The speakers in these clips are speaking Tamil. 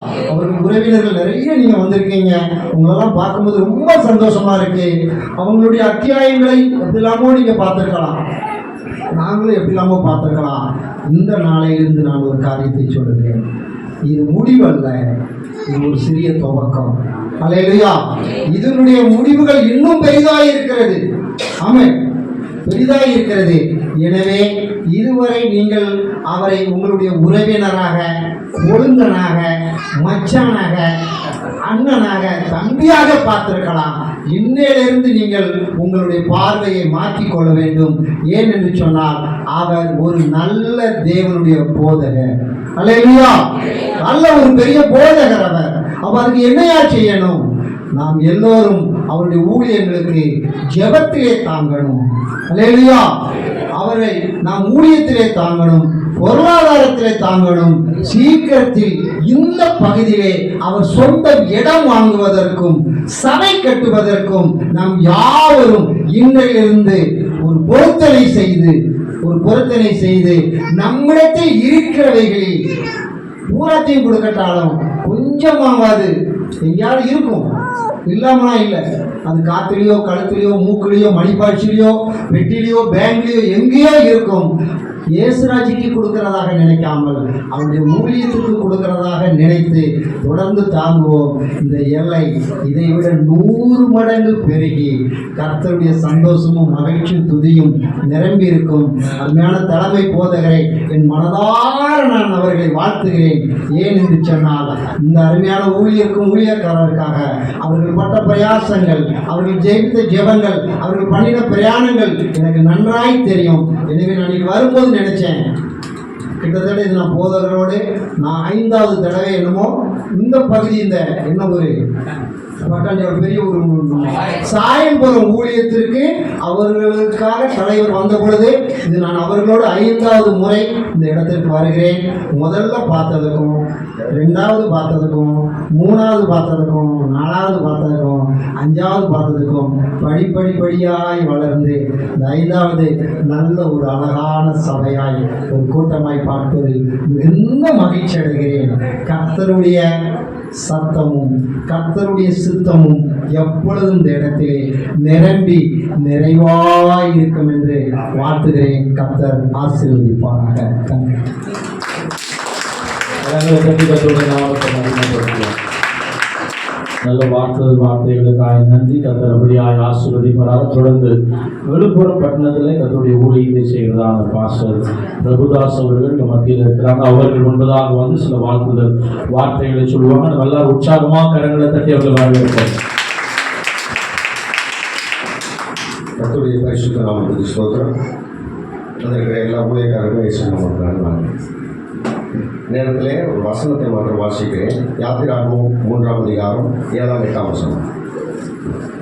அவர்கள் உறவினர்கள் நிறைய நீங்க வந்திருக்கீங்க. உங்களெல்லாம் பார்க்கும்போது ரொம்ப சந்தோஷமா இருக்கு. அவங்களுடைய அத்தியாயங்களை எப்படிலாமோ நீங்க பார்த்துருக்கலாம், நாங்களும் எப்படிலாமோ பார்த்துருக்கலாம். இந்த நாளையிலிருந்து நான் ஒரு காரியத்தை சொல்லுகிறேன். இது முடிவல்ல, இது ஒரு சிறிய துவக்கம். அல்லேலூயா. இதனுடைய முடிவுகள் இன்னும் பெரிதாக இருக்கிறது. ஆமென், பெரிதாக இருக்கிறது. எனவே இதுவரை நீங்கள் அவரை உங்களுடைய உறவினராக, ஒழுங்கனாக, மச்சானாக, அண்ணனாக, தம்பியாக பார்த்திருக்கலாம். இன்னையிலிருந்து நீங்கள் உங்களுடைய பார்வையை மாற்றிக்கொள்ள வேண்டும். ஏன் என்று சொன்னால் அவர் ஒரு நல்ல தேவனுடைய போதகர். அல்லேலூயா. நல்ல ஒரு பெரிய போதகர் அவர். அவருக்கு என்னையா செய்யணும்? நாம் எல்லோரும் அவருடைய ஊழியர்களுக்கு ஜெபத்திலே தாங்கணும். அல்லேலூயா. அவரை நாம் ஊழியத்திலே தாங்கணும், பொருளாதாரத்திலே தாங்கணும். சீக்கிரத்தில் இந்த பகுதியிலே அவர் சொந்த இடம் வாங்குவதற்கும் சபை கட்டுவதற்கும் நாம் யாவரும் இன்றையிலிருந்து ஒரு பொருத்தனை செய்து நம்மிடத்தில் இருக்கிறவைகளில் பூராத்தையும் கொடுக்கட்டாலும் கொஞ்சமாவது எங்கேயாவது இருக்கும், இல்லாமலா இல்லை. அது காத்துலையோ, கழுத்துலையோ, மூக்குலையோ, மணிப்பாட்சிலையோ, வெட்டிலையோ, பேங்க்லையோ எங்கேயோ இருக்கும். இயேசுராஜிக்கு கொடுக்கிறதாக நினைக்காமல் அவருடைய ஊழியத்துக்கு கொடுக்கிறதாக நினைத்து தொடர்ந்து தாங்குவோம். இந்த எல்லை இதை விட 100 மடங்கு பெருகி கர்த்தருடைய சந்தோஷமும் மகிழ்ச்சியும் துதியும் நிரம்பி இருக்கும். அருமையான தலைமை போதகரை என் மனதார நான் அவர்களை வாழ்த்துகிறேன். ஏன் என்று சொன்னால் இந்த அருமையான ஊழியக்காரருக்காக அவர்கள் பட்ட பிரயாசங்கள், அவர்கள் ஜெயித்த ஜெபங்கள், அவர்கள் பண்ணின பிரயாணங்கள் எனக்கு நன்றாய் தெரியும். எனவே நான் இங்கே வரும்போது நினைச்சேன், கிட்டத்தட்ட இது நான் போதகரோடு நான் 5வது தடவை என்னமோ இந்த பகுதி இந்த என்ன ஒரு பெரிய ஒரு சாயல்புரம் ஊழியத்திற்கு அவர்களுக்காக தலைவர் வந்த பொழுது இது நான் அவர்களோடு 5வது முறை இந்த இடத்திற்கு வருகிறேன். முதல்ல பார்த்ததுக்கும், 2வது பார்த்ததுக்கும், 3வது பார்த்ததுக்கும், 4வது பார்த்ததுக்கும், 5வது பார்த்ததுக்கும் படிப்படியாய் வளர்ந்து இந்த 5வது நல்ல ஒரு அழகான சபையாய் ஒரு கூட்டமாய் பார்ப்பதில் மிகுந்த மகிழ்ச்சி அடைகிறேன். கர்த்தருடைய சத்தமும் கர்த்தருடைய சித்தமும் எப்பொழுதும் இந்த இடத்திலே நிரம்பி நிறைவாய் இருக்கும் என்று வாழ்த்துகிறேன். கர்த்தர் ஆசீர்வதிப்பாராக. நல்ல வார்த்தைகளுக்காக நன்றி. கர்த்தர் அப்படியாக ஆசீர்வதிப்பாராக. தொடர்ந்து விழுப்புரம் பட்டணத்தில் கர்த்தருடைய ஊழியத்தை செய்கிறதான பாஸ்டர் பிரபுதாஸ் அவர்கள் மத்தியில் இருக்கிறாங்க. அவர்கள் முன்பதாக வந்து சில வார்த்தைகளை சொல்லுவாங்க. நல்லா உற்சாகமாக கரங்களை தட்டி அவர்கள் வரவேற்பார். கர்த்தருடைய பரிசுத்த நாமத்துக்கு ஸ்தோத்திரம். அதற்கு எல்லா ஊழியக்காரர்களும் இயேசு நாமத்தினால நேரத்திலே ஒரு வசனத்தை மாத்திரம் வாசிக்கிறேன். யாத்திராகமம் 3ஆம் அதிகாரம் 7ஆம் 8ஆம் வசனம்.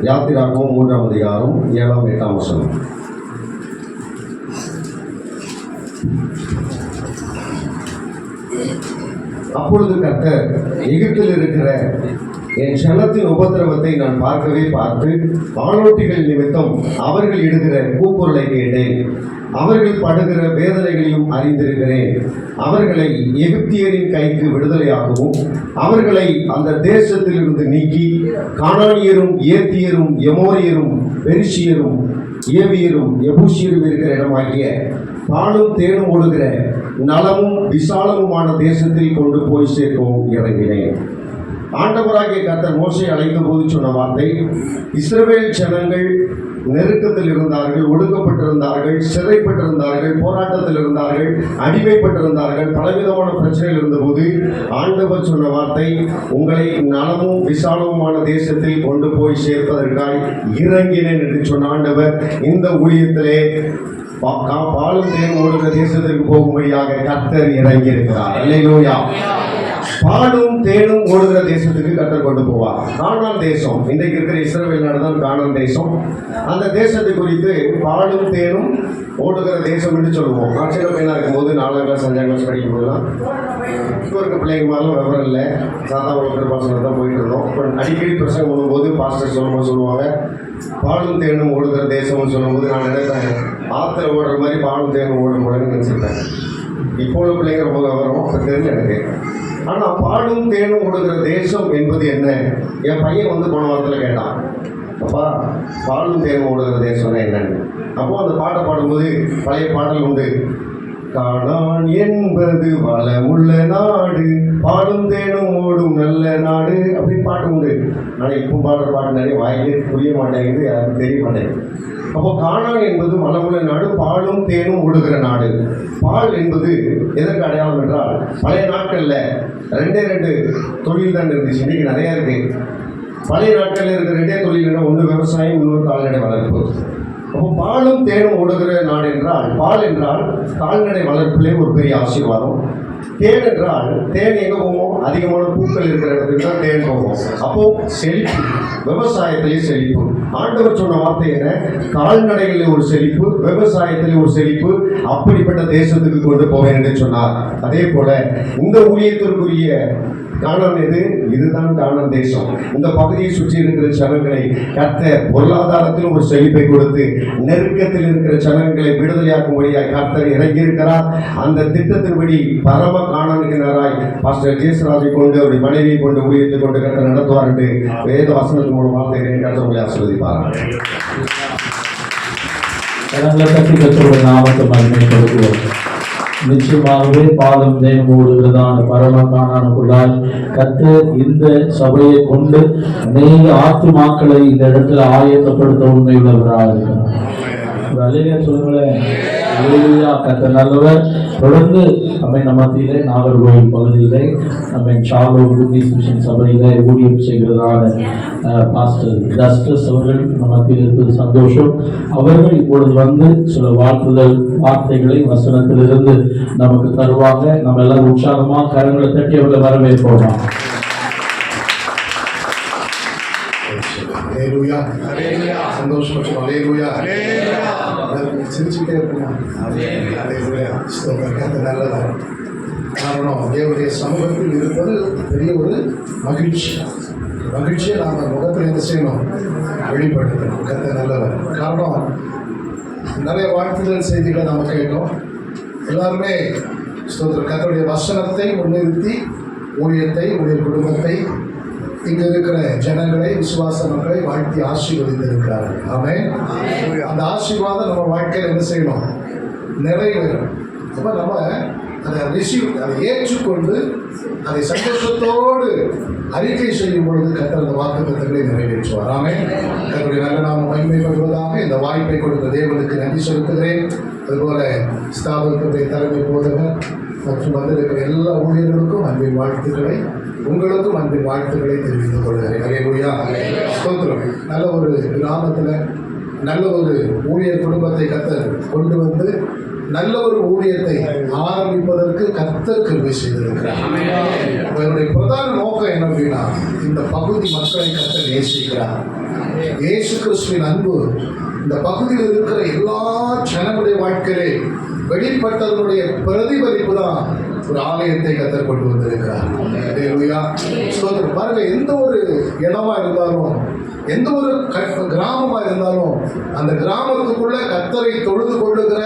யாத்திராகமம் 3ஆம் அதிகாரம் 7ஆம் 8ஆம் வசனம். அப்பொழுது கர்த்தர், எகிப்தில் இருக்கிற என் ஜனத்தின் உபத்திரவத்தை நான் பார்த்து வானோட்டிகள் நிமித்தம் அவர்கள் இடுகிற கூக்குரலை கேட்டேன். அவர்கள் படுகிற வேதனைகளையும் அறிந்திருக்கிறேன். அவர்களை எகிப்தியரின் கைக்கு விடுதலையாகவும் அவர்களை அந்த தேசத்திலிருந்து நீக்கி கானானியரும், ஏத்தியரும், எமோரியரும், பெரிசியரும், ஏவியரும், எபூசியரும் இருக்கிற இடமாகிய பாலும் தேனும் ஓடுகிற நலமும் விசாலமுமான தேசத்தில் கொண்டு போய் சேர்க்கவும் இறங்கினேன். ஆண்டவராகிய கர்த்தர் மோசேயை அழைத்த போது சொன்ன வார்த்தை, இஸ்ரவேல் ஜனங்கள் நெருக்கத்தில் இருந்தார்கள், ஒடுக்கப்பட்டிருந்தார்கள், சிறைப்பட்டிருந்தார்கள், போராட்டத்தில் இருந்தார்கள், அடிமைப்பட்டிருந்தார்கள், பலவிதமான பிரச்சனைகள் இருந்தபோது ஆண்டவர் சொன்ன வார்த்தை, உங்களை நலமும் விசாலமுமான தேசத்தில் கொண்டு போய் சேர்ப்பதற்காய் இறங்கினேன் என்று சொன்ன ஆண்டவர் இந்த ஊழியத்திலே பாலும் தேன் ஓடுகிற தேசத்திற்கு போகும்படியாக கர்த்தர் இறங்கி இருக்கிறார். அல்லேலூயா. பாலும் தேனும் ஓடுகிற தேசத்துக்கு கர்த்தர் கொண்டு போவார். கானான் தேசம், இன்றைக்கு இருக்கிற இஸ்ரவேல் நாடு தான் கானான் தேசம். அந்த தேசத்தை குறித்து பாலும் தேனும் ஓடுகிற தேசம் என்று சொல்லுவோம். நான் சின்ன பையனாக இருக்கும்போது 4ஆம் கிளாஸ் 5ஆம் கிளாஸ் படிக்கும் போதுலாம் இப்போ இருக்க பிள்ளைங்க மாதிரிலாம் விவரம் இல்லை, சாதா வளர்க்குற பாசனம் தான் போயிட்டு இருந்தோம். இப்போ அடிக்கடி பிரசங்கம் பண்ணும்போது பாஸ்டர் சொல்லுவாங்க பாலும் தேனும் ஓடுகிற தேசம்னு சொல்லும்போது நான் நினைப்பேன் ஆற்றுல ஓடுற மாதிரி பாலும் தேனும் ஓடும் போலன்னு நினச்சிருப்பேன். இப்போ உள்ள பிள்ளைங்க ரொம்ப விவரம் இப்போ தெரியல எனக்கு. ஆனா பாலும் தேனும் ஓடுகிற தேசம் என்பது என்ன? என் பையன் வந்து போன வாரத்தில் கேட்டான், அப்பா பாலும் தேனும் ஓடுகிற தேசம்னா என்னன்னு. அப்போ அந்த பாட்டை பாடும்போது பழைய பாடல் உண்டு, கானான் என்பது வளமுள்ள நாடு, பாலும் தேனும் ஓடும் நல்ல நாடு அப்படின்னு பாட்டு உண்டு. ஆனால் இப்போ பாடுற பாட்டு நிறைய வாயிலே புரிய மாட்டேங்குது, யாருக்கும் தெரிய மாட்டேங்குது. அப்போ கானான் என்பது வளமுள்ள நாடு, பாலும் தேனும் ஓடுகிற நாடு. பால் என்பது எதற்கு அடையாளம் என்றால், பழைய நாட்களில் ரெண்டு தொழில் தான் இருந்துச்சு, இன்னைக்கு நிறையா இருக்கு. பழைய நாட்களில் இருக்கிற ரெண்டே தொழில், ஒன்று விவசாயம், இன்னொரு கால்நடை வளர்ப்பு. அப்போ பாலும் தேனும் ஓடுகிற நாடு என்றால், பால் என்றால் கால்நடை வளர்ப்பிலே ஒரு பெரிய ஆசீர்வாதம். தேன் என்றால், தேன் எங்கே போவோம்? அதிகமான பூக்கள் இருக்கிற இடத்துக்கு தான் தேன் போவோம். அப்போ செழிப்பு, விவசாயத்திலே செழிப்பு. ஆண்டவர் சொன்ன வார்த்தை என்ன? கால்நடைகளில் ஒரு செழிப்பு, விவசாயத்திலே ஒரு செழிப்பு, அப்படிப்பட்ட தேசத்துக்கு கொண்டு போவேன் என்று சொன்னார். அதே போல இந்த ஊழியத்திற்குரிய கானான் எது? இதுதான் கானான் தேசம். இந்த பகுதியை சுற்றி இருக்கிற ஜனங்களை கர்த்தர் பொருளாதாரத்தில் ஒரு செழிப்பை கொடுத்து நெருக்கத்தில் இருக்கிற ஜனங்களை விடுதலையாக்கும்படியாக கர்த்தர் இறங்கி இருக்கிறார். அந்த திட்டத்தின்படி பரம கானானுக்கினராய் பாஸ்டர் ஜேசுராஜை கொண்டு அவருடைய மனைவியை கொண்டு ஊழியத்தை கொண்டு கர்த்தர் நடத்துவார் என்று வேத வசனத்தின் மூலம் வார்த்தைகளை கர்த்தர் உங்களை ஆசீர்வதிப்பார். கர்த்தருடைய நாமத்தை மகிமைப்படுத்துவோம். நிச்சயமாகவே பாலும் தேனும் ஓடுகிறதான பரம கானானுக்குள்ளாய் கர்த்தர் இந்த சபையை கொண்டு அநேக ஆத்துமாக்களை இந்த இடத்துல ஆயத்தப்படுத்த உண்மையுள்ளவராக இருக்கிறார். ஒரு அலையா சொல்லுங்களேன், அல்லேலூயா. கர்த்தர் நல்லவர். தொடர்ந்து நம்ம மத்தியிலே நாகர்கோவில் பகுதியிலே நம்ம சாலோ புத்திஸ்ட் மிஷன் சபையிலே ஊழியம் செய்கிறதான பாஸ்டர் ஜஸ்டிஸ் அவர்கள் நம்ம மத்தியில் இருப்பது சந்தோஷம். அவர்கள் இப்பொழுது வந்து சில வாழ்த்துதல் வார்த்தைகளை வசனத்திலிருந்து நமக்கு தருவாங்க. நம்ம எல்லாரும் உற்சாகமா கரங்களை தட்டி அவர்களை வரவேற்போமா? சந்தோஷம். சிரிச்சுக்கிட்டே இருக்கணும். நல்லதான். காரணம், தேவனுடைய சமூகத்தில் இருப்பது பெரிய ஒரு மகிழ்ச்சியை நாம் முகத்தில் என்ன செய்யணும்? வெளிப்படுத்தணும். கத்த நல்லவர். காரணம், நிறைய வாழ்த்துதல் செய்திகளை நாம் கேட்டோம். எல்லாருமே கத்தருடைய வசனத்தை முன்னிறுத்தி ஊழியத்தை, ஊழியர் குடும்பத்தை, இங்கே இருக்கிற ஜனங்களை, விசுவாச மக்களை வாழ்த்தி ஆசீர்வதித்திருக்கிறார்கள். ஆமென். அந்த ஆசீர்வாதம் நம்ம வாழ்க்கையில் என்ன செய்யணும்? நிறைவேறும். அப்போ நம்ம அதை ஏற்றுக்கொண்டு அதை சந்தோஷத்தோடு அறிக்கை செய்யும் பொழுது கர்த்தர் அந்த வாக்குத்தத்தங்களை நிறைவேற்றுவார். ஆமென். கர்த்தருடைய நல்ல நாமம் மகிமைப்படுவதாக இந்த வாய்ப்பை கொடுத்த தேவனுக்கு நன்றி செலுத்துகிறேன். அதுபோல ஸ்தாபனத்துடைய தலைமை போதகர் மற்றும் வந்திருக்கிற எல்லா ஊழியர்களுக்கும் அன்பின் வாழ்த்துக்களை, உங்களுக்கும் அன்பின் வாழ்த்துக்களை தெரிவித்துக் கொள்கிறேன். அல்லேலூயா. ஸ்தோத்திரம். நல்ல ஒரு கிராமத்தில் நல்ல ஒரு ஊழியர் குடும்பத்தை கர்த்தர் கொண்டு வந்து நல்ல ஒரு ஊழியத்தை ஆரம்பிப்பதற்கு கர்த்தர் கிருபை செய்திருக்கிறார். அவருடைய பிரதான நோக்கம் என்ன அப்படின்னா, இந்த பகுதி மக்களை கர்த்தர் நேசிக்கிறார். இயேசு கிறிஸ்துவின் அன்பு இந்த பகுதியில் இருக்கிற எல்லா ஜனங்களுடைய வாழ்க்கையிலே வெளிப்பட்டதனுடைய பிரதிபலிப்பு தான் ஒரு ஆலயத்தை கர்த்தர் கொண்டு வந்திருக்கிறார். பாருங்க, எந்த ஒரு இடமா இருந்தாலும், எந்த ஒரு கிராமமா இருந்தாலும், அந்த கிராமத்துக்குள்ள கர்த்தரை தொழுது கொள்ளுகிற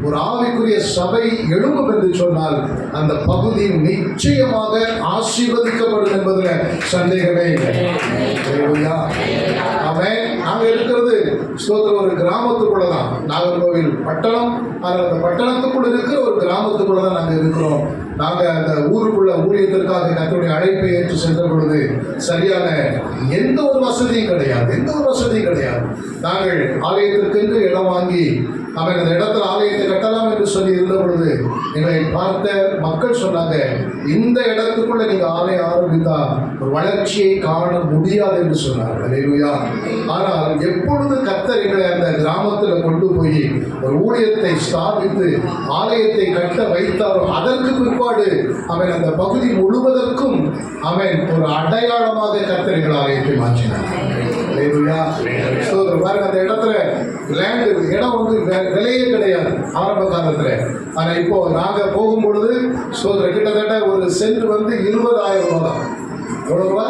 ஒரு ஆவிக்குரிய சபை எழும்பும் என்று சொன்னால் அந்த பகுதி நிச்சயமாக ஆசீர்வதிக்கப்படும் என்பதில் சந்தேகமே இல்லை. அவன் நாங்கள் இருக்கிறது ஒரு கிராமத்துக்குள்ள தான், நாகர்கோவில் பட்டணம். ஆனால் அந்த பட்டணத்துக்குள்ள இருக்கிற ஒரு கிராமத்துக்குள்ள தான் நாங்கள் இருக்கிறோம். நாங்கள் அந்த ஊருக்குள்ள ஊழியத்திற்காக கர்த்தருடைய அழைப்பை ஏற்று சென்ற பொழுது சரியான எந்த ஒரு வசதியும் கிடையாது. நாங்கள் ஆலயத்திற்கென்று இடம் வாங்கி அவன் அந்த இடத்துல ஆலயத்தை கட்டலாம் என்று சொல்லி இருந்த பொழுது எங்களை பார்த்த மக்கள் சொன்னாங்க, இந்த இடத்துக்குள்ள நீங்க ஆலயம் ஆரம்பித்தா ஒரு வளர்ச்சியை காண முடியாது என்று சொன்னார். அல்லேலூயா. ஆனால் எப்பொழுது கர்த்தர் எங்களை அந்த கிராமத்தில் கொண்டு போய் ஒரு ஊழியத்தை ஸ்தாபித்து ஆலயத்தை கட்ட வைத்தாரோ அதற்கு பிற்பாடு அவன் அந்த பகுதி முழுவதற்கும் அவன் ஒரு அடையாளமாக கர்த்தர் எங்கள் ஆலயத்தை மாற்றினார். பாருங்க, அந்த இடத்துல இடம் வந்து விலையே கிடையாது ஆரம்ப காலத்துல. ஆனா இப்போ நாங்க போகும் பொழுது கிட்டத்தட்ட ஒரு சென்ட் வந்து 20,000 ரூபாய் தான். எவ்வளவுவா?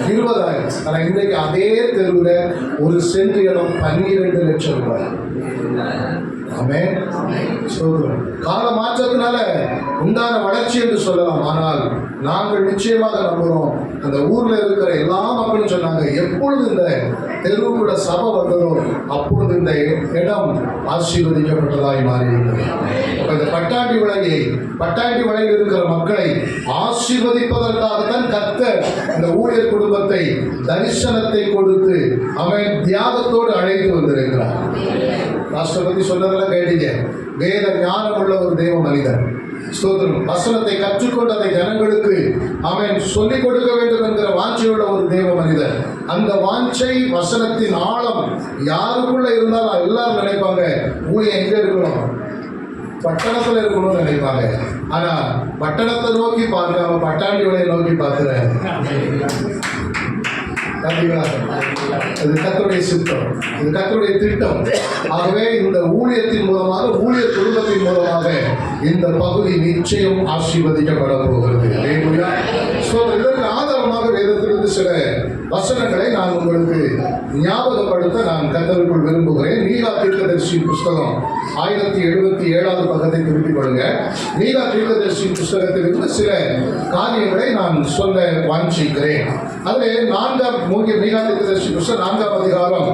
20,000. ஆனா இன்றைக்கு அதே தெருவில் ஒரு சென்ட் இடம் 12 லட்சம் ரூபாய். ஆமென். ஸ்தோத்திரம். கால மாற்றத்தினால உண்டான வளர்ச்சி என்று சொல்லலாம். ஆனால் நாங்கள் நிச்சயமாக நம்புகிறோம், அந்த ஊர்ல இருக்கிற எல்லா மக்களும் சொன்னாங்க, எப்பொழுது இந்த தெருவுக்குள்ள சபை வந்ததோ அப்பொழுது இந்த இடம் ஆசீர்வதிக்கப்பட்டதாய் மாறியிருக்கிறது. அப்ப இந்த பட்டாண்டி வளையில் இருக்கிற மக்களை ஆசீர்வதிப்பதற்காகத்தான் கர்த்தர் இந்த ஊழியர் குடும்பத்தை தரிசனத்தை கொடுத்து அவன் தியாகத்தோடு அழைத்து வந்திருக்கிறார். ராஷ்டிரபதி சொன்னதெல்லாம் கேட்டீங்க. வேத ஞானம் உள்ள ஒரு தெய்வ மனிதன். ஸ்தோத்திரம். வசனத்தை கற்றுக்கொண்டு அதை ஜனங்களுக்கு அவன் சொல்லிக் கொடுக்க வேண்டும் என்கிற வாஞ்சையுள்ள ஒரு தேவ மனிதன். அந்த வாஞ்சை, வசனத்தின் ஆழம் யாருக்குள்ள இருந்தாலும் எல்லாரும் நினைப்பாங்க, ஊழியம் எங்க இருக்கணும், பட்டணத்துல இருக்கணும்னு நினைப்பாங்க. ஆனா பட்டணத்தை நோக்கி பார்க்காம பட்டாண்டி வளையை நோக்கி பார்க்கிறேன். இது கர்த்தருடைய சித்தம், இது கர்த்தருடைய திட்டம். ஆகவே இந்த ஊழியத்தின் மூலமாக, ஊழியர் குடும்பத்தின் மூலமாக இந்த பகுதி நிச்சயம் ஆசீர்வதிக்கப்பட போகிறது. இதற்கு ஆதாரமாக வேதத்திலிருந்து சில வசனங்களை நான் உங்களுக்கு ஞாபகப்படுத்த நான் கர்த்தருக்குள் விரும்புகிறேன். மீகா தீர்க்கதரிசியின் புஸ்தகம் 1077 பக்கத்தை திருப்பிக் கொள்ளுங்க. மீகா தீர்க்கதரிசியின் புஸ்தகத்திலிருந்து சில காரியங்களை நான் சொல்ல வாஞ்சிக்கிறேன். அதில் 4ஆம் மீகா தீர்க்கதரிசி புஸ்தகம் 4ஆம் அதிகாரம்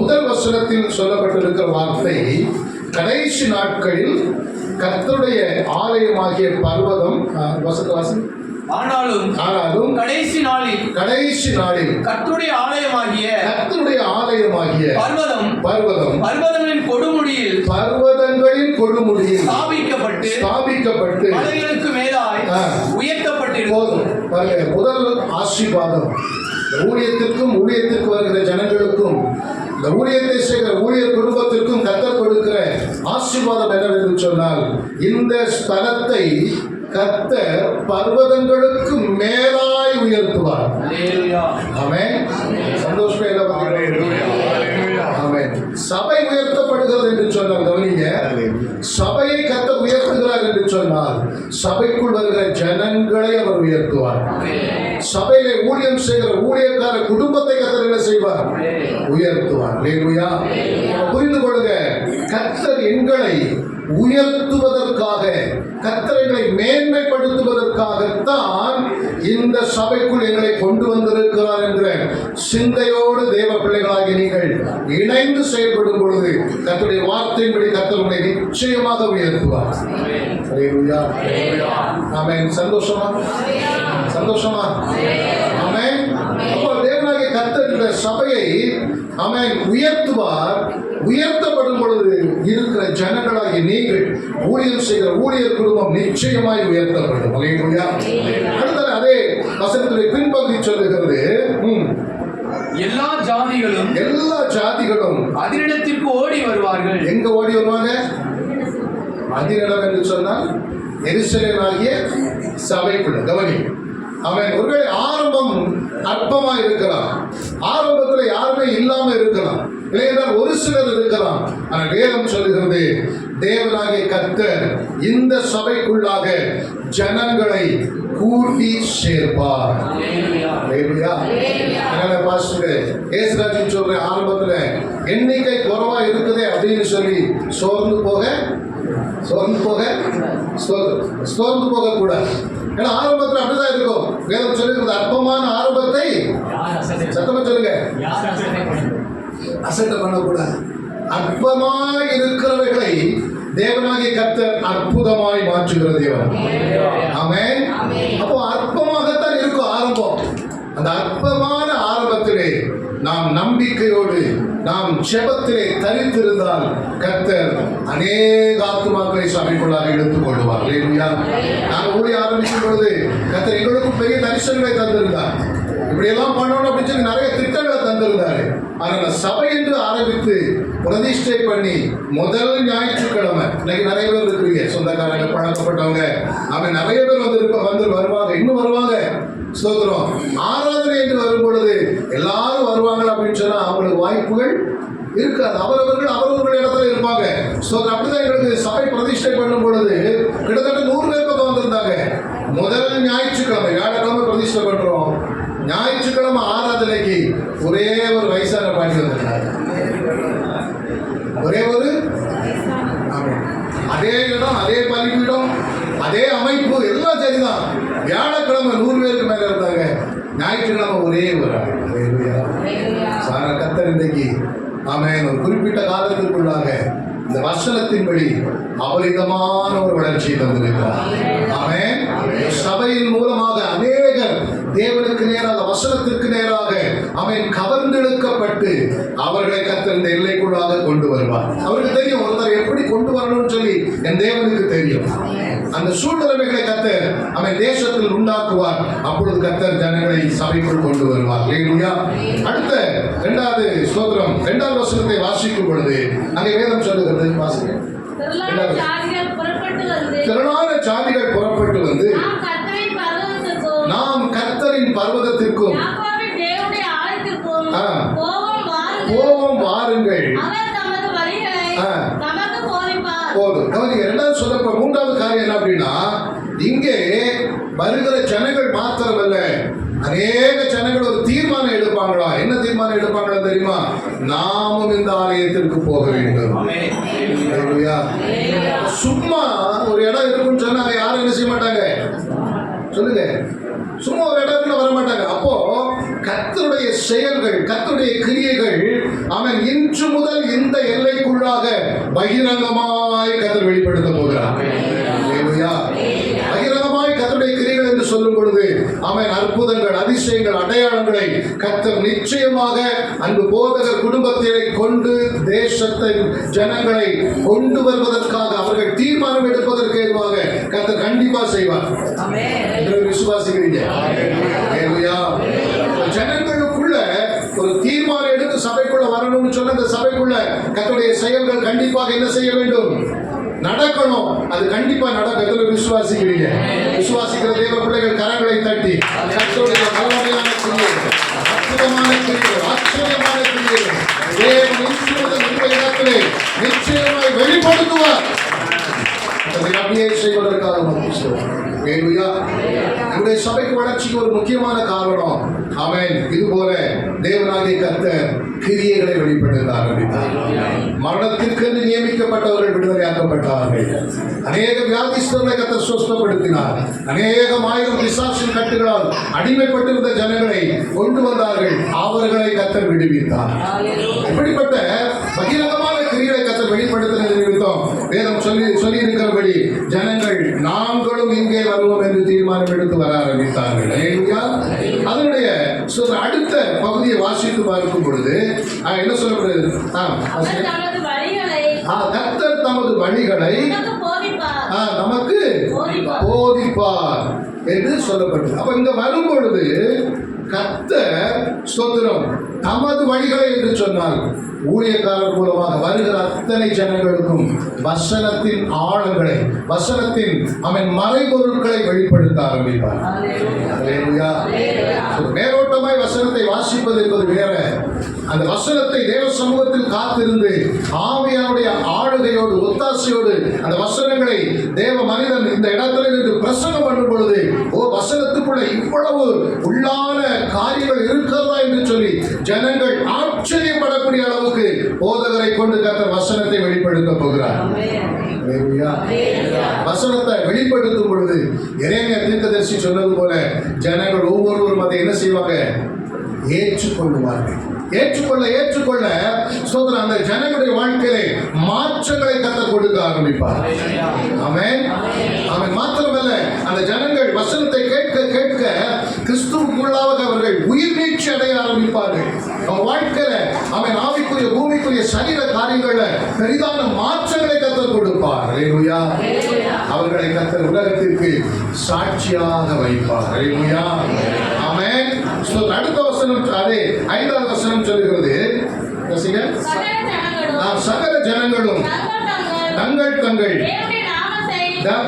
1 வசனத்தில் சொல்லப்பட்டிருக்கிற வார்த்தை, கடைசி நாட்களில் கர்த்தருடைய ஆலயமாகிய பர்வதம் ஆனாலும் கடைசி நாளில் கர்த்தருடைய ஆலயமாகிய பர்வதங்களின் கொடுமுடியில் ஸ்தாபிக்கப்பட்டு மலைகளுக்கு மேலாய் உயர்த்தப்பட்டிருக்கும். முதல் ஆசீர்வாதம் ஊழியத்திற்கும், ஊழியத்திற்கு வருகிற ஜனங்களுக்கும், இந்த ஊழியத்தை செய்கிற ஊழியர் குடும்பத்திற்கும் கர்த்தர் கொடுக்கிற ஆசீர்வாதம் என்னவென்று சொன்னால், இந்த ஸ்தலத்தை கர்த்தர் பர்வதங்களுக்கு மேலாய் உயர்த்துவார். ஆமென். சந்தோஷமே இல்லை. ஆமென். சபை உயர்த்தப்படுகிறது என்று சொன்னால், கவனிங்க, சபையை கர்த்தர் உயர்த்துகிறார் என்று சொன்னால் சபைக்குள் வருகிற ஜனங்களை அவர் உயர்த்துவார். சபையிலே ஊழியம் செய்கிற ஊழியக்கார குடும்பத்தை கர்த்தர் என்ன செய்வார்? உயர்த்துவார். புரிந்து கொள்ளுங்க, கர்த்தர் எங்களை உயர்த்துவதற்காக, கர்த்தரை மேன்மைப்படுத்துவதற்காகத்தான் இந்த சபைக்குள் எங்களை கொண்டு வந்திருக்கிறார் என்ற சிந்தையோடு தேவ பிள்ளைகளாகி நீங்கள் இணைந்து செயல்படும் பொழுது கர்த்தருடைய வார்த்தையின்படி கர்த்தர் உங்களை நிச்சயமாக உயர்த்துவார். ஆமென். சந்தோஷமா? ஆமென். அப்போ தேவனாகிய கர்த்தர் இந்த சபையை ஆமென் உயர்த்துவார். உயர்த்தப்படும் பொழுது இருக்கிற ஜனங்களாகிய நீங்கள், ஊழியம் செய்கிற ஊழியர் குடும்பம் நிச்சயமாய் உயர்த்தப்படும். அடுத்த அதே வசனத்துடைய பின்பகுதி சொல்லுகிறது, எல்லா ஜாதிகளும் அதனிடத்திற்கு ஓடி வருவார்கள். எங்க ஓடி வருவாங்க? அதினிடம் என்று சொன்னால் எருசலேமாகிய சபைக்குள்ள. கவனி, அவன் ஒருவேளை ஆரம்பம் அற்பமா இருக்கலாம், ஆரம்பத்தில் யாருமே இல்லாம இருக்கலாம், இல்லையென்றால் ஒரு சிலர் இருக்கலாம். ஆனால் வேதம் சொல்லுகிறது, தேவனாகிய கர்த்தர் இந்த சபைக்குள்ளாக ஜனங்களை கூட்டி சேர்ப்பார். சொல்ற ஆரம்பத்துல எண்ணிக்கை குறைவா இருக்குதே அப்படின்னு சொல்லி சோர்ந்து போக கூடாது. ஏன்னா ஆரம்பத்தில் அப்படிதான் இருக்கும். வேதம் சொல்லுகிறது, அற்பமான ஆரம்பத்தை சத்தமா சொல்லுங்க, அசட்டை பண்ணக்கூடாது. அற்பமாய் இருக்கிறவர்களை தேவனாகிய கர்த்தர் அற்புதமாய் மாற்றுகிற தேவன். ஆமென். அப்போ அற்பமாகத்தான் இருக்கும் ஆரம்பம். அந்த அற்பமான ஆரம்பத்திலே நாம் நம்பிக்கையோடு, நாம் ஜெபத்திலே தரித்திருந்தால் கர்த்தர் அநேக ஆத்துமாக்களை சபைக்குள்ளாக எடுத்துக் கொள்வார். நாங்கள் ஊழிய ஆரம்பிக்கும் பொழுது கர்த்தர் எங்களுக்கும் பெரிய தரிசனங்களை தந்திருந்தார். இப்படியெல்லாம் பண்ணணும் அப்படின்னு சொல்லி நிறைய திட்டங்களை தந்திருந்தாரு. ஆனால் சபை என்று ஆரம்பித்து பிரதிஷ்டை பண்ணி முதல் ஞாயிற்றுக்கிழமை, இன்னைக்கு நிறைய பேர் இருக்கிறீங்க, சொந்தக்காரங்க, பழக்கப்பட்டவங்க, அவன் நிறைய பேர் வந்து வருவாங்க, இன்னும் வருவாங்க. ஸ்தோத்திரம். ஆராதனை என்று வரும் பொழுது எல்லாரும் வருவாங்க அப்படின்னு சொன்னா அவங்களுக்கு வாய்ப்புகள் இருக்காது. அவரவர்கள் இடத்துல இருப்பாங்க. அப்படிதான் எங்களுக்கு சபை பிரதிஷ்டை பண்ணும் பொழுது கிட்டத்தட்ட 100 பேர் பக்கம் வந்திருந்தாங்க. முதல் ஞாயிற்றுக்கிழமை, வியாழக்கிழமை பிரதிஷ்டை பண்றோம், ஞாயிற்றுக்கிழமை ஆராதனைக்கு ஒரே ஒரு வயசான பாட்டி வந்திருந்தாங்க. ஒரே ஒரு ஆமென். அதே இடம், அதே பலிபீடம், அதே அமைப்பு எல்லாம் சரிதான். வியாழக்கிழமை 100 பேருக்கு மேல இருந்தாங்க, ஞாயிற்றுக்கிழமை ஒரே ஒரு ஆள். அல்லேலூயா. சார கர்த்தர் இன்றைக்கு ஆமென் ஒரு குறிப்பிட்ட காலத்திற்குள்ளாக இந்த வசனத்தின்படி அபரிதமான ஒரு வளர்ச்சியை தந்திருக்கிறார். ஆமென். சபையின் மூலமாக அநேகர் தேவனுக்கு நேராக, வசனத்திற்கு நேராக அவன் கவர்ந்தெடுக்கப்பட்டு அவர்களை கர்த்தர் இந்த எல்லைக்குள்ளாக கொண்டு வருவார். அவருக்கு தெரியும் ஒருத்தர் எப்படி கொண்டு வரணும்னு சொல்லி என் தேவனுக்கு தெரியும். அந்த சூழ்நிலைகளை கர்த்தர் அவன் தேசத்தில் உண்டாக்குவார். அப்பொழுது கர்த்தர் ஜனங்களை சபைக்குள் கொண்டு வருவார். அல்லேலூயா. அடுத்த 2வது ஸ்தோத்திரம் 2வது வசனத்தை வாசிக்கும் பொழுது அங்கே வேதம் சொல்லுகிறது, வாசிங்க. திரளான ஜாதிகள் புறப்பட்டு வந்து நாம் கர்த்தரின் பர்வதத்திற்கும் போவோம் வாருங்கள். போதும். கவனிங்க, 2வது சொல்லப்ப 3வது காரியம் என்ன அப்படின்னா, இங்கே வருகிற ஜனங்கள் மாத்திரமல்ல, அநேக ஜனங்கள் ஒரு தீர்மானம் எடுப்பாங்களா? என்ன தீர்மானம் எடுப்பாங்களா தெரியுமா? நாமும் இந்த ஆலயத்திற்கு போக வேண்டும். அல்லேலூயா. சும்மா ஒரு இடம் இருக்குன்னு சொன்னா யாரும் என்ன செய்ய மாட்டாங்க? சொல்லுங்க. சும்மா ஒரு இடத்துல வர மாட்டாங்க. அப்போ கர்த்தருடைய செயல்கள், கர்த்தருடைய கிரியைகள் அவன் இன்று முதல் இந்த எல்லைக்குள்ளாக பகிரங்கமாய் கர்த்தர் வெளிப்படுத்த போகிறார். அல்லேலூயா. பகிரங்கமாய் கர்த்தருடைய கிரியைகள் என்று சொல்லும் பொழுது அவன் அற்புதங்கள், அதிசயங்கள், அடையாளங்களை கர்த்தர் நிச்சயமாக அன்பு போதகர் குடும்பத்தினை கொண்டு தேசத்தின் ஜனங்களை கொண்டு வருவதற்காக அவர்கள் தீர்மானம் எடுப்பதற்கு ஏதுவாக கர்த்தர் கண்டிப்பா செய்வார். விசுவாசிக்கிறீங்க? அல்லேலூயா. ஜனங்களுக்குள்ள ஒரு தீர்மானம் எடுத்து சபைக்குள்ள வரணும்னு சொன்ன அந்த சபைக்குள்ள கர்த்தருடைய செயல்கள் கண்டிப்பாக என்ன செய்ய வேண்டும்? நடக்கணும். அது கண்டிப்பா நடக்கும். விசுவாசிக்கிறீங்க? விசுவாசிக்கிற தேவ பிள்ளைகள் கரங்களை தட்டி கர்த்தருடைய வல்லமையான கிரியைகள், அற்புதமான கிரியைகள், ஆச்சரியமான கிரியைகள் தேவன் இந்த இடத்திலே நிச்சயமாய் வெளிப்படுத்துவார். அதை அப்படியே செய்வதற்காக அல்லேலூயா. நம்முடைய சபைக்கு வளர்ச்சிக்கு ஒரு முக்கியமான காரணம் ஆமென். இது போல தேவனாகிய கர்த்தர் கிரியைகளை வெளிப்படுத்த ஆரம்பித்தார். மரணத்திற்கு நியமிக்கப்பட்டவர்கள் விடுதலையாக்கப்பட்டார்கள். அநேக வியாதிஸ்தர்களை கர்த்தர் சுஸ்தப்படுத்தினார். அநேகம் ஆயிரம் பிசாசின் கட்டுகளால் அடிமைப்பட்டிருந்த ஜனங்களை கொண்டு வந்தார்கள். அவர்களை கர்த்தர் விடுவித்தார். இப்படிப்பட்ட பகிரங்கமான கிரியைகளை கர்த்தர் வெளிப்படுத்தினது நிமித்தம் வேதம் சொல்லி இருக்கிறபடி ஜனங்கள் நாங்களும் இங்கே வருவோம் என்று தீர்மானம் எடுத்து வர ஆரம்பித்தார்கள். அதனுடைய அடுத்த பகுதியை வாசித்து பார்க்கும் பொழுது என்ன சொல்லப்படுது? கர்த்தர் தமது வழிகளை நமக்கு போதிப்பார் என்று சொல்லப்பட்டது. அப்ப இங்க வரும் பொழுது கர்த்தர் ஸ்தோத்திரம் தமது வழிகளை என்று சொன்னால் ஊழியக்காரர் மூலமாக வருகிற அத்தனை ஜனங்களுக்கும் வசனத்தின் ஆழங்களை, வசனத்தின் அவன் மறைபொருட்களை வெளிப்படுத்த ஆரம்பிப்பார். மேலோட்டமாய் வசனத்தை வாசிப்பது என்பது வேற. அந்த வசனத்தை தேவ சமூகத்தில் காத்திருந்து ஆவியானுடைய ஆளுகையோடு, ஒத்தாசையோடு அந்த வசனங்களை தேவ மனிதன் இந்த இடத்துல நின்று பிரசங்கம் பண்ணும் பொழுது, ஓ வசனத்துக்குள்ள இவ்வளவு உள்ளான காரியங்கள் இருக்கிறதா என்று சொல்லி ஜனங்கள் ஆச்சரியப்படக்கூடிய அளவுக்கு போதகரை கொண்டு கர்த்தர் வசனத்தை வெளிப்படுத்த போகிறார். வசனத்தை வெளிப்படுத்தும் பொழுது எரேமியா தீர்க்கதரிசி சொன்னது போல ஜனங்கள் ஒவ்வொருவரும் அதை என்ன செய்வாங்க? ஏற்றுக்கொள்வார்கள். ஏற்றுக்கொள்ள சோதரன் அந்த ஜனங்களுடைய வாழ்க்கையிலே மாற்றங்களை கர்த்தர் கொடுக்க ஆரம்பிப்பார். ஆமென். அவன் மாத்திரமல்ல, அந்த ஜனங்கள் வசனத்தை கேட்க கேட்க கிறிஸ்துவுக்குள்ளாக அவர்கள் உயிர் நீட்சி அடைய ஆரம்பிப்பார்கள். அவன் வாழ்க்கையில அவன் ஆவிக்குரிய பூமிக்குரிய சரீர காரியங்கள்ல பெரிதான மாற்றங்களை கர்த்தர் கொடுப்பார். அல்லேலூயா. அவர்களை கர்த்தர் உலகத்திற்கு சாட்சியாக வைப்பார். அல்லேலூயா. ஆமென். அடுத்த வசனம் அதே 5வது வசனம் சொல்லுகிறது, சகல ஜனங்களும் தங்கள்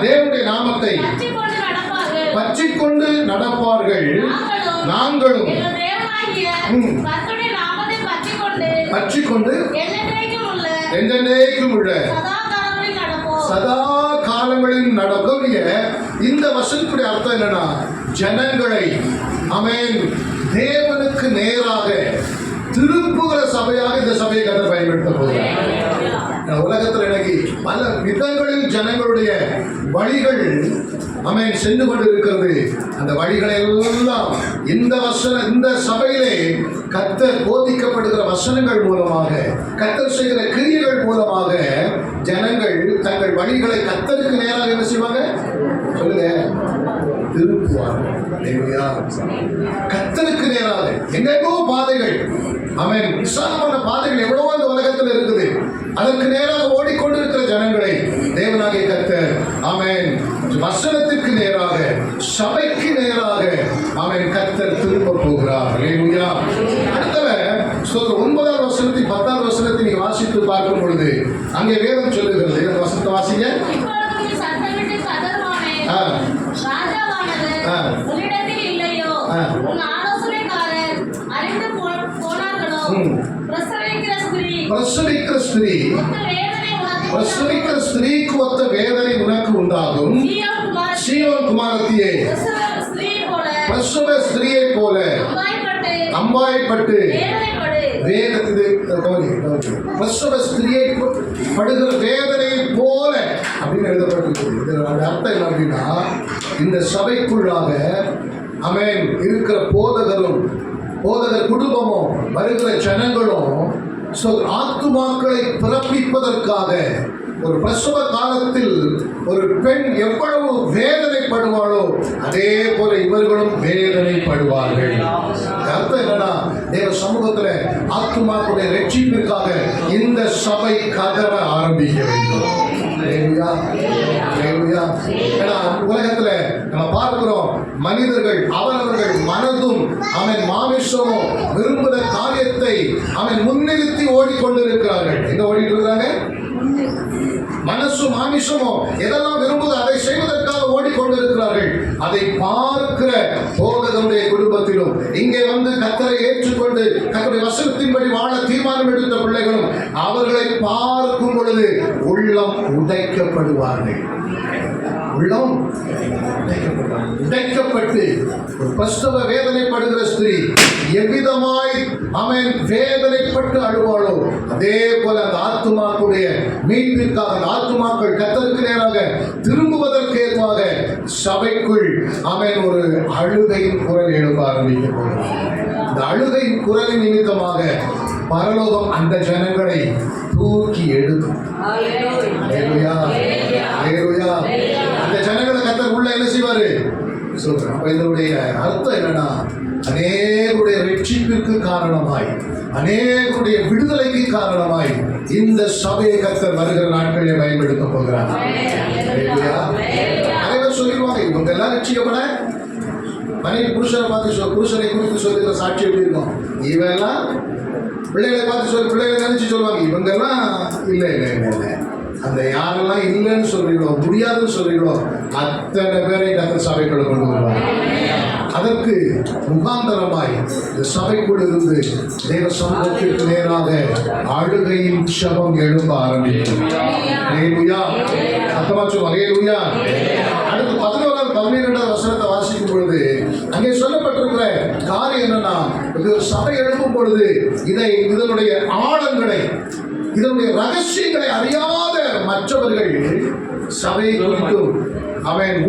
தேவனுடைய நாமத்தை பற்றிக்கொண்டு நடப்பார்கள். நாங்களும் பற்றிக்கொண்டு என்றென்றைக்கும் உள்ள சதா காலங்களில் நடக்கும். இந்த வசனத்துடைய அர்த்தம் என்னன்னா, ஜனங்களை ஆமென் தேவனுக்கு நேராக திருப்புகிற சபையாக இந்த சபையை கர்த்தர் பயன்படுத்த போகிறார். உலகத்தில் இன்னைக்கு பல விதங்களில் ஜனங்களுடைய வழிகள் சென்று கொண்டு இருக்கிறது. அந்த வழிகளை எல்லாம் இந்த சபையிலே கர்த்தர் போதிக்கப்படுகிற வசனங்கள் மூலமாக, கர்த்தர் செய்கிற கிரியைகள் மூலமாக ஜனங்கள் தங்கள் வழிகளை கர்த்தருக்கு நேராக என்ன செய்வாங்க சொல்லுங்க, திருப்புவார்கள். கர்த்தருக்கு நேராக எங்கெங்கோ பாதைகள், விசாலமான பாதைகள் எவ்வளவோ இந்த உலகத்தில் இருக்குது. அதற்கு நேராக ஓடிக்கொண்டிருக்கிற ஜனங்களை தேவனாகிய கர்த்தர் வசனத்திற்கு நேராக, சபைக்கு நேராக கர்த்தர் திரும்ப போகிறார். அல்லேலூயா. அடுத்தவ 9வது வசனத்தை 10வது வசனத்தை நீங்க வாசித்து பார்க்கும் பொழுது அங்கே வேதம் சொல்லுகிறது. அந்த வசனத்தை வாசிங்க. இப்பொழுது சத்தமிட்டு கதறுவானே, ராஜாவானவர் உன்னிடத்தில் இல்லையோ? உன் ஆலோசனைக்காரர் அறிந்து போனார்களோ? பிரசவிக்கிற ஸ்திரீ பிரசவிக்கிற ஸ்திரீக்கு ஒத்த வேதனை உனக்கு உண்டாகும். சீயோன் குமாரத்தியே, பிரசவ ஸ்திரீயை போல அம்பாய்ப்பட்டு பிரசவ ஸ்திரீயை படுகிற வேதனை போல அப்படின்னு எழுதப்பட்டிருக்கு. அர்த்தம் என்ன அப்படின்னா, இந்த சபைக்குள்ளாக இருக்கிற போதகர் குடும்பமும் வருகிற ஜனங்களும் ஆத்துமாக்களை பிறப்பிப்பதற்காக ஒரு பிரசவ காலத்தில் ஒரு பெண் எவ்வளவு வேதனைப்படுவாளோ அதே போல இவர்களும் வேதனைப்படுவார்கள். அர்த்தம் என்னன்னா, தேவ சமூகத்துல ஆத்துமாக்களுடைய ரட்சிப்பிற்காக இந்த சபை கதற ஆரம்பிக்க வேண்டும். உலகத்துல நம்ம பார்க்கிறோம், மனிதர்கள் அவரவர்கள் மனதும் மாமிசமும் விரும்புகிற காரியத்தை முன்னிறுத்தி ஓடிக்கொண்டிருக்கிறார்கள். எங்க ஓடிட்டு இருக்கிறாங்க? மனசும் மாமிசமும் எதெல்லாம் விரும்புவது அதை செய்வதற்காக ஓடிக்கொண்டிருக்கிறார்கள். அதை பார்க்கிற போதகருடைய குடும்பத்திலும் இங்கே வந்து கர்த்தரை ஏற்றுக்கொண்டு கர்த்தருடைய வசனத்தின்படி வாழ தீர்மானம் எடுத்த பிள்ளைகளும் அவர்களை பார்க்கும் பொழுது உள்ளம் உடைக்கப்படுவார்கள். உள்ளம் உடைக்கப்பட்டு ஒரு பிரசவ வேதனைப்படுகிற ஸ்திரீ எவ்விதமாய் வேதனைப்பட்டு அழுவாளோ அதே போல அந்த ஆத்துமாக்களுடைய மீட்பிற்காக அந்த ஆத்துமாக்கள் கர்த்தருக்கு நேராக திரும்புவதற்கு ஏற்பாக சபைக்குள் ஒரு அழுகையின் குரல் எழுப்ப ஆரம்பிக்க. இந்த அழுகையின் குரலின் நிமித்தமாக பரலோகம் அந்த ஜனங்களை தூக்கி எடுக்கும். அந்த ஜனங்களை கர்த்தர் உள்ள என்ன செய்வாரு சொல்றேன். இதனுடைய அர்த்தம் என்னன்னா, அநேகருடைய ரட்சிப்பிற்கு காரணமாய், அநேகருடைய விடுதலைக்கு காரணமாய் இந்த சபையை கர்த்தர் வருகிற நாட்களிலே பயன்படுத்த போகிறார். அனைவரும் சொல்லிடுவாங்க, இவங்க எல்லாம் ரட்சிக்கப்பட மனைவி புருஷனை பார்த்து புருஷனை குறித்து சொல்லுகிற சாட்சி எப்படி இருக்கும்? இவெல்லாம் பிள்ளைகளை பார்த்து பிள்ளைகளை நினைச்சு சொல்லுவாங்க, இவங்கெல்லாம் இல்லை இல்லை இல்லை இல்லை, அந்த யாரெல்லாம் இல்லைன்னு சொல்றீங்களோ, முடியாதுன்னு சொல்றீங்களோ அத்தனை பேரை கர்த்தர் சபைக்குள்ள கொண்டு வருவாங்க. அதற்கு முகாந்தரமாய் இந்த சபைக்குள் இருந்து தேவ சமூகத்திற்கு நேராக அழுகையின் சபம் எழும்ப ஆரம்பிக்கும். அடுத்து 11வது 12வது வசனத்தை வாசிக்கும் பொழுது அங்கே சொல்லப்பட்டிருக்கிற காரியம் என்னன்னா, இது சபை எழுப்பும் பொழுது இதனுடைய ஆழங்களை, இதனுடைய ரகசியங்களை அறியாத மற்றவர்கள் சபையை குறித்தும்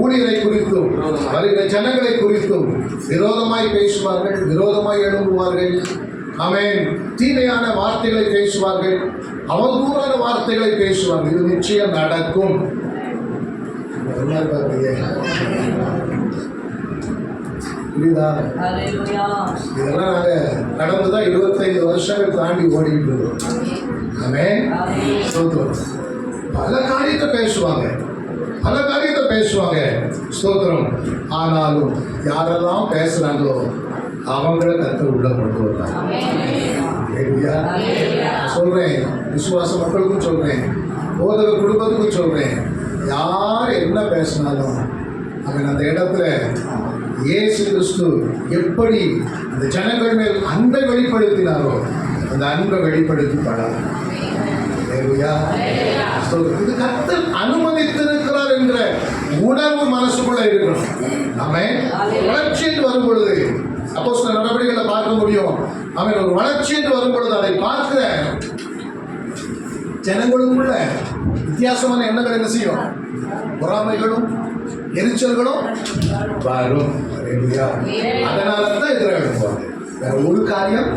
ஊழியரை குறித்தும் வருகிற ஜனங்களை குறித்தும் விரோதமாய் பேசுவார்கள், விரோதமாய் எழும்புவார்கள். தீமையான வார்த்தைகளை பேசுவார்கள், அவதூறான வார்த்தைகளை பேசுவார்கள். இது நிச்சயம் நடக்கும். புரியுதா? இதெல்லாம் நாங்க கடந்துதான் 25 வருஷங்கள் தாண்டி ஓடிட்டு இருக்கோம். பல காரியத்தை பேசுவாங்க, ஸ்தோத்திரம். ஆனாலும் யாரெல்லாம் பேசுறாங்களோ அவங்கள கர்த்தர் உள்ள கொண்டு வர்றாங்க. சொல்றேன், விசுவாச மக்களுக்கும் சொல்றேன், போதக குடும்பத்துக்கும் சொல்றேன், யார் என்ன பேசினாலும் அந்த இடத்துல இயேசு கிறிஸ்து எப்படி அந்த ஜனங்கள் மேல் அன்பை வெளிப்படுத்தினாரோ அந்த அன்பை வெளிப்படுத்தப்படாது. இது கர்த்தர் அனுமதித்திருக்கிறார் என்ற உணர்வு மனசுக்குள்ள இருக்கணும். வளர்ச்சி என்று வரும் பொழுது அப்போஸ்தலர் நடவடிக்கைகளை பார்க்க முடியும். ஒரு வளர்ச்சி என்று வரும் பொழுது அதை பார்க்கிற ஜனங்களுக்குள்ள வித்தியாசமான எண்ணங்கள் என்ன செய்யும்? பொறாமைகளும் எரிச்சல்களும் வரும். இல்லையா? அதனால தான் எதிராக எழுப்புவாங்க. வேற ஒரு காரியம்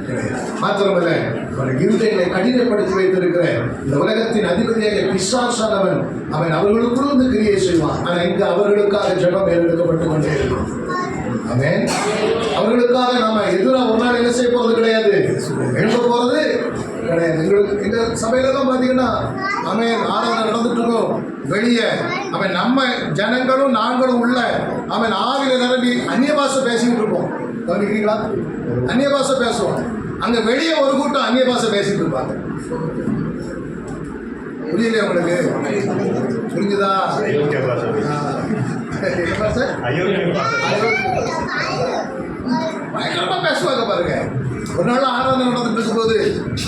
கிடையாது. மாத்திரமல்ல, அவன் இருதயங்களை கடினப்படுத்தி வைத்திருக்கிற இந்த உலகத்தின் அதிபதியாக பிசாசானவன் அவன் அவர்களுக்குள்ள வந்து கிரியை செய்வான். ஆனா இங்கு அவர்களுக்காக ஜெபம் ஏறெடுக்கப்பட்டு கொண்டே இருக்கும். ஆமென். அவர்களுக்காக நாம எதிராக ஒரு நாள் என்ன செய்ய போறது கிடையாது, எழுப்ப போறது கிடையாது. எங்க சபையில தான் பாத்தீங்கன்னா ஆமென் ஆராதனை நடந்துட்டு இருக்கோம். வெளியே அவன் நம்ம ஜனங்களும் நாங்களும் உள்ள அவன் ஆவில நிரம்பி அந்நிய பாஷை பேசிக்கிட்டு இருப்போம். கவனிக்கிறீங்களா? அந்நிய பாஷை பேசுவோம். அங்க வெளியே ஒரு கூட்டம் அந்நிய பாஷை பேசிட்டு இருப்பாங்க. புரியலையா உங்களுக்கு? புரிஞ்சுதா? பயங்கரமா பேசுவாங்க பாருங்க. ஒரு நாள் ஆராதனை நடந்துட்டு இருக்கும்போது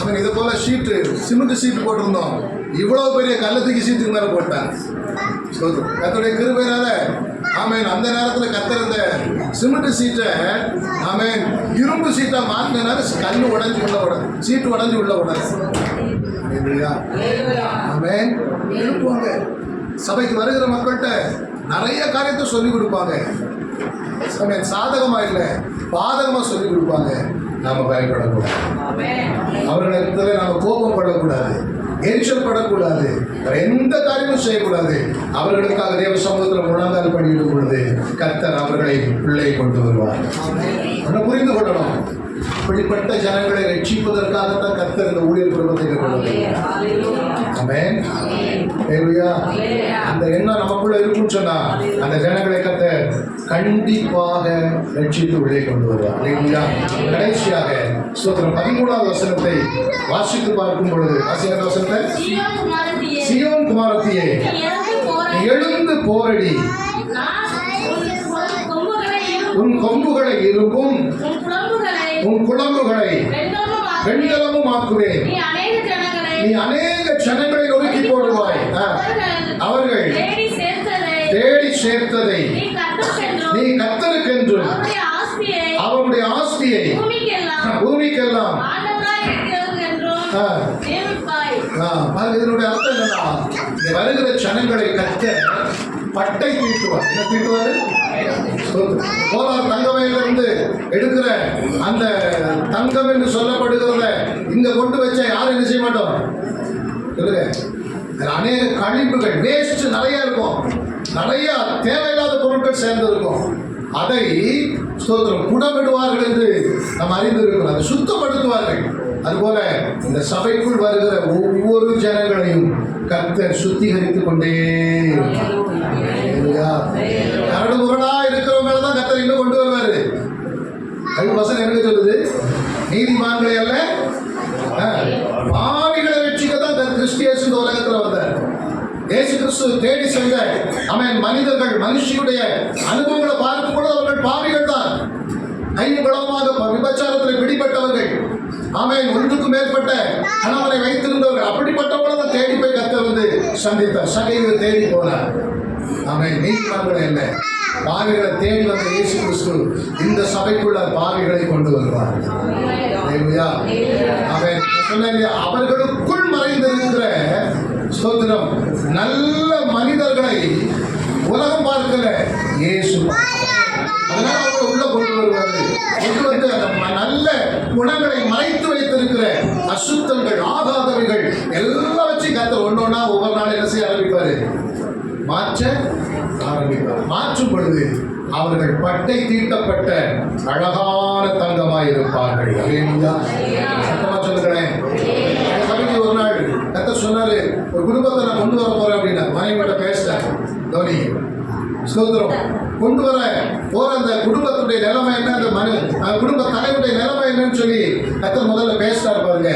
அவன் இதை போல ஷீட்டு சிமெண்ட் ஷீட்டு போட்டிருந்தோம். இவ்வளவு பெரிய கள்ளத்துக்கு ஷீட்டுக்கு மேல போட்டான். கர்த்தருடைய கிருபையினால ஆமென் அந்த நேரத்தில் கர்த்தர் இந்த சிமெண்ட் சீட்டை ஆமென் இரும்பு சீட்டை மாற்றினால கண்ணு உடஞ்சி உள்ள உடனே சீட்டு உடஞ்சி உள்ள உடனே ஆமென் எழுப்புவாங்க. சபைக்கு வருகிற மக்கள்கிட்ட நிறைய காரியத்தை சொல்லிக் கொடுப்பாங்க. சாதகமா இல்லை பாதகமா சொல்லிக் கொடுப்பாங்க. நாம பயப்படக்கூடாது. அவர்களிடத்துல நாம கோபம் படக்கூடாது, எரிச்சல் படக்கூடாது, எந்த காரியமும் செய்யக்கூடாது. அவர்களுக்காக தேவ சமூகத்தில் முழங்கால் படியிடும் பொழுது கர்த்தர் அவர்களை பிள்ளை கொண்டு வருவார். புரிந்து கொள்ளணும். இப்படிப்பட்ட ஜனங்களை ரட்சிப்பதற்காகத்தான் கர்த்தர் இந்த ஊழியர் குடும்பத்தை அந்த எண்ணம் நமக்குள்ள இருக்குன்னு சொன்னா அந்த ஜனங்களை கர்த்தர் கண்டிப்பாக ரட்சித்து உள்ளே கொண்டு வருவார். கடைசியாக ஸ்தோத்திரம் 13வது வசனத்தை வாசித்து பார்க்கும் பொழுது வாசிக்கிற வசனத்தை, சீயோன் குமாரத்தியே எழுந்து போரடி, உன் கொம்புகளை இரும்பும் உன் குழம்புகளை வெண்கலமும் ஆக்குவேன். நீ அநேக ஜனங்களை ஒதுக்கி போடுவாய். அவர்கள் தேடி சேர்த்ததை நீ கர்த்தருக்கென்றும் அவருடைய ஆஸ்தியை பூமிக்கெல்லாம். இதனுடைய அர்த்தம் என்னன்னா, வருகிற ஜனங்களை கர்த்தர் பட்டை தீட்டுவார். என்ன தீட்டுவாரு? கோலார் தங்கமையிலிருந்து எடுக்கிற அந்த தங்கம் என்று சொல்லப்படுகிறத இங்க கொண்டு வச்சா யாரும் என்ன செய்ய மாட்டோம் சொல்லுங்க. அநேக கழிப்புகள் வேஸ்ட் நிறைய இருக்கும், நிறைய தேவையில்லாத பொருட்கள் சேர்ந்து இருக்கும். அதை ஸ்தோத்திரம் குடமிடுவார்கள் என்று நாம் அறிந்திருக்கிறோம். அதை சுத்தப்படுத்துவார்கள். அதுபோல இந்த சபைக்குள் வருகிற ஒவ்வொரு ஜனங்களையும் கர்த்தர் சுத்திகரித்துக் கொண்டே கரடு முரடா இருக்கிறவங்க தான் கர்த்தர் இன்னும் கொண்டு வருவாரு. வசனம் என்ன சொல்லுது? நீதிமான்களை அல்ல பாவிகளை ரட்சிக்கத்தான் கிறிஸ்து இயேசு இந்த உலகத்தில் வந்தார். இயேசு கிறிஸ்து தேடி சென்ற அவன் மனிதர்கள் மனுஷனுடைய அனுபவங்களை பார்க்கும் பொழுது அவர்கள் பாவிகள் தான். கைபலமாக விபச்சாரத்தில் பிடிப்பட்டவர்கள், ஆமென் ஒன்றுக்கும் மேற்பட்ட கணவனை வைத்திருந்தவர்கள், அப்படிப்பட்டவங்களை தான் தேடி போய் கர்த்தர் வந்து சந்தித்தார். சகையை தேடி போனார். ஆமென். நீதிமான்களை அல்ல பாவிகளை தேடி வந்த இயேசு கிறிஸ்து இந்த சபைக்குள்ள பாவிகளை கொண்டு வருவார். அவர்களுக்குள் மறைந்திருக்கிற ஸ்தோத்திரம் நல்ல மனிதர்களை உலகம் பார்க்கல, இயேசு. அதனால அவங்க உள்ள கொண்டு வருவாரு. கொண்டு வந்து அந்த நல்ல குணங்களை மறைத்து வைத்திருக்கிற அசுத்தங்கள் ஆகாதவைகள் எல்லாம் வச்சு கர்த்தர் ஒன்னொன்னா ஒவ்வொரு நாள் என்ன செய்ய ஆரம்பிப்பாரு? மாற்ற ஆரம்பிப்பார். மாற்றும் பொழுது அவர்கள் பட்டை தீட்டப்பட்ட அழகான தங்கமாய் இருப்பார்கள். சத்தமா சொல்லுகிறேன். ஒரு நாள் கர்த்தர் சொன்னாரு, ஒரு குடும்பத்தை நான் கொண்டு வர போறேன் அப்படின்னா மனைவியோட பேசுறேன். தோனி ஸ்தோத்திரம் கொண்டு வர போற அந்த குடும்பத்துடைய நிலைமை என்ன, அந்த குடும்ப தலைவருடைய நிலைமை என்னன்னு சொல்லி கர்த்தர் முதல்ல பேசிட்டாரு பாருங்க.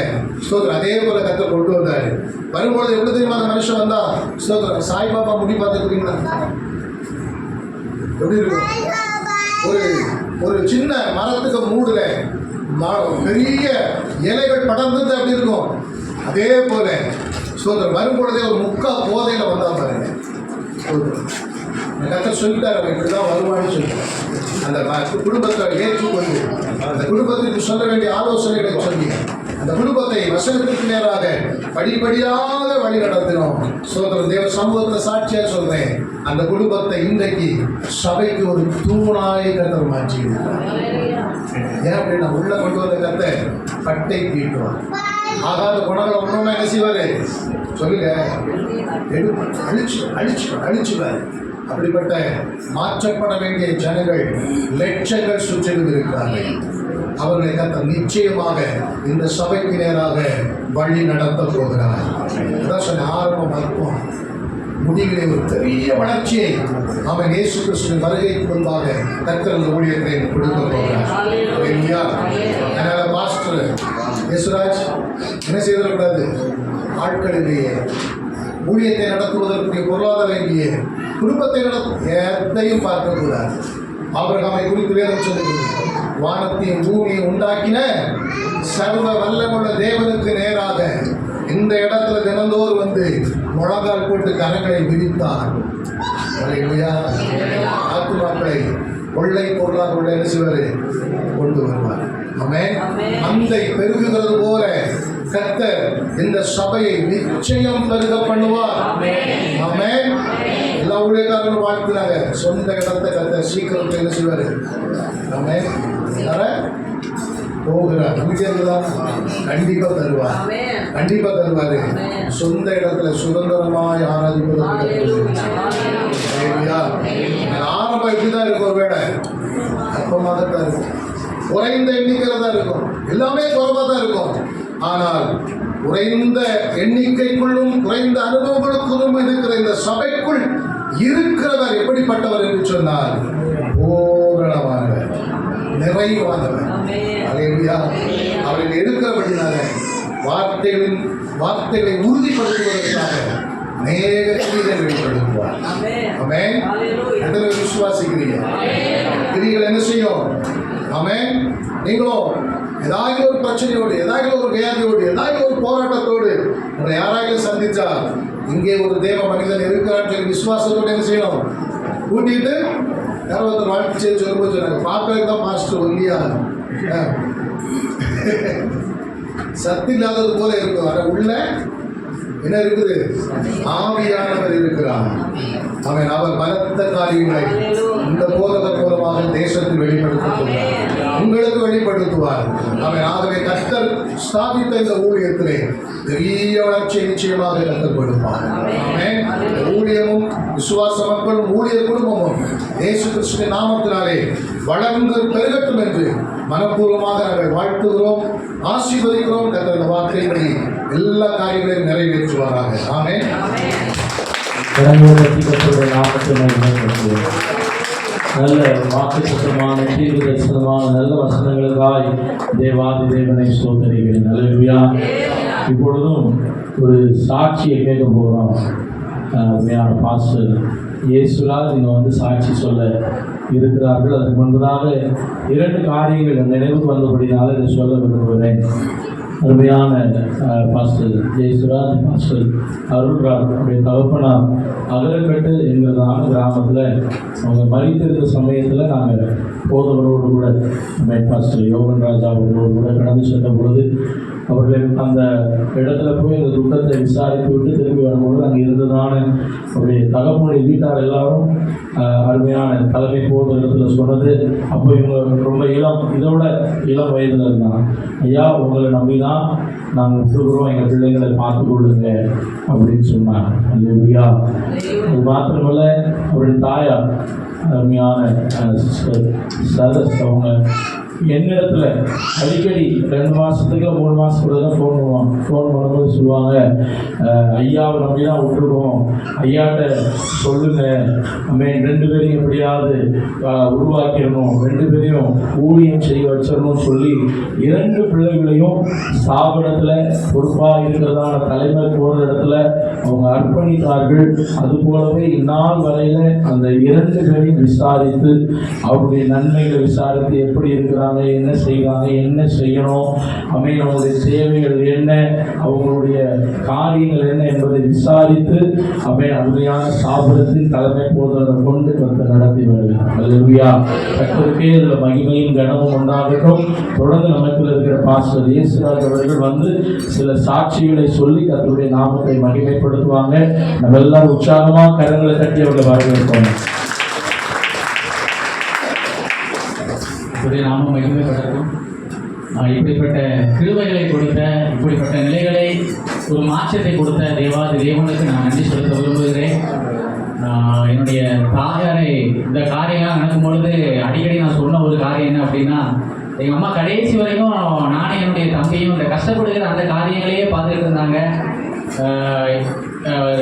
ஸ்தோத்திரம் அதே போல கர்த்தர் கொண்டு வந்தாரு. வரும்பொழுது எப்படி தெரியுமா அந்த மனுஷன் வந்தா? ஸ்தோத்திரம் சாய்பாபா முடி பார்த்துருக்கீங்களா? எப்படி இருக்கும்? ஒரு சின்ன மரத்துக்கு மூடுல பெரிய இலைகள் படர்ந்து அப்படி இருக்கும். அதே போல ஸ்தோத்திரம் வரும்பொழுதே ஒரு முக்கா போதையில வந்தா பாருங்க. கர்த்தர் சொல்லிட்டார், அவன் இப்படிதான் வருவான்னு சொல்லிட்டார். அந்த குடும்பத்தை ஏற்றுக்கொண்டு அந்த குடும்பத்திற்கு சொல்ல வேண்டிய ஆலோசனைகளை சொல்லி அந்த குடும்பத்தை வசனத்துக்கு நேராக படிப்படியாக வழி நடத்தினோம். சோதரன் தேவ சமூகத்தில் சாட்சியா சொல்றேன், அந்த குடும்பத்தை இன்றைக்கு சபைக்கு ஒரு தூணாய் கத்தர் மாற்றி ஏன் அப்படின்னா உள்ள கொண்டு வந்த கத்தை பட்டை தீட்டுவார். ஆகாத குணங்களை ஒன்னொன்னா என்ன செய்வாரு சொல்லுங்க, அழிச்சுவார். அப்படிப்பட்ட மாற்றப்பட வேண்டிய ஜனங்கள் லட்சங்கள் சுற்றிலும் இருக்கிறார்கள். அவர்களை கர்த்தர் நிச்சயமாக இந்த சபைக்கு நேராக வழி நடத்த போகிறார். அதான் சொன்ன ஆரம்பம் அற்பம், முடிவிலே ஒரு பெரிய வளர்ச்சியை அவன் இயேசு கிறிஸ்துவின் வருகைக்கு முன்பாக கர்த்தர் அந்த ஊழியத்தை கொடுக்க போகிறார். அதனால பாஸ்டர் யேசுராஜ் என்ன செய்திடக்கூடாது, ஆட்களிலேயே ஊழியத்தை நடத்துவதற்கு பொருளாதார வேண்டிய குடும்பத்தை எதையும் பார்க்கக்கூடாது. ஆபிரகாமை குறித்து வேதம் சொல்லுகிறது, வானத்தையும் பூமியை உண்டாக்கின சர்வ வல்லமுள்ள தேவனுக்கு நேராக இந்த இடத்துல தினந்தோறும் வந்து முழங்கால் போட்டு கரங்களை விரித்தார். ஆத்துமாக்களை கொள்ளை பொருளாக உள்ள என்ன செய்வாரு கொண்டு வருவார். ஆமென். மந்தை பெருகுகிறது போல கர்த்தர் இந்த சபையை நிச்சயம் பெருக பண்ணுவார். ஆமென். எல்லா ஊழியக்காரர்களும் வாழ்த்துறாங்க, சொந்த இடத்தை கர்த்தர் சீக்கிரத்தில் என்ன செய்வாரு. ஆமென். போகிறார் கண்டிப்பா தருவார், கண்டிப்பா தருவாரு. சொந்த இடத்துல சுதந்திரமாய் ஆராதிப்பதற்கு ஆரம்பம் இப்படிதான் இருக்கும், ஒரு வேளை அற்பமாகத்தான் இருக்கும், குறைந்த எண்ணிக்கையில தான் இருக்கும், எல்லாமே குறைவா தான் இருக்கும். ஆனால் குறைந்த எண்ணிக்கைக்குள்ளும் குறைந்த அனுபவங்களுக்குள்ளும் இருக்கிற இந்த சபைக்குள் இருக்கிறவர் எப்படிப்பட்டவர் என்று சொன்னால் பூரணமானவர், நிறைவானவர். அல்லேலூயா. அவர்கள் எடுக்கிறபடினால வார்த்தைகளை உறுதிப்படுத்துவதற்காக அநேக கிரிகளை வெளிப்படுத்துவார். ஆமென். எத்தனை விசுவாசிக்கிறீங்க? கிரிகள் என்ன செய்யும்? ஆமென். நீங்களும் ஏதாவது ஒரு பிரச்சனையோடு, ஏதாவது ஒரு வியாதியோடு, ஏதாவது ஒரு போராட்டத்தோடு உங்களை யாராவது சந்திச்சா இங்கே ஒரு தேவ மனிதன் இருக்கிறான்னு சொல்லி விசுவாசத்தோடு என்ன செய்யணும்? கூட்டிட்டு யாரோ ஒருத்தர் வாழ்க்கை செய்து சொல்லும்போது சொன்னாங்க, பார்க்கறதுக்கு தான் மாஸ்டர் ஒல்லியா சத்து இல்லாதது போல இருக்கும், ஆனால் உள்ள என்ன இருக்குது? ஆவியானவர் இருக்கிறார். அவர் பலத்த காரியங்களை இந்த போதகர் மூலமாக தேசத்தில் வெளிப்படுத்துவார், உங்களுக்கு வெளிப்படுத்துவார். ஆகவே கர்த்தர் ஸ்தாபித்த இந்த ஊழியத்திலே பெரிய வளர்ச்சியை நிச்சயமாக கர்த்தர் கொடுப்பார். ஊழியமும் விசுவாச மக்களும் ஊழியர் குடும்பமும் இயேசு கிறிஸ்துவின் நாமத்தினாலே வளர்ந்து பெருகட்டும் என்று மனப்பூர்வமாக நாங்கள் வாழ்த்துகிறோம், ஆசீர்வதிக்கிறோம். கர்த்தர் இந்த வார்த்தைகளை எல்லா காரியங்களையும் நிறைவேற்றுவாராக. ஆமென். நல்ல வாக்குத்தத்தமான தீர்க்க தரிசனமான நல்ல வசனங்களுக்காய் தேவாதி தேவனை ஸ்தோத்திரிக்கிறேன். அல்லேலூயா. இப்பொழுதும் ஒரு சாட்சியை கேட்க போகிறோம். உண்மையான பாஸ்டர் இயேசுராஜ் இங்கே வந்து சாட்சி சொல்ல இருக்கிறார்கள். அதுக்கு முன்பதாக 2 காரியங்கள் நினைவுக்கு வந்தபடினால இதை சொல்ல விரும்புகிறேன். அருமையான பாஸ்டர் ஜெயசுராஜ், பாஸ்டர் அருள்ராஜ் அப்படியே தகப்பனார் அகலக்கட்டு என்கிறதான கிராமத்தில் அவங்க மறித்திருந்த சமயத்தில் நாங்கள் போதவரோடு கூட பாஸ்டர் யோகன் ராஜா அவர்களோடு கூட கடந்து சென்ற பொழுது அவர்கள் அந்த இடத்துல போய் அந்த துக்கத்தை விசாரித்து விட்டு திரும்பி வரும்போது அங்கே இருந்ததான அவருடைய தகப்பனுடைய வீட்டார் எல்லாரும் அருமையான தலைமை போகிற இடத்துல சொன்னது, அப்போ இவங்க ரொம்ப இதோட இளம் வயதில் இருந்தாங்க. ஐயா, உங்களை நம்பி தான் நாங்கள் விட்டுக்கிறோம், எங்கள் பிள்ளைங்களை பார்த்து கொள்ளுங்க அப்படின்னு சொன்னாங்க. அல்லேலூயா. அது மாத்திரமல்ல, அவருடைய தாயார் அருமையான சதஸ் அவங்க என்னிடத்துல அடிக்கடி 2 மாதத்துக்கு 3 மாதத்துக்கு தான் ஃபோன் பண்ணுவாங்க. ஃபோன் பண்ணும்போது சொல்லுவாங்க, ஐயாவை நம்பி தான் விட்டுருக்கோம், ஐயாட்ட சொல்லுங்க, நம்ம 2 பேரையும் எப்படியாவது உருவாக்கிடணும், 2 பேரையும் ஊழியம் செய்ய வச்சிடணும்னு சொல்லி 2 பிள்ளைகளையும் ஸ்தாபனத்தில் பொறுப்பாக இருக்கிறதான தலைமை போகிற இடத்துல அவங்க அர்ப்பணித்தார்கள். அதுபோலவே இந்நாள் வரையில் அந்த 2 பேரையும் விசாரித்து அவருடைய நன்மைகளை விசாரித்து எப்படி இருக்கிறாங்க, என்ன செய்வாங்க, என்ன செய்யணும், அவங்களுடைய சேவைகள் என்ன, அவங்களுடைய காரியங்கள் என்ன என்பதை விசாரித்து அருமையான தாபரத்தின் தலைமை போதனை கொண்டு கர்த்தர் நடத்தி வருகிறார். அல்லேலூயா. கர்த்தருக்கே இதில் மகிமையும் கனமும் உண்டாகட்டும். தொடர்ந்து நமக்கு இருக்கிற பாஸ்டர் இயேசுராஜ் அவர்கள் வந்து சில சாட்சிகளை சொல்லி கர்த்தருடைய நாமத்தை மகிமைப்படுத்துவாங்க. நம்ம எல்லாரும் உற்சாகமாக கரங்களை தட்டி அவர்களை வரவேற்போம். நாமும் மகிமைப்படட்டும். இப்படிப்பட்ட கிருபைகளை கொடுத்த, இப்படிப்பட்ட நிலைகளை ஒரு மாற்றத்தை கொடுத்த தேவாதி தேவனுக்கு நான் நன்றி செலுத்த விரும்புகிறேன். என்னுடைய தாயாரை இந்த காரியங்கள்லாம் நடக்கும் பொழுது அடிக்கடி நான் சொன்ன ஒரு காரியம் என்ன அப்படின்னா, எங்கள் அம்மா கடைசி வரைக்கும் நானும் என்னுடைய தம்பியும் இந்த கஷ்டப்படுகிற அந்த காரியங்களையே பார்த்துட்டு இருந்தாங்க.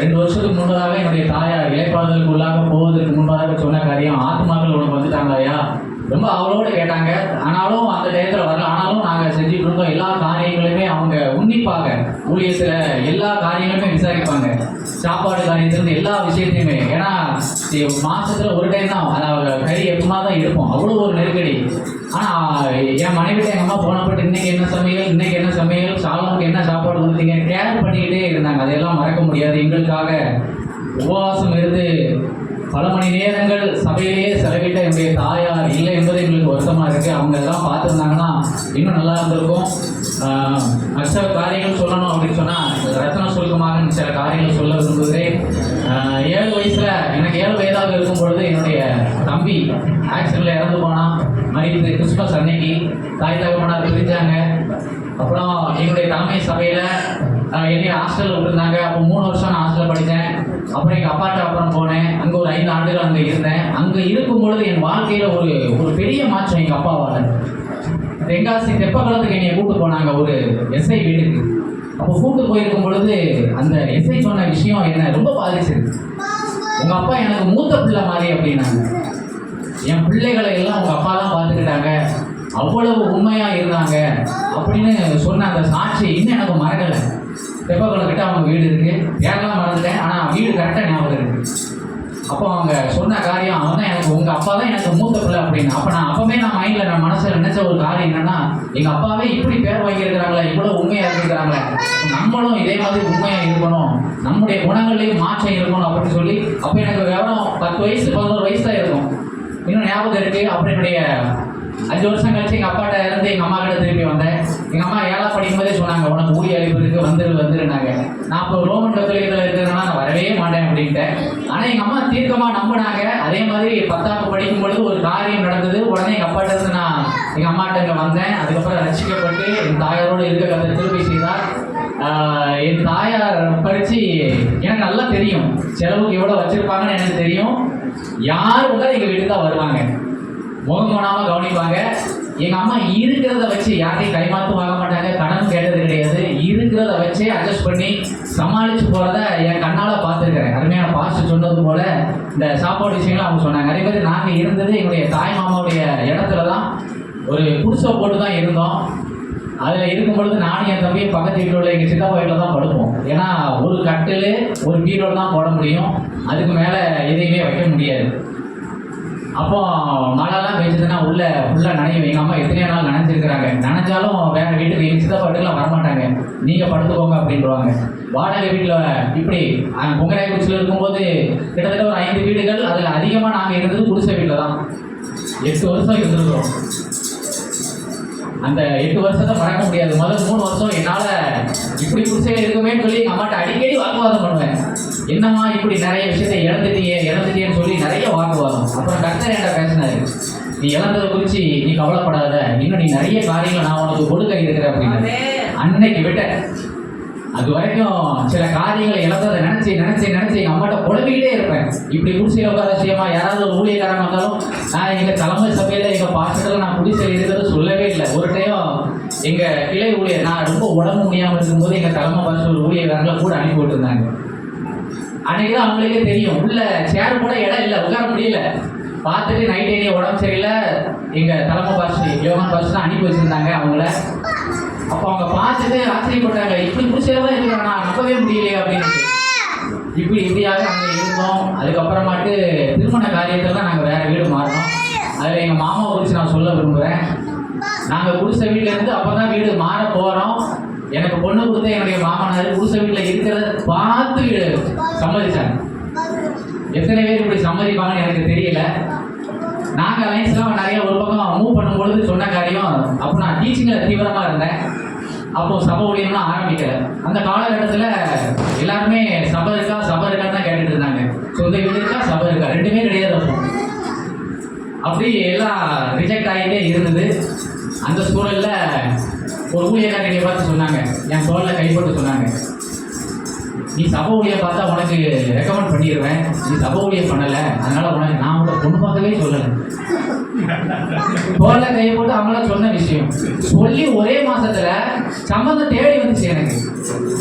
2 வருஷத்துக்கு முன்பதாக என்னுடைய தாயார் இலைப்பாறுதலுக்கு உள்ளாக போவதற்கு முன்பதாக சொன்ன காரியம், ஆத்மாக்கள் உனக்கு வந்துட்டாங்க ஐயா, ரொம்ப அவளோடு கேட்டாங்க. ஆனாலும் அந்த டயத்தில் வரல. ஆனாலும் நாங்கள் செஞ்சுட்டு இருந்தோம். எல்லா காரியங்களுமே அவங்க உன்னிப்பாக ஊழியத்தில் எல்லா காரியங்களுமே விசாரிப்பாங்க. சாப்பாடு காரியத்திலிருந்து எல்லா விஷயத்தையுமே. ஏன்னா மாதத்தில் ஒரு டைம் தான் கறி எப்பமா தான் எடுப்போம். அவ்வளோ ஒரு நெருக்கடி. ஆனால் என் மனைவிட்ட எங்கள் அம்மா போனப்பட்டு இன்னைக்கு என்ன சமையல் சாலமுக்கு என்ன சாப்பாடு கொடுத்தீங்க கேர் பண்ணிக்கிட்டே இருந்தாங்க. அதெல்லாம் மறக்க முடியாது. எங்களுக்காக உபவாசம் இருந்து பல மணி நேரங்கள் சபையிலேயே செலவிட்ட என்னுடைய தாயார் இல்லை என்பது எங்களுக்கு வருத்தமாக இருக்குது. அவங்க எல்லாம் பார்த்துருந்தாங்கன்னா இன்னும் நல்லா இருந்திருக்கும். மற்ற காரியங்கள் சொல்லணும் அப்படின்னு சொன்னால் ரத்ன சுருக்கமாக சில காரியங்கள் சொல்ல விரும்புகிறேன். 7 வயசில் எனக்கு 7 வயதாக இருக்கும் பொழுது என்னுடைய தம்பி ஆக்சிடென்ட்டில் இறந்து போனான். மறுபடியும் கிறிஸ்மஸ் அன்னைக்கு தாய் தகப்பனார் பிரிஞ்சாங்க. அப்புறம் என்னுடைய தலைமை சபையில் என்னைய ஹாஸ்டலில் விட்டுருந்தாங்க. அப்போ 3 வருஷம் நான் ஹாஸ்டலில் படித்தேன். அப்புறம் எங்கள் அப்பாட்ட அப்புறம் போனேன். அங்கே ஒரு 5 ஆண்டுகள் அங்கே இருந்தேன். அங்கே இருக்கும் பொழுது என் வாழ்க்கையில் ஒரு பெரிய மாற்றம் எங்கள் அப்பாவால். தென்காசி தெப்பக்குளத்துக்கு என்னைய கூப்பிட்டு போனாங்க ஒரு எஸ்ஐ வீட்டுக்கு. அப்போ கூப்பிட்டு போயிருக்கும் பொழுது அந்த எஸ்ஐ சொன்ன விஷயம் என்ன ரொம்ப பாதிச்சது. உங்கள் அப்பா எனக்கு மூத்த பிள்ளை மாதிரி அப்படின்னாங்க. என் பிள்ளைகளை எல்லாம் உங்கள் அப்பா தான் பார்த்துக்கிட்டாங்க, அவ்வளவு உண்மையாக இருந்தாங்க அப்படின்னு சொன்ன அந்த சாட்சி இன்னும் எனக்கு மறக்கலை. தெப்பக்குளம் கிட்ட அவங்க வீடு இருக்குது. பேரெல்லாம் மறந்துட்டேன், ஆனால் வீடு கரெக்டாக ஞாபகம் இருக்குது. அப்போ அவங்க சொன்ன காரியம், அவன் தான் எனக்கு உங்கள் அப்பா தான் எனக்கு மூத்த பிள்ளை அப்படின்னு. அப்போ நான் மைண்டில் நான் மனசில் நினச்ச ஒரு காரியம் என்னென்னா, எங்கள் அப்பாவே இப்படி பேர் வாங்கியிருக்கிறாங்களே, இவ்வளோ உண்மையாக இருக்கிறாங்களே, நம்மளும் இதே மாதிரி உண்மையாக இருக்கணும், நம்முடைய குணங்கள்லேயும் மாற்றம் இருக்கணும் அப்படின்னு சொல்லி. அப்போ எனக்கு வெறும் 10 வயசு 11 வயசு தான் இருக்கும். இன்னும் ஞாபகம் இருக்குது. அப்புறம் என்னுடைய 5 வருஷம் கழிச்சு எங்கள் அப்பாட்ட இருந்து எங்கள் அம்மா கிட்ட திருப்பி வந்தேன். எங்கள் அம்மா 7ஆம் படிக்கும் போதே சொன்னாங்க, உனக்கு ஊழிய அழைப்பு இருக்குது, வந்துருனாங்க. நான் இப்போ ரோமன் கத்தோலிக்கத்தில் இருக்கிறதுனால நான் வரவே மாட்டேன் அப்படின்ட்டேன். ஆனால் எங்கள் அம்மா தீர்க்கமாக நம்பினாங்க. அதே மாதிரி 10ஆம் படிக்கும் பொழுது ஒரு காரியம் நடந்தது. உடனே எங்கள் அப்பாட்ட இருந்து நான் எங்கள் அம்மாட்ட இங்கே வந்தேன். அதுக்கப்புறம் ரசிக்கப்பட்டு என் தாயாரோடு இருக்க கதை திருப்பி செய்தார். என் தாயார் படித்து எனக்கு நல்லா தெரியும் செலவுக்கு எவ்வளோ வச்சுருப்பாங்கன்னு எனக்கு தெரியும். யார் வந்தாலும் எங்கள் வீட்டுக்கு தான் வருவாங்க, முகம் போனாமல் கவனிப்பாங்க. எங்கள் அம்மா இருக்கிறத வச்சு யாரையும் கைமாற்றும் வாங்க மாட்டாங்க, கடன் கேட்டது கிடையாது. இருக்கிறத வச்சே அட்ஜஸ்ட் பண்ணி சமாளித்து போகிறத என் கண்ணால் பார்த்துருக்கிறேன். அருமையான பாஸ்டர் சொன்னது போல் இந்த சாப்பாடு விஷயங்களும் அவங்க சொன்னாங்க. அதே மாதிரி நாங்கள் இருந்தது எங்களுடைய தாய் மாமாவுடைய இடத்துல தான் ஒரு குடிசை போட்டு தான் இருந்தோம். அதில் இருக்கும் பொழுது நானும் என் தம்பியும் பக்கத்து வீட்டில் உள்ள எங்கள் சித்தப்பா வீட்டில் தான் படுப்போம். ஏன்னா ஒரு கட்டில் ஒரு பீரோடு தான் போட முடியும், அதுக்கு மேலே எதையுமே வைக்க முடியாது. அப்போ மழைலாம் பெய்ஞ்சதுன்னா உள்ள ஃபுல்லாக நனையும். எங்கள் அம்மா எத்தனையோ நாள் நனைஞ்சிருக்கிறாங்க. நனைஞ்சாலும் வேறு வீட்டுக்கு எங்கள் சித்தப்பா வீட்டுக்குலாம் வரமாட்டாங்க, நீங்கள் படுத்துக்கோங்க அப்படின்றாங்க. வாடகை வீட்டில் இப்படி பொங்கராயக்குறிச்சியில் இருக்கும்போது கிட்டத்தட்ட ஒரு 5 வீடுகள், அதில் அதிகமாக நாங்கள் இருந்தது குடிசை வீட்டில் தான். 8 வருஷம் இருந்திருக்கிறோம். அந்த 8 வருஷத்தை மறக்க முடியாது. முதல் 3 வருஷம் என்னால் இப்படி குடிசையில் இருக்குமே சொல்லி எங்கள் அம்மாட்ட அடிக்கடி வாக்குவாதம் பண்ணுவேன். என்னம்மா இப்படி நிறைய விஷயத்தை இழந்துட்டேன்னு சொல்லி நிறைய வாக்குவாதம். அப்புறம் கர்த்தர் என்கிட்ட பேசினாரு, நீ இழந்ததை குறித்து நீ கவலைப்படாத, இன்னும் நீ நிறைய காரியங்களை நான் உனக்கு கொடுக்க இருக்கிறேன் அப்படின்னு. அன்னைக்கு விட்டேன். அது வரைக்கும் சில காரியங்களை இழந்ததை நினச்சி எங்கள் அம்மாட்ட புலம்பிக்கிட்டே இருப்பேன். இப்படி குடிசையில் உட்கார விஷயமா யாராவது ஒரு ஊழியக்காரங்க வந்தாலும் நான் எங்கள் தலைமை சபையில் எங்கள் பாஸ்டரில் நான் குடிசையில் இருக்கிறது சொல்லவே இல்லை. ஒரு டைம் எங்கள் கிளை ஊழியர், நான் ரொம்ப உடம்பு முடியாமல் இருக்கும்போது எங்கள் தலைமை பாஸ்டர் ஒரு ஊழியக்காரங்களை கூட அனுப்பி விட்டுருந்தாங்க. அன்றைக்கி தான் அவங்களுக்கே தெரியும், உள்ள சேர் கூட இடம் இல்லை, உட்கார முடியல. பார்த்துட்டு நைட் ஏரியா உடம்பு சரியில்லை, எங்கள் தலைமை பாஸ்டர் யோகான் பாஸ்டர் தான் அனுப்பி வச்சுருந்தாங்க அவங்கள. அப்போ அவங்க பார்த்துட்டு ஆச்சரியப்பட்டாங்க, இப்படி குடிசையில் இருக்கிறாங்க, நான் நம்பவே முடியலையே அப்படின்னு. இப்படியாக அங்கே இருந்தோம். அதுக்கப்புறமாட்டு திருமண காரியத்தில் தான் நாங்கள் வேறு வீடு மாறினோம். அதில் எங்கள் மாமாவை குறித்து நான் சொல்ல விரும்புகிறேன். நாங்கள் குடிசை வீட்டிலேருந்து அப்போ தான் வீடு மாற போகிறோம். எனக்கு பொண்ணு கொடுத்த என்னுடைய மாமனார் குடிசை வீட்டில் இருக்கிறத பார்த்து சம்மதிச்சாங்க. எத்தனை பேர் இப்படி சம்மதிப்பாங்கன்னு எனக்கு தெரியல. நாங்கள் அலைன்ஸ்லாம் நிறைய ஒரு பக்கம் மூவ் பண்ணும்பொழுது சொன்ன காரியம், அப்போ நான் டீச்சிங்கில் தீவிரமாக இருந்தேன். அப்போ சபை ஊழியம்லாம் ஆரம்பிக்கலை. அந்த காலகட்டத்தில் எல்லாருமே சபை இருக்கான்னு தான் கேட்டுட்டு இருந்தாங்க. சொந்த வீடு இருக்கா, சபை இருக்கா, ரெண்டுமே கிடையாது. அப்போ அப்படி எல்லாம் ரிஜெக்ட் ஆகிட்டே இருந்தது. அந்த சூழலில் ஒரு ஊழியக்காரர் என்னை பார்த்து சொன்னாங்க, என் தோளில் கைப்பட்டு சொன்னாங்க, நீ சபை ஊழியம் பார்த்தா உனக்கு ரெக்கமெண்ட் பண்ணிடுவேன், நீ சபை ஊழியம் பண்ணலை, அதனால உனக்கு நான் உங்களை பொண்ணு பார்க்கவே சொல்லலை. தோல்ல கையை போட்டு அவங்களாம் சொன்ன விஷயம் சொல்லி ஒரே மாசத்துல சம்பந்தம் தேடி வந்துச்சு எனக்கு.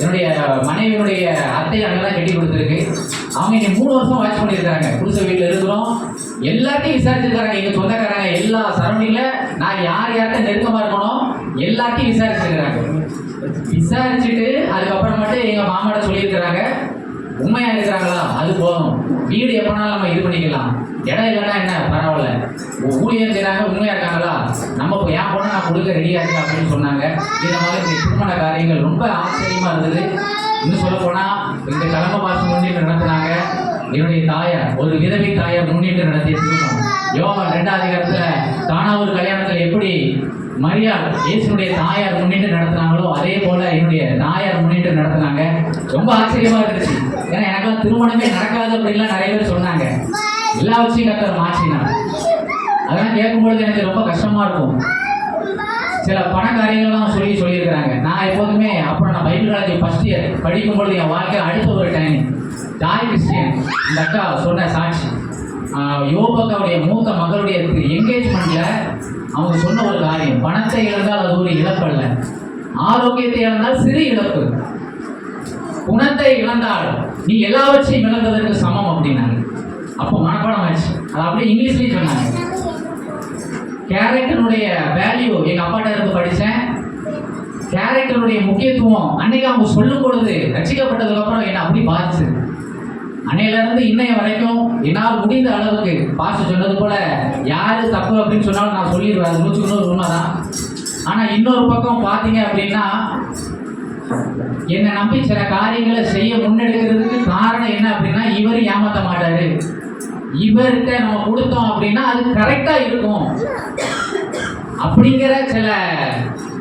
என்னுடைய மனைவியினுடைய அத்தை அங்கெல்லாம் கட்டி கொடுத்துருக்கு. அவங்க என்னை 3 வருஷம் வாட்ச் பண்ணியிருக்காங்க. புதுச வீட்டில் இருக்கிறோம், எல்லாத்தையும் விசாரிச்சிருக்காங்க. எங்கள் சொந்தக்காரங்க எல்லா சரௌண்டிங்கில் நான் யார்கிட்ட நெருக்கமாக இருக்கணும் எல்லாத்தையும் விசாரிச்சிருக்கிறாங்க. விசாரிச்சுட்டு அதுக்கப்புறம் மட்டும் எங்கள் மாமாட்ட சொல்லியிருக்கிறாங்க, உண்மையாக இருக்கிறாங்களா அது போதும், வீடு எப்போனாலும் நம்ம இது பண்ணிக்கலாம், இடம் இல்லைன்னா என்ன பரவாயில்ல, ஊழியம் செய்கிறாங்க உண்மையாக இருக்காங்களா, நம்ம என் பொண்ணை நான் கொடுக்க ரெடியாக இருக்கேன் அப்படின்னு சொன்னாங்க. இந்த மாதிரி திருமண காரியங்கள் ரொம்ப ஆச்சரியமாக இருந்தது. இன்னும் சொல்ல போனால் இந்த கிழமை பாசம் முன்னிட்டு நடத்தினாங்க. என்னுடைய தாயார் ஒரு விதவை தாயார் முன்னிட்டு நடத்தியிருக்கோம். யோவான் 2ஆம் அதிகாரத்தில் காணா ஒரு கல்யாணத்தில் எப்படி மரியாள் இயேசுனுடைய தாயார் முன்னிட்டு நடத்தினாங்களோ அதே போல என்னுடைய தாயார் முன்னிட்டு நடத்தினாங்க. ரொம்ப ஆச்சரியமா இருந்துச்சு. ஏன்னா எனக்கெல்லாம் திருமணமே நடக்காது அப்படின்லாம் நிறைய பேர் சொன்னாங்க. எல்லா வச்சும் கத்தர் மாற்றினாங்க. அதெல்லாம் கேட்கும்பொழுது எனக்கு ரொம்ப கஷ்டமா இருக்கும். சில பண காரியங்கள்லாம் சொல்லியிருக்கிறாங்க. நான் எப்போதுமே அப்புறம் நான் பைபிள் காலேஜ் ஃபர்ஸ்ட் இயர் படிக்கும்பொழுது என் வாழ்க்கையில் அடுத்த ஒரு டைம் ஜாய் கிறிஸ்டியன் இந்த அக்கா சொன்ன சாட்சி, யோபக்காவுடைய மூத்த மகளுடைய என்கேஜ்மெண்ட்ல அவங்க சொன்ன ஒரு காரியம், பணத்தை இழந்தால் அது ஒரு இழப்பல்ல, ஆரோக்கியத்தை இழந்தால் சிறு இழப்பு, குணத்தை இழந்தால் நீ எல்லாவற்றையும் இழந்ததற்கு சமம் அப்படின்னாங்க. அப்போ மனப்பாடம் ஆச்சு. அது அப்படியே இங்கிலீஷ்லேயும் சொன்னாங்க. கேரக்டருடைய வேல்யூ எங்கள் அப்பாட்ட இருந்து படித்தேன். கேரக்டருடைய முக்கியத்துவம் அன்னைக்கு அவங்க சொல்லும் பொழுது ரசிக்கப்பட்டதுக்கு அப்புறம் என்ன அப்படி பாதிச்சு. அன்னையிலிருந்து இன்னைய வரைக்கும் என்னால் முடிந்த அளவுக்கு பாஸ்டர் சொன்னது போல யாரு தப்பு அப்படின்னு சொன்னாலும் நான் சொல்லிடுவேன். அது 100% உண்மைதான். ஆனா இன்னொரு பக்கம் பார்த்தீங்க அப்படின்னா என்னை நம்பி சில காரியங்களை செய்ய முன்னெடுக்கிறதுக்கு காரணம் என்ன அப்படின்னா, இவர் ஏமாத்த மாட்டாரு, இவர்கிட்ட நம்ம கொடுத்தோம் அப்படின்னா அது கரெக்டா இருக்கும் அப்படிங்கிற சில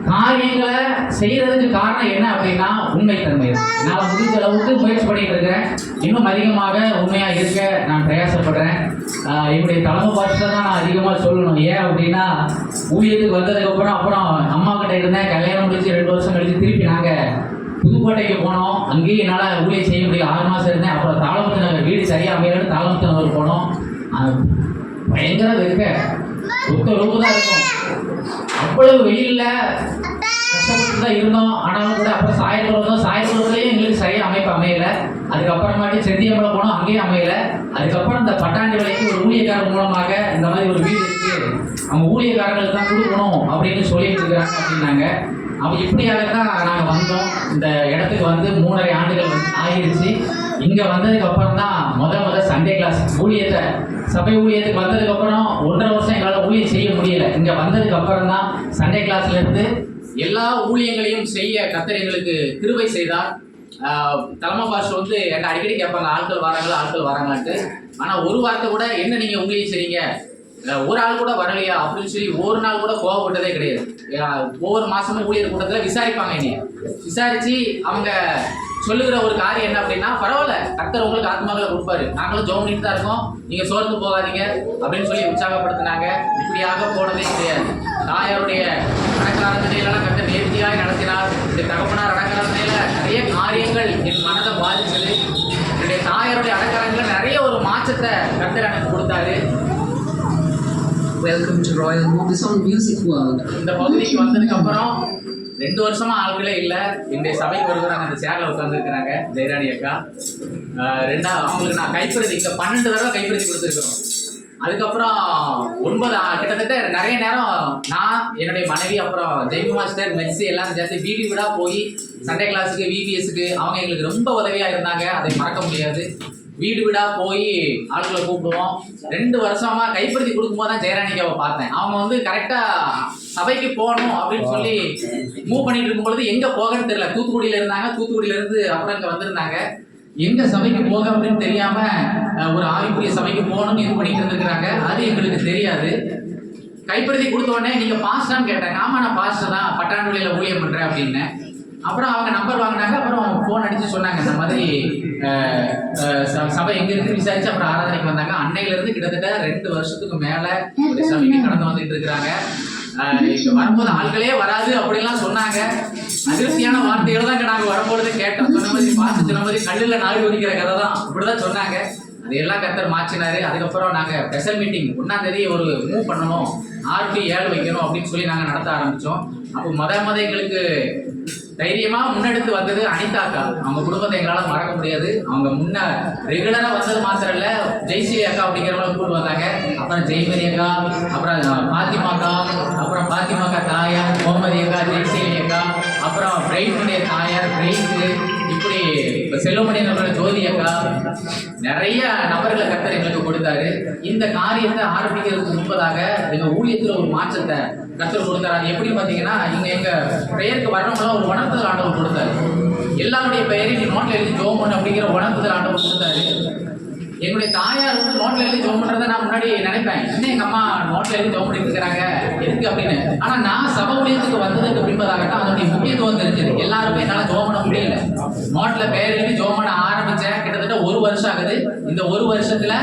காரியங்களை செய்யறதுக்கு காரணம் என்ன அப்படின்னா உண்மைத்தன்மை. நான் முடிஞ்ச அளவுக்கு முயற்சி பண்ணிட்டு இருக்கிறேன். இன்னும் அதிகமாக உண்மையா இருக்க நான் பிரயாசப்படுறேன். என்னுடைய தலைமை பாஷை தான் நான் அதிகமாக சொல்லணும். ஏன் அப்படின்னா ஊழியத்துக்கு வந்ததுக்கு அப்புறம் அம்மா கிட்ட இருந்தேன். கல்யாணம் முடிச்சு 2 வருஷம் கழிச்சு திருப்பி நாங்கள் புதுக்கோட்டைக்கு போனோம். அங்கேயும் என்னால் ஊழியம் செய்ய முடியல. 6 மாதம் இருந்தேன். அப்புறம் தாளமுத்து நகர் வீடு சரியாக அமையலன்னு தாளமுத்து நகர் போனோம். பயங்கர இருக்க ஒத்த ரூபு தான் இருக்கும். அவ்வளவு வெயிலில் கஷ்டப்பட்டு தான் இருந்தோம். ஆனாலும் கூட அப்புறம் சாயல்புரத்துலேயும் எங்களுக்கு சரியாக அமைப்பு அமையலை. அதுக்கப்புறமாட்டி செட்டியம்பலம் போனோம், அங்கேயும் அமையலை. அதுக்கப்புறம் இந்த பட்டாண்டி விலைக்கு ஒரு ஊழியக்காரர் மூலமாக இந்த மாதிரி ஒரு வீடு இருக்குது, அவங்க ஊழியக்காரங்களுக்கு தான் கொடுக்கணும் அப்படின்னு சொல்லிட்டு இருக்கிறாங்க அப்படின்னாங்க. அப்போ இப்படியாகத்தான் நாங்கள் வந்தோம். இந்த இடத்துக்கு வந்து 3.5 ஆண்டுகள் ஆகிருச்சு. இங்கே வந்ததுக்கு அப்புறம் தான் முத சண்டே கிளாஸ் ஊழியத்தை சபை ஊழியத்துக்கு வந்ததுக்கு அப்புறம் 1.5 வருஷம் எங்களால் ஊழியம் செய்ய முடியல. இங்கே வந்ததுக்கு அப்புறம் தான் சண்டே கிளாஸ்ல இருந்து எல்லா ஊழியங்களையும் செய்ய கர்த்தர் எங்களுக்கு கிருபை செய்தார். தலைமை பாஸ்டர் வந்து என்ன அடிக்கடி கேட்பாங்க, ஆட்கள் வராங்களான்ட்டு. ஆனால் ஒரு வார்த்தை கூட என்ன நீங்கள் ஊழியம் செய்றீங்க, ஒரு ஆள் கூட வரலையா அப்படின்னு சொல்லி ஒரு நாள் கூட கோவப்பட்டதே கிடையாது. ஒவ்வொரு மாசமும் ஊழியர் கூட்டத்தில் விசாரிப்பாங்க. என்னைய விசாரிச்சு அவங்க சொல்லுகிற ஒரு காரியம் என்ன அப்படின்னா, பரவாயில்ல கர்த்தர் உங்களுக்கு ஆத்மாக்களை கொடுப்பாரு, நாங்களும் ஜெபம் பண்ணிட்டு தான் இருக்கோம், நீங்க சோர்ந்து போகாதீங்க அப்படின்னு சொல்லி உற்சாகப்படுத்தினாங்க. இப்படியாக போனதே கிடையாது. தாயாருடைய அடக்காரத்திலாம் கர்த்தர் நேர்த்தியாக நடத்தினார். இந்த தகப்பனார் அடக்காரத்தில நிறைய காரியங்கள் என் மனதை பாதிச்சது. என்னுடைய தாயாருடைய அடக்காரத்தில் நிறைய ஒரு மாற்றத்தை கர்த்தர் எனக்கு கொடுத்தாரு. Welcome to Royal Mobisol Music World. இந்த பகுதிக்கு வந்ததுக்கு அப்புறம் 2 வருஷமா ஆட்களே இல்லை. என்னுடைய சபைக்கு வருகிறாங்க, அந்த சேர்ல உட்காந்துருக்கிறாங்க ஜெயராணி அக்கா. அவங்களுக்கு நான் கைப்பிரதி இங்கே 12 தடவை கைப்பிரதி கொடுத்துருக்கோம். அதுக்கப்புறம் 9 கிட்டத்தட்ட நிறைய நேரம் நான் என்னுடைய மனைவி அப்புறம் ஜெய்மி மாஸ்டர் மெர்சி எல்லாரும் சேர்த்து வீடு வீடாக போய் சண்டே கிளாஸுக்கு விபிஎஸ்க்கு அவங்க எங்களுக்கு ரொம்ப உதவியாக இருந்தாங்க. அதை மறக்க முடியாது. வீடு வீடாக போய் ஆட்களை கூப்பிடுவோம். 2 வருஷமா கைப்பிரதி கொடுக்கும்போது தான் ஜெயராணிக்காவை பார்த்தேன். அவங்க வந்து கரெக்டாக சபைக்கு போகணும் அப்படின்னு சொல்லி மூவ் பண்ணிட்டு இருக்கும் பொழுது எங்கே போகன்னு தெரியல. தூத்துக்குடியில் இருந்தாங்க. தூத்துக்குடியிலேருந்து அப்புறம் இங்கே வந்திருந்தாங்க. எங்க சபைக்கு போக அப்படின்னு தெரியாம ஒரு ஆவிக்குரிய சபைக்கு போகணும்னு இது பண்ணிட்டு இருந்திருக்கிறாங்க. அது எங்களுக்கு தெரியாது. கைப்பிரதி கொடுத்த உடனே நீங்க பாஸ்டான்னு கேட்டாங்க. ஆமா நான் பாஸ்டர் தான், பட்டாண்டொலியில ஊழியம் பண்றேன் அப்படின்னு. அப்புறம் அவங்க நம்பர் வாங்கினாங்க. அப்புறம் ஃபோன் அடிச்சு சொன்னாங்க இந்த மாதிரி சபை எங்க இருக்கு விசாரிச்சு அப்புறம் ஆராதனைக்கு வந்தாங்க. அன்னையில இருந்து கிட்டத்தட்ட 2 வருஷத்துக்கு மேல இந்த சபைக்கு கடந்து வந்துட்டு இருக்கிறாங்க. இங்க வரும்போது ஆள்களே வராது அப்படிலாம் சொன்னாங்க. அதிர்ச்சியான வார்த்தைகள் தான் நாங்க வரும்பொழுது கேட்டோம். சொன்ன மாதிரி பார்த்து சொன்ன மாதிரி கல்லுல நாடு ஒதுக்கிற கதை தான் இப்படிதான் சொன்னாங்க. அதையெல்லாம் கர்த்தர் மாற்றினாரு. அதுக்கப்புறம் நாங்க ஸ்பெஷல் மீட்டிங் 1ஆம் தேதி ஒரு மூவ் பண்ணணும், 6 to 7 வைக்கணும் அப்படின்னு சொல்லி நாங்க நடத்த ஆரம்பிச்சோம். அப்போ எங்களுக்கு தைரியமா முன்னெடுத்து வந்தது அனிதாக்கா. அவங்க குடும்பத்தை எங்களால மறக்க முடியாது. அவங்க முன்ன ரெகுலரா வந்தது மாத்திரம் இல்ல, ஜெய்ஸ்ரீ அக்கா அப்படிங்கிறவங்க கூட்டு வந்தாங்க. அப்புறம் ஜெய்மரி அக்கா, அப்புறம் பாத்திமாக்கா, அப்புறம் பாத்திமாக்கா தாயார் கோமதி அக்கா, ஜெய்ஸ்ரீ அக்கா, அப்புறம் பிரெயினுடைய தாயார் பிரெயினுக்கு, இப்படி செல்வமணி நபர் ஜோதி அக்கா, நிறைய நபர்களை கர்த்தர் எங்களுக்கு கொடுத்தாரு. இந்த காரியத்தை ஆரம்பிக்கிறதுக்கு முன்பதாக எங்க ஊழியத்துல ஒரு மாற்றத்தை கர்த்தர் கொடுத்தாரு. அது எப்படி பாத்தீங்கன்னா, எங்க பெயருக்கு வரணும்னா ஒரு உணர்த்துதல் ஆண்டவர் கொடுத்தாரு. எல்லாருடைய பெயரையும் நீ நோட்ல எழுதி ஜோம் பண்ணு அப்படிங்கிற உணர்த்துதல் ஆண்டவர் கொடுத்தாரு. எங்களுடைய தாயார் வந்து நோட்ல எழுதி ஜோம் பண்றதை நான் முன்னாடி நினைப்பேன், இன்னும் எங்க அம்மா நோட்ல எழுதி ஜோம் பண்ணிட்டு இருக்கிறாங்க எதுக்கு அப்படின்னு. ஆனா நான் சபை ஊழியத்துக்கு வந்ததுக்கு பின்பதாகத்தான் அதனுடைய முக்கியத்துவம் தெரிஞ்சது. எல்லாருமே என்னால ஜோம் பண்ண முடியல. நோட்ல பெயர் எழுதி ஜோம் பண்ண ஆரம்பிச்சேன். கிட்டத்தட்ட 1 வருஷம் ஆகுது. இந்த 1 வருஷத்துல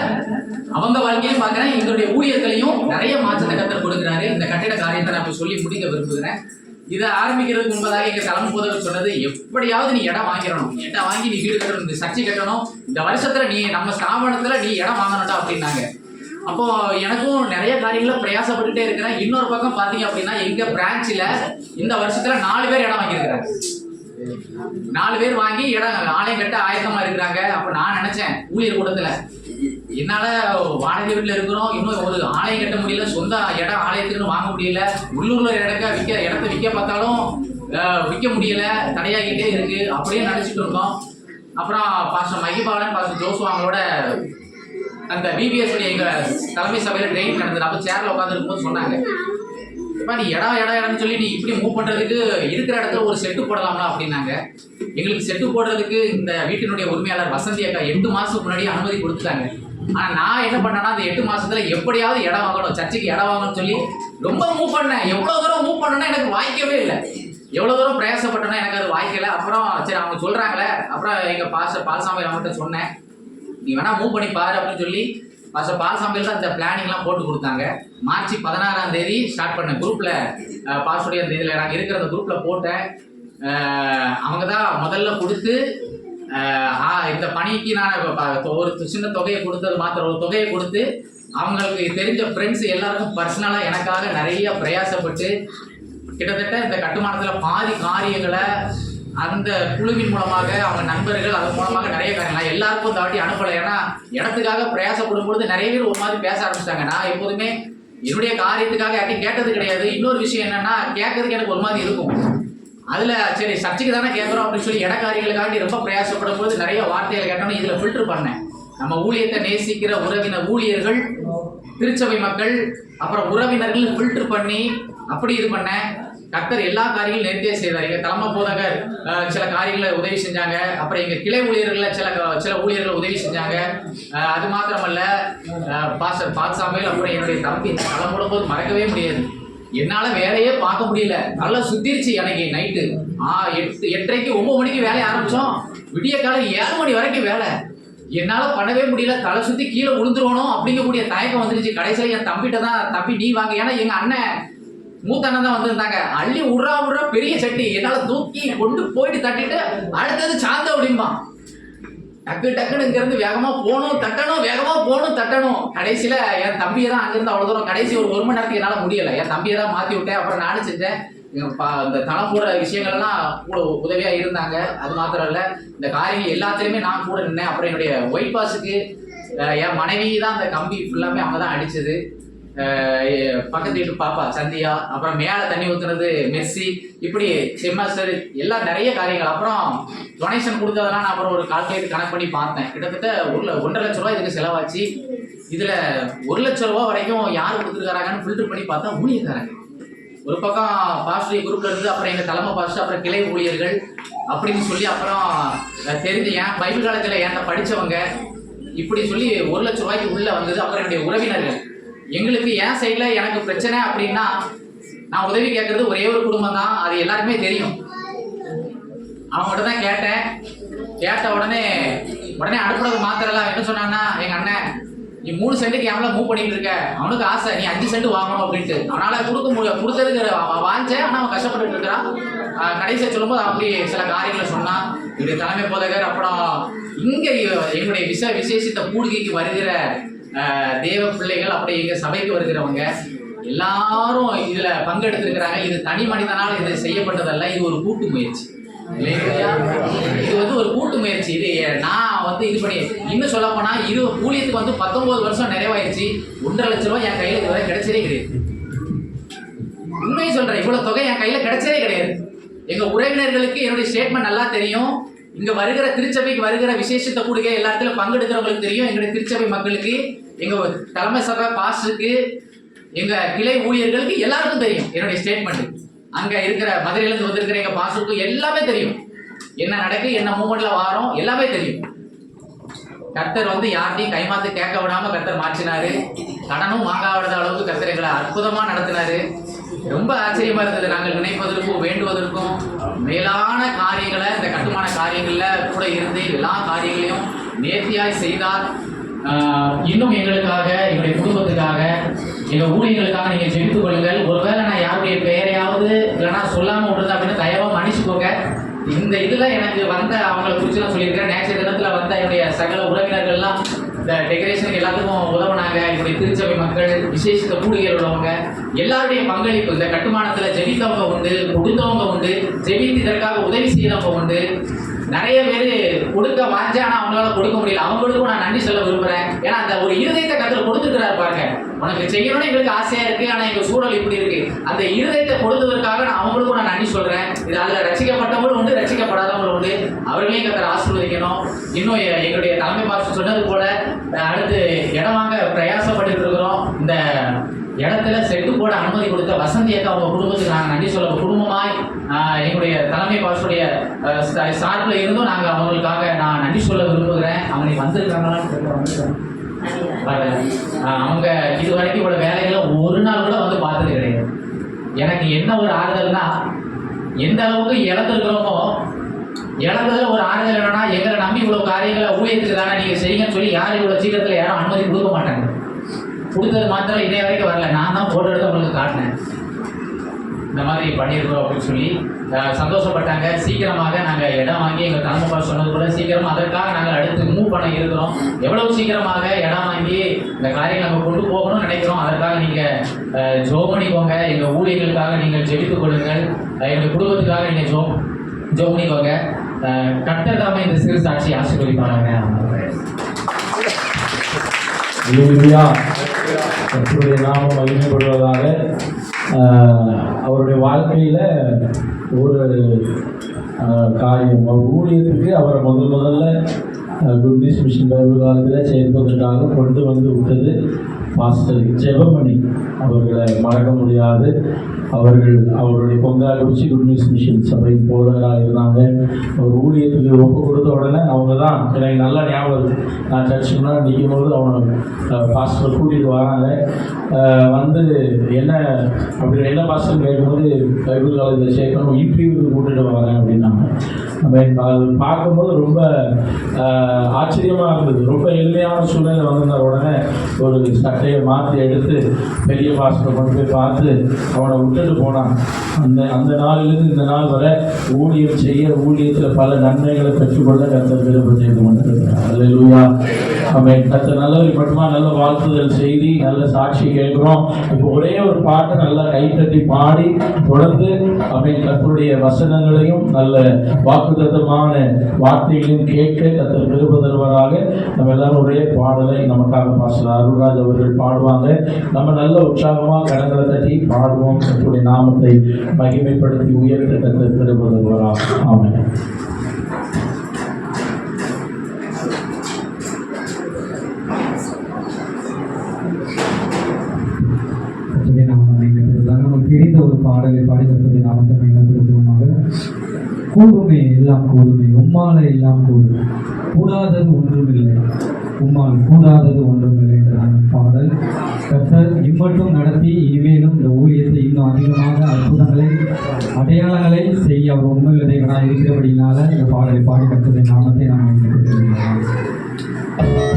அவங்க வாழ்க்கையும் பார்க்கிறேன், எங்களுடைய ஊழியர்களையும் நிறைய மாற்றத்தை கர்த்தர் கொடுக்குறாரு. இந்த கட்டிட காரியத்தை நான் இப்ப சொல்லி முடிக்க விரும்புகிறேன். இதை ஆரம்பிக்கிறதுக்கு முன்பதாக எங்க தலைமை போதவர் சொன்னது, எப்படியாவது நீ இடம் வாங்கிடணும், இடம் வாங்கி நீ வீடு கட்டணும், இந்த சர்ச்சை கட்டணும், இந்த வருஷத்துல நீ நம்ம ஸ்தாபனத்துல நீ இடம் வாங்கணும்டா அப்படின்னாங்க. அப்போ எனக்கும் நிறைய காரியங்கள பிரயாசப்பட்டுட்டே இருக்கிறேன். இன்னொரு பக்கம் பாத்தீங்க அப்படின்னா, எங்க பிரான்ச்ல இந்த வருஷத்துல 4 பேர் இடம் வாங்கியிருக்கிறாங்க. 4 பேர் வாங்கி இடம் ஆலயம் கட்ட ஆயத்தமா இருக்கிறாங்க. அப்ப நான் நினைச்சேன், ஊழியர் கூட்டத்துல என்னால வாடகை வீட்டுல இருக்கிறோம், இன்னும் ஒரு ஆலயம் கட்ட முடியல, சொந்த இடம் ஆலயத்துக்குன்னு வாங்க முடியல, உள்ளூர்ல இடத்த விற்க பார்த்தாலும் விற்க முடியல, தடையாகிட்டே இருக்கு அப்படியே நினைச்சிட்டு இருக்கோம். அப்புறம் பாஸ்டர் மகிபாலன், பாஸ்டர் ஜோசு அவங்களோட அந்த பிபிஎஸ் எங்க தலைமை சபையில ட்ரெயின் நடந்தது. அப்ப சேர்ல உட்காந்துருக்கும் போது சொன்னாங்க, நீ இடம்னு சொல்லி நீ இப்படி மூவ் பண்றதுக்கு இருக்கிற இடத்துல ஒரு செட்டு போடலாம்ல அப்படின்னாங்க. எங்களுக்கு செட்டு போடுறதுக்கு இந்த வீட்டினுடைய உரிமையாளர் வசந்தி அக்கா 8 மாசத்துக்கு முன்னாடி அனுமதி கொடுத்துட்டாங்க. ஆனா நான் என்ன பண்ணேன்னா, அந்த 8 மாசத்துல எப்படியாவது இடம் வாங்கணும், சர்ச்சைக்கு இடம் வாங்கணும்னு சொல்லி ரொம்ப மூவ் பண்ணேன். எவ்வளவு தூரம் மூவ் பண்ணேன்னா எனக்கு வாய்க்கவே இல்லை. எவ்வளவு தூரம் பிரயாசப்பட்டேன்னா எனக்கு அது வாய்க்கல. அப்புறம் சரி அவங்க சொல்றாங்களே, அப்புறம் எங்க பாஸ்டர் பால்சாமி அவங்கள்ட்ட சொன்னேன், நீ வேணா மூவ் பண்ணி பாரு அப்படின்னு சொல்லி பாஸ்டர் பால்சாமியில் தான் இந்த பிளானிங்லாம் போட்டு கொடுத்தாங்க. மார்ச் 16ஆம் தேதி ஸ்டார்ட் பண்ணேன். குரூப்ல பாஸ்டருடைய அந்த இதில் நாங்கள் இருக்கிற அந்த குரூப்ல போட்டேன். அவங்க தான் முதல்ல கொடுத்து இந்த பணிக்கு நான் ஒரு சின்ன தொகையை கொடுத்தது மாத்திரம், ஒரு தொகையை கொடுத்து அவங்களுக்கு தெரிஞ்ச ஃப்ரெண்ட்ஸ் எல்லாருக்கும் பர்சனலாக எனக்காக நிறைய பிரயாசப்பட்டு கிட்டத்தட்ட இந்த கட்டுமானத்தில் பாதி காரியங்களை அந்த குழுவின் மூலமாக, அவங்க நண்பர்கள் அதன் மூலமாக நிறைய காரியங்கள் எல்லாருக்கும் இந்த வாட்டி அனுப்பலை. ஏன்னா இடத்துக்காக பிரயாசப்படும் பொழுது நிறைய பேர் ஒரு மாதிரி பேச ஆரம்பிச்சிட்டாங்க. நான் எப்போதுமே என்னுடைய காரியத்துக்காக யார்ட்டையும் கேட்டது கிடையாது. இன்னொரு விஷயம் என்னன்னா, கேட்கறதுக்கு எனக்கு ஒரு மாதிரி இருக்கும். அதுல சரி சர்ச்சைக்கு தானே கேட்குறோம் அப்படின்னு சொல்லி இடக்காரியங்களுக்காண்டி ரொம்ப பிரயாசப்படும் போது நிறைய வார்த்தைகள் கேட்டோன்னு இதுல ஃபில்டர் பண்ணேன். நம்ம ஊழியத்தை நேசிக்கிற உறவினர் ஊழியர்கள், திருச்சபை மக்கள், அப்புறம் உறவினர்கள் ஃபில்டர் பண்ணி அப்படி இது பண்ணேன். கர்த்தர் எல்லா காரியங்களும் நேர்த்தியே செய்தார். எங்க தலைமை போதகர் சில காரியங்களை உதவி செஞ்சாங்க. அப்புறம் எங்க கிளை ஊழியர்கள் சில ஊழியர்கள் உதவி செஞ்சாங்க. அது மாத்திரமல்ல, பாஸ்டர் பால்சாமியில், அப்புறம் என்னுடைய தம்பி தலைமுடும் போது மறக்கவே முடியாது. என்னால வேலையே பார்க்க முடியல. நல்லா சுத்திருச்சு எனக்கு. நைட்டு 8:30க்கு 9 மணிக்கு வேலையை ஆரம்பிச்சோம். விடிய காலம் 7 மணி வரைக்கும் வேலை. என்னால பண்ணவே முடியல. தலை சுத்தி கீழே விழுந்துருவணும் அப்படிங்கக்கூடிய தயக்கம் வந்துருச்சு. கடைசியில என் தம்பிகிட்ட தான், தம்பி நீ வாங்க, ஏன்னா எங்க அண்ணன் மூத்த அண்ணன் தான் வந்திருந்தாங்க. அள்ளி உட்றா பெரிய சட்டி என்னால தூக்கி கொண்டு போயிட்டு தட்டிட்டு அடுத்தது சாந்த அப்படிம்பான். டக்குன்னு இங்க இருந்து வேகமா போகணும் தட்டணும், வேகமா போகணும் தட்டணும். கடைசியில என் தம்பியை தான் அங்கிருந்து அவ்வளவு தூரம் கடைசி ஒரு 1 மணி நேரத்துக்கு என்னால முடியல. என் தம்பியை தான் மாத்தி விட்டேன். அப்புறம் நானும் செஞ்சேன். இந்த தளம் போடுற விஷயங்கள்லாம் கூட உதவியா இருந்தாங்க. அது மாத்திரம் இல்ல, இந்த காரியங்கள் எல்லாத்துலயுமே நான் கூட நின்னேன். அப்புறம் என்னுடைய ஒயிட் பாஸுக்கு என் மனைவி தான் அந்த கம்பி ஃபுல்லாமே அவங்க தான் அடிச்சது. பக்கத்து வீட்டு பாப்பா சந்தியா, அப்புறம் மேலே தண்ணி ஊத்துனது மெர்சி, இப்படி செம்மஸ்டர் எல்லாம் நிறைய காரியங்கள். அப்புறம் டொனேஷன் கொடுத்ததெல்லாம் நான் அப்புறம் ஒரு கால்குலேட் கணக்கு பண்ணி பார்த்தேன். கிட்டத்தட்ட 1.5 லட்ச ரூபா இதுக்கு செலவாச்சு. இதுல 1 லட்ச ரூபா வரைக்கும் யார் கொடுத்துருக்காங்கன்னு ஃபில்டர் பண்ணி பார்த்தா ஊழியக்காரங்க. ஒரு பக்கம் பாஸ்டர் குரூப்ல இருந்து, அப்புறம் எங்க தலைமை பாஸ்டர், அப்புறம் கிளை ஊழியர்கள், அப்படின்னு சொல்லி அப்புறம் தெரிஞ்சு ஏன் பைபிள் காலேஜில் என்கிட்ட படித்தவங்க இப்படி சொல்லி 1 லட்சம் ரூபாய்க்கு உள்ளே வந்தது. அப்புறம் என்னுடைய உறவினர்கள் எங்களுக்கு என் சைடில் எனக்கு பிரச்சனை அப்படின்னா நான் உதவி கேட்குறது ஒரே ஒரு குடும்பம் தான், அது எல்லாருக்குமே தெரியும். அவங்ககிட்ட தான் கேட்டேன். கேட்ட உடனே அனுப்புறது மாத்திரலாம் என்ன சொன்னான்னா, எங்கள் அண்ணன் நீ 3 சென்ட்டுக்கு எவ்வளோ மூவ் பண்ணிட்டு இருக்க, அவனுக்கு ஆசை நீ 5 சென்ட் வாங்கணும் அப்படின்ட்டு. அவனால் கொடுத்ததுக்கு வாங்கிச்சேன், ஆனால் அவன் கஷ்டப்பட்டு இருக்கிறான். கடைசியாக சொல்லும்போது அப்படி சில காரியங்களை சொன்னான். இப்படி தலைமை போதகர் அப்புறம் இங்கே எங்களுடைய விசேஷித்த கூடுகைக்கு வருகிற தேவ பிள்ளைகள், அப்படி எங்கள் சபைக்கு வருகிறவங்க எல்லாரும் இதில் பங்கெடுத்திருக்கிறாங்க. இது தனி மனிதனால் இது செய்யப்பட்டதல்ல, இது ஒரு கூட்டு முயற்சி. இது ஒரு கூட்டு முயற்சி. இது நான் இது பண்ணி இன்னும் சொல்ல போனா ஊழியத்துக்கு 19 வருஷம் நிறைவாயிருச்சு. 1.5 லட்சம் ரூபாய் என் கையில இதுவரை கிடைச்சதே கிடையாது. உண்மையை சொல்றேன், இவ்வளவு தொகை என் கையில கிடைச்சதே கிடையாது. எங்க உறவினர்களுக்கு என்னுடைய ஸ்டேட்மெண்ட் நல்லா தெரியும். இங்க வருகிற திருச்சபைக்கு வருகிற விசேஷத்தை கூடுகை எல்லா இடத்துல பங்கெடுக்கிறவங்களுக்கு தெரியும். எங்களுடைய திருச்சபை மக்களுக்கு, எங்க தலைமை சபை பாஸ்டருக்கு, எங்க கிளை ஊழியர்களுக்கு எல்லாருக்கும் தெரியும் என்னுடைய ஸ்டேட்மெண்ட். அங்க இருக்கிற மதுரையிலேருந்து வந்திருக்கிற எங்க பாஸ்டருக்கு எல்லாமே தெரியும். என்ன நடக்கு, என்ன மூமெண்ட்ல வாரோம் எல்லாமே தெரியும். கர்த்தர் யார்ட்டையும் கைமாத்து கேட்க விடாம கர்த்தர் மாற்றினாரு. கடனும் வாங்காத அளவுக்கு கர்த்தர் எங்களை அற்புதமா நடத்தினாரு. ரொம்ப ஆச்சரியமா இருந்தது. நாங்கள் நினைப்பதற்கும் வேண்டுவதற்கும் மேலான காரியங்களை இந்த கட்டுமான காரியங்கள்ல கூட இருந்து எல்லா காரியங்களையும் நேர்த்தியாய் செய்தார். இன்னும் எங்களுக்காக, எங்களுடைய குடும்பத்துக்காக, எங்க ஊழியர்களுக்காக நீங்க ஜெபித்துக் கொள்ளுங்கள். ஒருவேளை நான் யாருடைய பெயரையாவது இல்லைன்னா சொல்லாம விட்டுருந்தேன் அப்படின்னு தயவா மன்னிச்சுக்கோங்க. இந்த இதுல எனக்கு வந்த அவங்களை குறிச்சுலாம் சொல்லியிருக்கிறேன். நேற்றைய தினத்துல வந்த என்னுடைய சகல உறவினர்கள்லாம் இந்த டெக்கரேஷனுக்கு எல்லாத்துக்கும் உதவுனாங்க. என்னுடைய திருச்சபை மக்கள், விசேஷித்த கூடுகையில் உள்ளவங்க எல்லாருடைய பங்களிப்பு. இந்த கட்டுமானத்துல ஜெபித்தவங்க உண்டு, கொடுத்தவங்க உண்டு, ஜெபித்து இதற்காக உதவி செய்தவங்க உண்டு. நிறைய பேர் கொடுக்க வாஞ்சா ஆனால் அவங்களால கொடுக்க முடியல. அவங்களுக்கும் நான் நன்றி சொல்ல விரும்புகிறேன். ஏன்னா அந்த ஒரு இருதயத்தை கர்த்தர் கொடுத்துருக்கிறாரு பாருங்க. உனக்கு செய்யணும்னு எங்களுக்கு ஆசையா இருக்கு, ஆனால் எங்க சூழல் இப்படி இருக்கு. அந்த இருதயத்தை கொடுத்ததற்காக நான் அவங்களுக்கும் நான் நன்றி சொல்றேன். இது அதில் ரசிக்கப்பட்டவங்களும் உண்டு, ரசிக்கப்படாதவங்களும் உண்டு. அவர்களையும் கர்த்தர் ஆசீர்வதிக்கணும். இன்னும் எங்களுடைய தலைமை பாஸ்டர் சொன்னது போல அடுத்து இடம் வாங்க பிரயாசப்பட்டு இருக்கிறோம். இந்த இடத்துல செட்டு போட அனுமதி கொடுத்த வசந்தி அக்கா அவங்க குடும்பத்துக்கு நாங்கள் நன்றி சொல்ல குடும்பமாய் எங்களுடைய தலைமை பாஸ்டருடைய சார்பில் இருந்தும் நாங்கள் அவங்களுக்காக நான் நன்றி சொல்ல விரும்புகிறேன். அவங்க வந்திருக்காங்களான்னு அவங்க இது வரைக்கும் இவ்வளோ வேலைகளை ஒரு நாள் கூட பார்த்தது கிடையாது. எனக்கு என்ன ஒரு ஆறுதல்னா, எந்த அளவுக்கு இழந்திருக்கிறோமோ இழந்ததில் ஒரு ஆறுதல் என்னன்னா, எங்களை நம்பி இவ்வளோ காரியங்களை ஊழியத்துக்கு தானே நீங்கள் செய்யுங்கன்னு சொல்லி யாரும் இவ்வளோ சீக்கிரத்தில் யாரும் அனுமதி கொடுக்க மாட்டாங்க. கொடுத்தது மாத்திரம் இதே வரைக்கும் வரல. நான் தான் போட்டோ எடுத்து அவங்களுக்கு காட்டினேன், இந்த மாதிரி பண்ணியிருக்கிறோம் அப்படின்னு சொல்லி சந்தோஷப்பட்டாங்க. சீக்கிரமாக நாங்கள் இடம் வாங்கி எங்கள் தலைமை சொன்னது கூட சீக்கிரமாக அதற்காக நாங்கள் அடுத்து மூவ் பண்ண இருக்கிறோம். எவ்வளவு சீக்கிரமாக இடம் வாங்கி இந்த காரியங்கள் நம்ம கொண்டு போகணும்னு நினைக்கிறோம். அதற்காக நீங்கள் ஜோம் பண்ணிக்கோங்க. எங்கள் ஊழியர்களுக்காக நீங்கள் ஜெபித்துக் கொள்ளுங்கள். எங்கள் குடும்பத்துக்காக நீங்கள் ஜோம் பண்ணிக்கோங்க. கர்த்தர் தாமே இந்த சிறு சாட்சி ஆசீர்வதிப்பாங்க. கர்த்தருடைய நாமம் மகிமைப்படுவதாக. அவருடைய வாழ்க்கையில் ஒரு காரியம், அவர் ஊழியத்துக்கு அவரை முதல்ல குட் நியூஸ் மிஷன் பைபிள் காலத்தில் சேர்ப்பதற்காக கொண்டு வந்து விட்டது பாஸ்டர் ஜெபமணி. அவர்களை மறக்க முடியாது. அவருடைய பொங்காக்குறிச்சி குட் நியூஸ் மிஷன் சபை போதகராக இருந்தாங்க. அவர் ஊழியத்துக்கு ஒப்பு கொடுத்த உடனே அவங்க தான் எனக்கு நல்லா ஞாபகம். நான் சர்ச்சுக்கு முன்னாடி நிற்கும் போது அவங்க பாஸ்டர் கூட்டிகிட்டு வராங்க. வந்து என்ன அப்படி என்ன பாஸ்டர் கேட்கும்போது பைபிள் காலேஜில் சேர்க்கணும், இன்டர்வியூக்கு கூட்டிகிட்டு வரேன் அப்படின்னாங்க. அது பார்க்கும்போது ரொம்ப ஆச்சரியமாக இருந்தது. ரொம்ப எளிமையான சூழ்நிலை வந்திருந்த உடனே ஒரு சட்டையை மாற்றி எடுத்து பெரிய பாஸ்டரை கொண்டு போய் பார்த்து அவனை விட்டுட்டு போனான். அந்த நாளிலிருந்து இந்த நாள் வரை ஊழியம் செய்ய, ஊழியத்தில் பல நன்மைகளை பெற்றுக்கொள்ள கர்த்தர் விருப்பம் செய்து கொண்டிருக்கிறார். அல்லேலூயா. ஆமென். கர்த்தர் நல்லவர் மட்டுமா நல்ல வாழ்த்துதல் செய்தி, நல்ல சாட்சி கேட்கிறோம். இப்போ ஒரே ஒரு பாட்டை நல்லா கைத்தட்டி பாடி தொடர்ந்து ஆமென் கர்த்தருடைய வசனங்களையும் நல்ல வாக்குத்தத்தமான வார்த்தைகளையும் கேட்க கர்த்தர் விருப்பம் தருவதாக. நம்ம எல்லாரும் ஒரே பாடலை நமக்காக பாஸ்டர் அருள்ராஜ் அவர்கள் பாடுவாங்க. நம்ம நல்ல உற்சாகமாக கடங்களை தட்டி பாடுவோம். கர்த்தருடைய நாமத்தை மகிமைப்படுத்தி உயர்த்த கர்த்தர் விருப்பம் தருவதாக. ஆமென். நமக்கு தெரிந்த ஒரு பாடலை பாடி கர்த்தருடைய நாமத்தை மேம்படுத்துவோமாக. கூடுமே எல்லாம் கூடுமே, உம்மால எல்லாம் கூடும், கூடாதது ஒன்றுமில்லை, உம்மால் கூடாதது ஒன்றுமில்லை என்ற பாடல் கர்த்தர் இம்மட்டும் நடத்தி இனிமேலும் இந்த ஊழியத்தை இன்னும் அதிகமாக அற்புதங்களை அடையாளங்களை செய்ய அவர் உண்மையுள்ள தேவனாக இருக்கிறபடினால இந்த பாடலை பாடி கர்த்தருடைய நாமத்தை நாம் மகிமைப்படுத்துகிறோம்.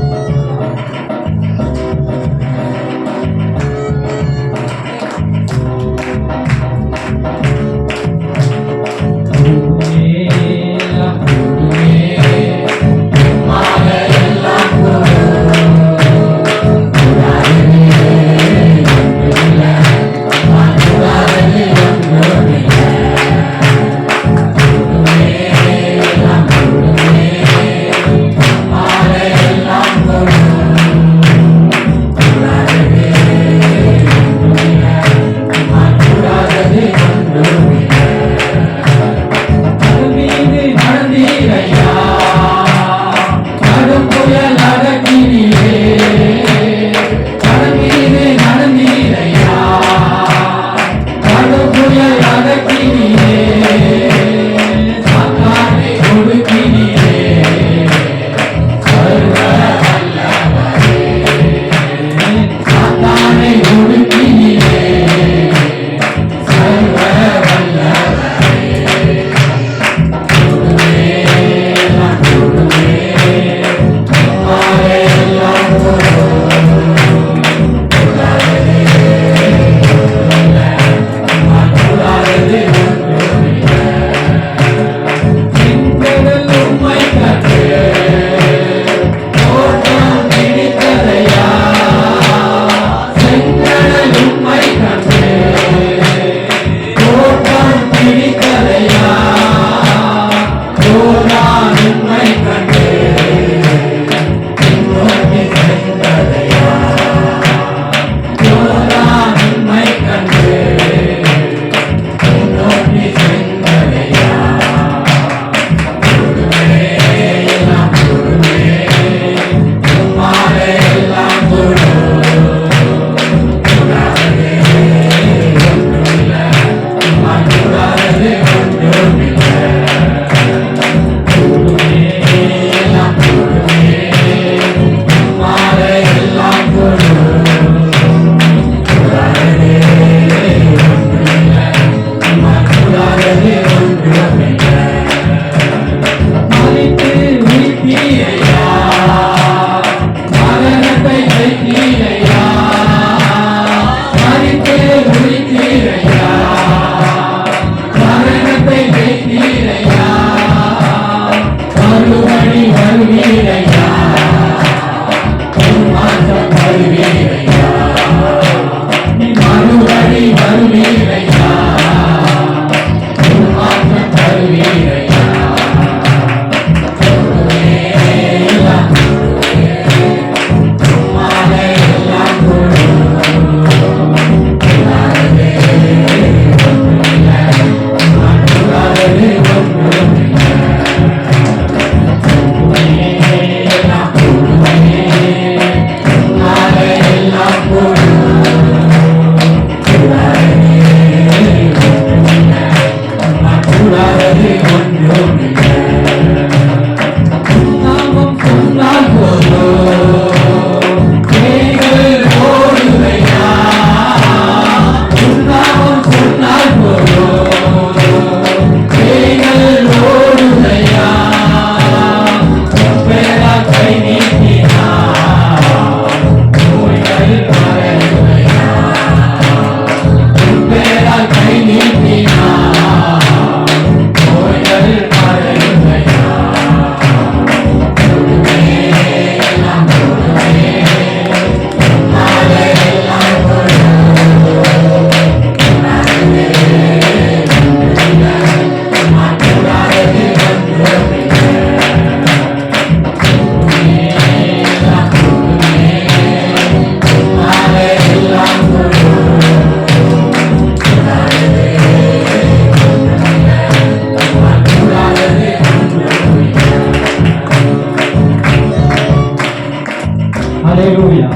Hallelujah.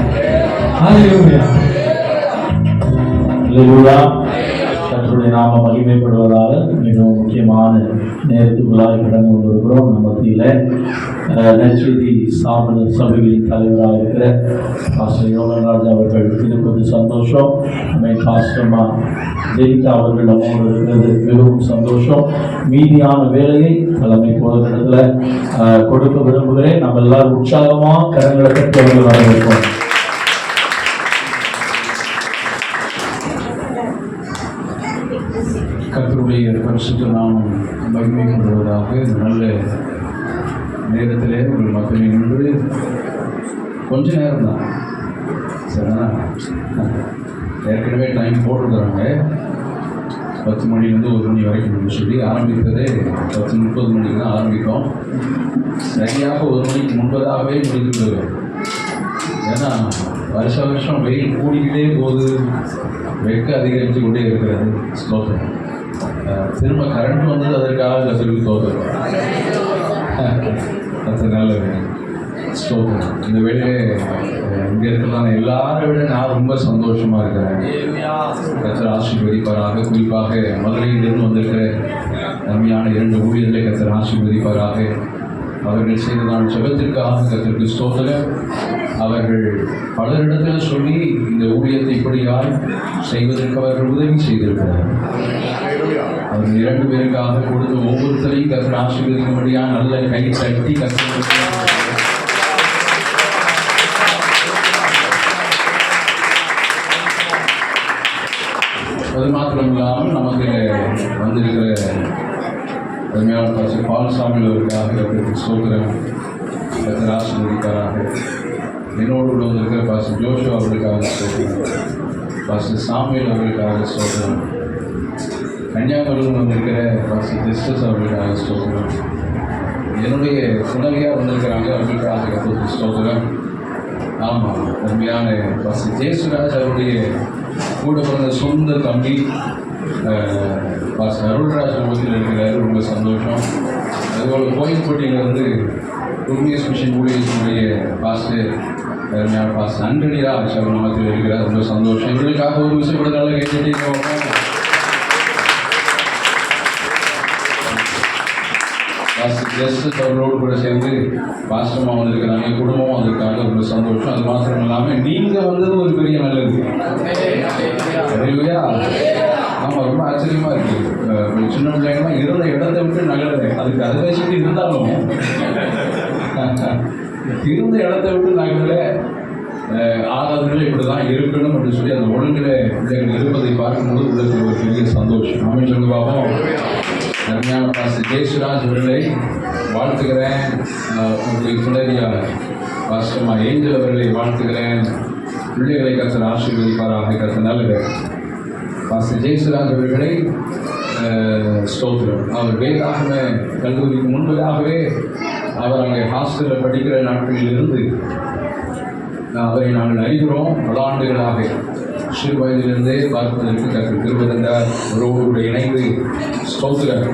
Hallelujah. அல்லேலூயா. கர்த்தருடைய நாமம் மகிமைப்படுவதாக மிகவும் முக்கியம். முக்கியமான நேரத்துக்குள்ளாக கடந்து கொண்டிருக்கிறோம். நம்ம மத்தியில் நற்செய்தி ஸ்தாபன சபைகளின் தலைவராக இருக்கிற பாஸ்டர் யோகராஜ் அவர்கள் இருப்பது சந்தோஷம். பாஸ்டர்மா ஜெயிதா அவர்கள் நம்மோடு இருக்கிறது மிகவும் சந்தோஷம். மீதியான வேலையை தலைமை போதகத்தில் கொடுக்க விரும்புகிறேன். நம்ம எல்லாரும் உற்சாகமாக கரங்களை கட்டி அவர்கள் வரவேற்போம். கர்த்தருடைய பரிசுத்த நாமம் மகிமைப்படுவதாக. நல்ல நேரத்திலே உங்கள் மக்கள் நின்று கொஞ்ச நேரம் தான் சரிங்களா? ஏற்கனவே டைம் போட்டுருக்குறாங்க 10 மணிலேருந்து 1 மணி வரைக்கும் சொல்லி ஆரம்பித்ததே 10:30 மணிக்கு தான் ஆரம்பித்தோம். சரியாக 1 மணிக்கு முன்பதாகவே முடிந்து விடுவேன். ஏன்னா வருஷம் வெயில் கூடிக்கிட்டே போகுது, வெக்க அதிகரித்து கொண்டே இருக்கிறது. ஸ்லோகம் திரும்ப கரண்ட் வந்தது, அதற்காக கத்திரிக்கு தோற்றுறோம். நல்ல ஸ்லோகம். இந்த வேலையே இங்கே இருக்கிறதான எல்லாரை விட நான் ரொம்ப சந்தோஷமாக இருக்கிறேன். கத்தர் ஆசீர்வதிப்பாராக. குறிப்பாக மதுரையிலிருந்து வந்திருக்கிற நன்மையான 2 ஊழியர்களை கத்தர் ஆசீர்வதிப்பாராக. அவர்கள் செய்ததான ஜெபத்திற்காக கத்தருக்கு ஸ்தோத்திரம். அவர்கள் பலரிடத்தில் சொல்லி இந்த ஊழியத்தை இப்படியாய் செய்வதற்கு அவர்கள் உதவி செய்திருக்கிறார்கள். அவர்கள் 2 பேருக்காக கொடுத்த ஒவ்வொருத்தரையும் கத்தர் ஆசீர்வதிக்கும்படியாக நல்ல கை தட்டி கத்தர். அது மாத்திரம் இல்லாமல் நமக்கு வந்திருக்கிற அருமையான பாஸ்டர் பால்சாமி அவர்களுக்காக கத்தருக்கு ஸ்தோத்திரம். கத்தர் ஆசீர்வதிப்பாராக. என்னோடு கூட வந்திருக்கிற பாஸ்டர் ஜோஷு அவர்களுக்காக ஸ்தோத்திரம். பாஸ்டர் சாமியல் அவர்களுக்காக ஸ்தோத்திரம். கன்னியாகுமரியில் வந்திருக்கிற பாஸ்டர் ஜஸ்டிஸ் அவர்களுக்காக ஸ்தோத்திரம். என்னுடைய துணைவியாக வந்திருக்கிறாங்க, அவர்களுக்காக கத்தருக்கு ஸ்தோத்திரம். ஆமாம், அருமையான பாஸ்டர் ஜேசுராஜ் அவருடைய கூட பிறந்த சொந்த தம்பி பாஸ்டர் அருள்ராஜ் ஊழியத்தில் இருக்கிறாரு. ரொம்ப சந்தோஷம். அதுபோல் கோயில்பட்டியிலிருந்து குர்மியஸ் மிஷன் ஊழியர்களுடைய பாஸ்டர் பாஸ்டர் ஆண்டனி ராஜ் அவர் நமத்தில் இருக்கிறார். ரொம்ப சந்தோஷம். இவர்களுக்காக ஒரு விஷயம் கூட நல்லா கேட்டுட்டு பாஸ்டர் ஜஸ்டிஸ் அவர்களோடு கூட சேர்ந்து பாஸ்டர்மா வந்திருக்கிறாங்க, குடும்பமும் வந்திருக்காங்க. ரொம்ப சந்தோஷம். அது மாத்திரம் இல்லாமல் நீங்கள் வந்தது ஒரு பெரிய நல்லது இல்லையா? ஆமாம், ரொம்ப ஆச்சரியமாக இருக்குது. சின்ன பிள்ளைங்கன்னா இருந்த இடத்தை விட்டு நகருது. அதுக்கு அதை வச்சுட்டு இருந்தாலும் இருந்த இடத்தை விட்டு நகரில் ஆகாதவர்கள் இப்படி தான் இருக்கணும் அப்படின்னு சொல்லி அந்த ஒழுங்கில் பிள்ளைகள் இருப்பதை பார்க்கும்போது உள்ளது ஒரு பெரிய சந்தோஷம். அமைச்சர் சொல்லி பார்ப்போம். அருமையான பாஸ்டர் ஜெயசுராஜ் அவர்களை வாழ்த்துக்கிறேன். உங்களுடைய துணைவியார் பாஸ்டர்மா ஏஞ்சல் அவர்களை வாழ்த்துக்கிறேன். பிள்ளைகளை கத்தர் ஆசீர்வதிப்பாராக. கத்தர் நல்ல பாஸ்டர் ஜெயசுராஜ் அவர்களை ஸ்தோத்திரம். அவர் வேதாகம கல்லூரிக்கு முன்பதாகவே அவர் அங்கே ஹாஸ்டலில் படிக்கிற நாட்களில் இருந்து அவரை நாங்கள் அறிகிறோம். பல ஆண்டுகளாக சிறு வயதிலிருந்தே பார்ப்பதற்கு கற்று திருவதந்தார் ஒருவரோடு இணைந்து ஸ்தோத்திரம்.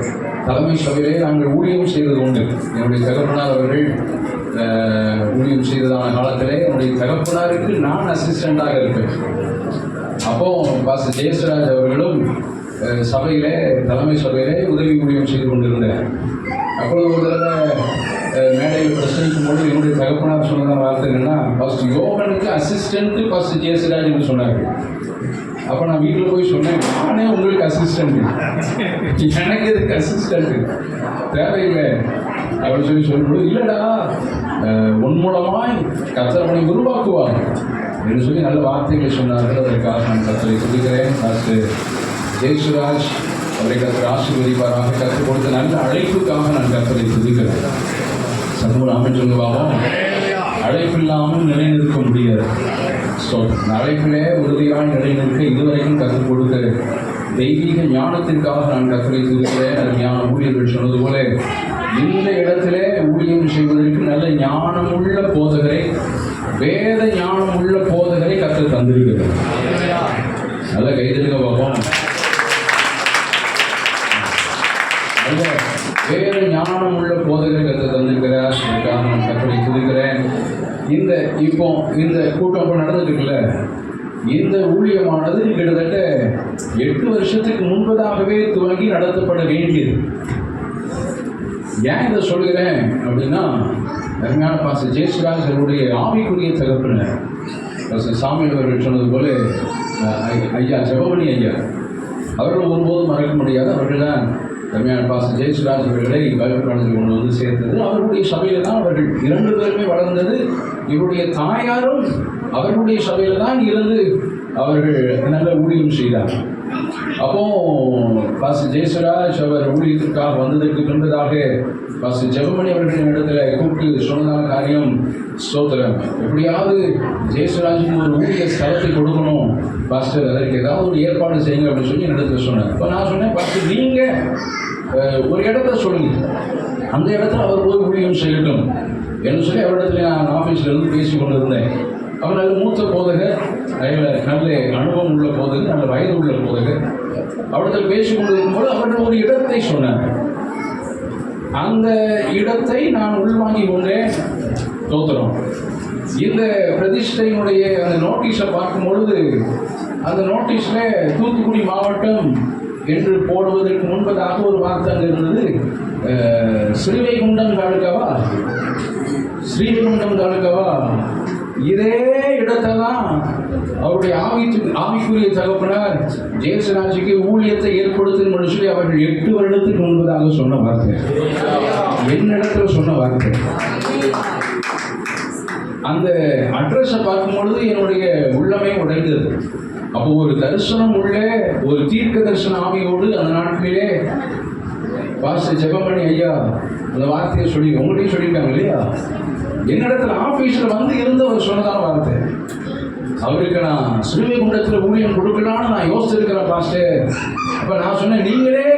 தலைமை சபையிலே நாங்கள் ஊழியம் செய்தது உண்டு. என்னுடைய தகப்பனார் அவர்கள் ஊழியம் செய்ததான காலத்திலே என்னுடைய தகப்பனாருக்கு நான் அசிஸ்டண்டாக இருப்பேன். அப்போது பாஸ்டர் ஜெயசுராஜ் அவர்களும் சபையிலே தலைமை சபையிலே உதவி ஊழியம் செய்து கொண்டிருந்தேன். அப்பொழுது ஒரு தடவை மேடையில் பிரசனிக்கும் போது என்னுடைய தகப்பனார் சொன்னதான் வார்த்தை என்னன்னா, ஃபர்ஸ்ட் யோகனுக்கு அசிஸ்டண்ட்டு ஃபர்ஸ்ட் ஜெயசுராஜ் என்று சொன்னாங்க. அப்போ நான் வீட்டில் போய் சொன்னேன், நானே உங்களுக்கு அசிஸ்டண்ட்டு, எனக்கு எதுக்கு அசிஸ்டண்ட்டு, தேவையில்லை அப்படின்னு சொல்லும்போது, இல்லைடா உன் மூலமாய் கர்த்தரை உருவாக்குவார் என்று சொல்லி நல்ல வார்த்தைகளை சொன்னார்கள். அதற்காக நான் கர்த்தரை துதிக்கிறேன். பாஸ்டர் ஜெயசுராஜ் அவரை கர்த்தர் ஆசீர்வதிப்பாராக. கற்றுக் கொடுத்த நல்ல அழைப்புக்காக நான் கர்த்தரை துதிக்கிறேன். சமூகம் சொல்லுவாங்க, அழைப்பில்லாமல் நிலைநிற்க முடியாது. ஸோ அழைப்பிலே உறுதியாக நிலைநிற்க இதுவரைக்கும் கற்றுக் கொடுத்த தெய்வீக ஞானத்திற்காக நான் கர்த்தரை துதிக்கிறேன். அருமையான ஊழியர்கள் சொன்னது போல இந்த இடத்திலே ஊழியம் செய்வதற்கு நல்ல ஞானமுள்ள போதகரை, வேத ஞானமுள்ள போதகரை கர்த்தர் தந்திருக்கிறார். நல்ல கைதெழுக பார்ப்போம். நல்ல வேத ஞானம் உள்ள போதகரை கர்த்தர் தந்திருக்கிறார். அதுக்காக நான் கர்த்தரை துதிக்கிறேன். இந்த கூட்டம் இப்போ நடந்துட்டு இருக்குல்ல, இந்த ஊழியமானது கிட்டத்தட்ட 8 வருஷத்துக்கு முன்பதாகவே துவங்கி நடத்தப்பட வேண்டியது. ஏன் இதை சொல்கிறேன் அப்படின்னா, அருமையான பாஸ்டர் ஜேசுராஜ் அவருடைய ஆவிக்குரிய தகப்பனர் பாஸ்டர் சாமியல் அவர்கள் சொன்னது போல ஐயா ஜெபமணி ஐயா அவர்கள் ஒருபோதும் மறக்க முடியாது. அவர்கள் தான் அருமையான பாஸ்டர் ஜெயசுராஜ் அவர்களை பைபிள் காலேஜில் கொண்டு வந்து சேர்த்தது. அவர்களுடைய சபையில் தான் அவர்கள் 2 பேருமே வளர்ந்தது. இவருடைய தாயாரும் அவர்களுடைய சபையில் தான் இருந்து அவர்கள் நல்ல ஊழியம் செய்தார். அப்போ பாஸ்டர் ஜெயசுராஜ் அவர் ஊழியத்திற்காக வந்ததற்கு பின்பதாக பாஸ்டர் ஜெபமணி அவர்களின் இடத்துல கூப்பிட்டு சொன்னதான காரியம் ஸ்தோத்திரம், எப்படியாவது ஜெயசுராஜுக்கு ஒரு ஊழிய ஸ்தலத்தை கொடுக்கணும் பாஸ்டர், அதற்கு ஏதாவது ஒரு ஏற்பாடு செய்யுங்க அப்படின்னு சொல்லி என் இடத்துல சொன்னேன். இப்போ நான் சொன்னேன், பாஸ்டர் நீங்கள் ஒரு இடத்த சொல்லுங்க, அந்த இடத்துல அவர் போய் ஊழியம் செய்யட்டும் என்று சொல்லி அவரிடத்துல நான் ஆஃபீஸில் இருந்து பேசி கொண்டு இருந்தேன். அவர் நல்ல மூத்த போதகர், நல்ல அனுபவம் உள்ள போதகர், நல்ல வயது உள்ள போதகர். அவரிடத்தில் பேசி கொண்டு இருக்கும்போது அவர்கள் ஒரு இடத்தை சொன்னார். அந்த இடத்தை நான் உள்வாங்கி கொண்டேன். தோத்திரம், இந்த பிரதிஷ்டையினுடைய அந்த நோட்டீஸை பார்க்கும் பொழுது அந்த நோட்டீஸில் தூத்துக்குடி மாவட்டம் என்று போடுவதற்கு முன்பதாக ஒரு வார்த்தை அங்கே இருந்தது. ஸ்ரீவைகுண்டம் தாலுக்காவா, ஸ்ரீவைகுண்டம் தாலுக்காவா, இதே இடத்தான் அவருடைய ஆவிக்குரிய தகப்பனார் ஜெயசுராஜுக்கு ஊழியத்தை ஏற்படுத்தும் சொல்லி அவர்கள் 8 வருடத்துக்கு முன்பதாக சொன்ன வார்த்தை, என்னிடத்துல சொன்ன வார்த்தை. அந்த அட்ரஸை பார்க்கும் பொழுது என்னுடைய உள்ளமே உடைந்தது. அப்போ ஒரு தரிசனம் உள்ள ஒரு தீர்க்க தரிசன ஆவியோடு அந்த நாட்களிலே பாஸ்டர் ஜெபமணி ஐயா அந்த வார்த்தையை சொல்லி உங்கள்கிட்டையும் சொல்லியிருக்காங்க இல்லையா, என்னிடத்துல ஆஃபீஸில் வந்து இருந்து அவர் சொன்னதான வார்த்தை. அவருக்கு நான் ஸ்ரீவைகுண்டத்தில் ஊழியம் கொடுக்கலான்னு நான் யோசிச்சிருக்கிறேன் பாஸ்டர். அப்போ நான் சொன்னேன், நீங்களே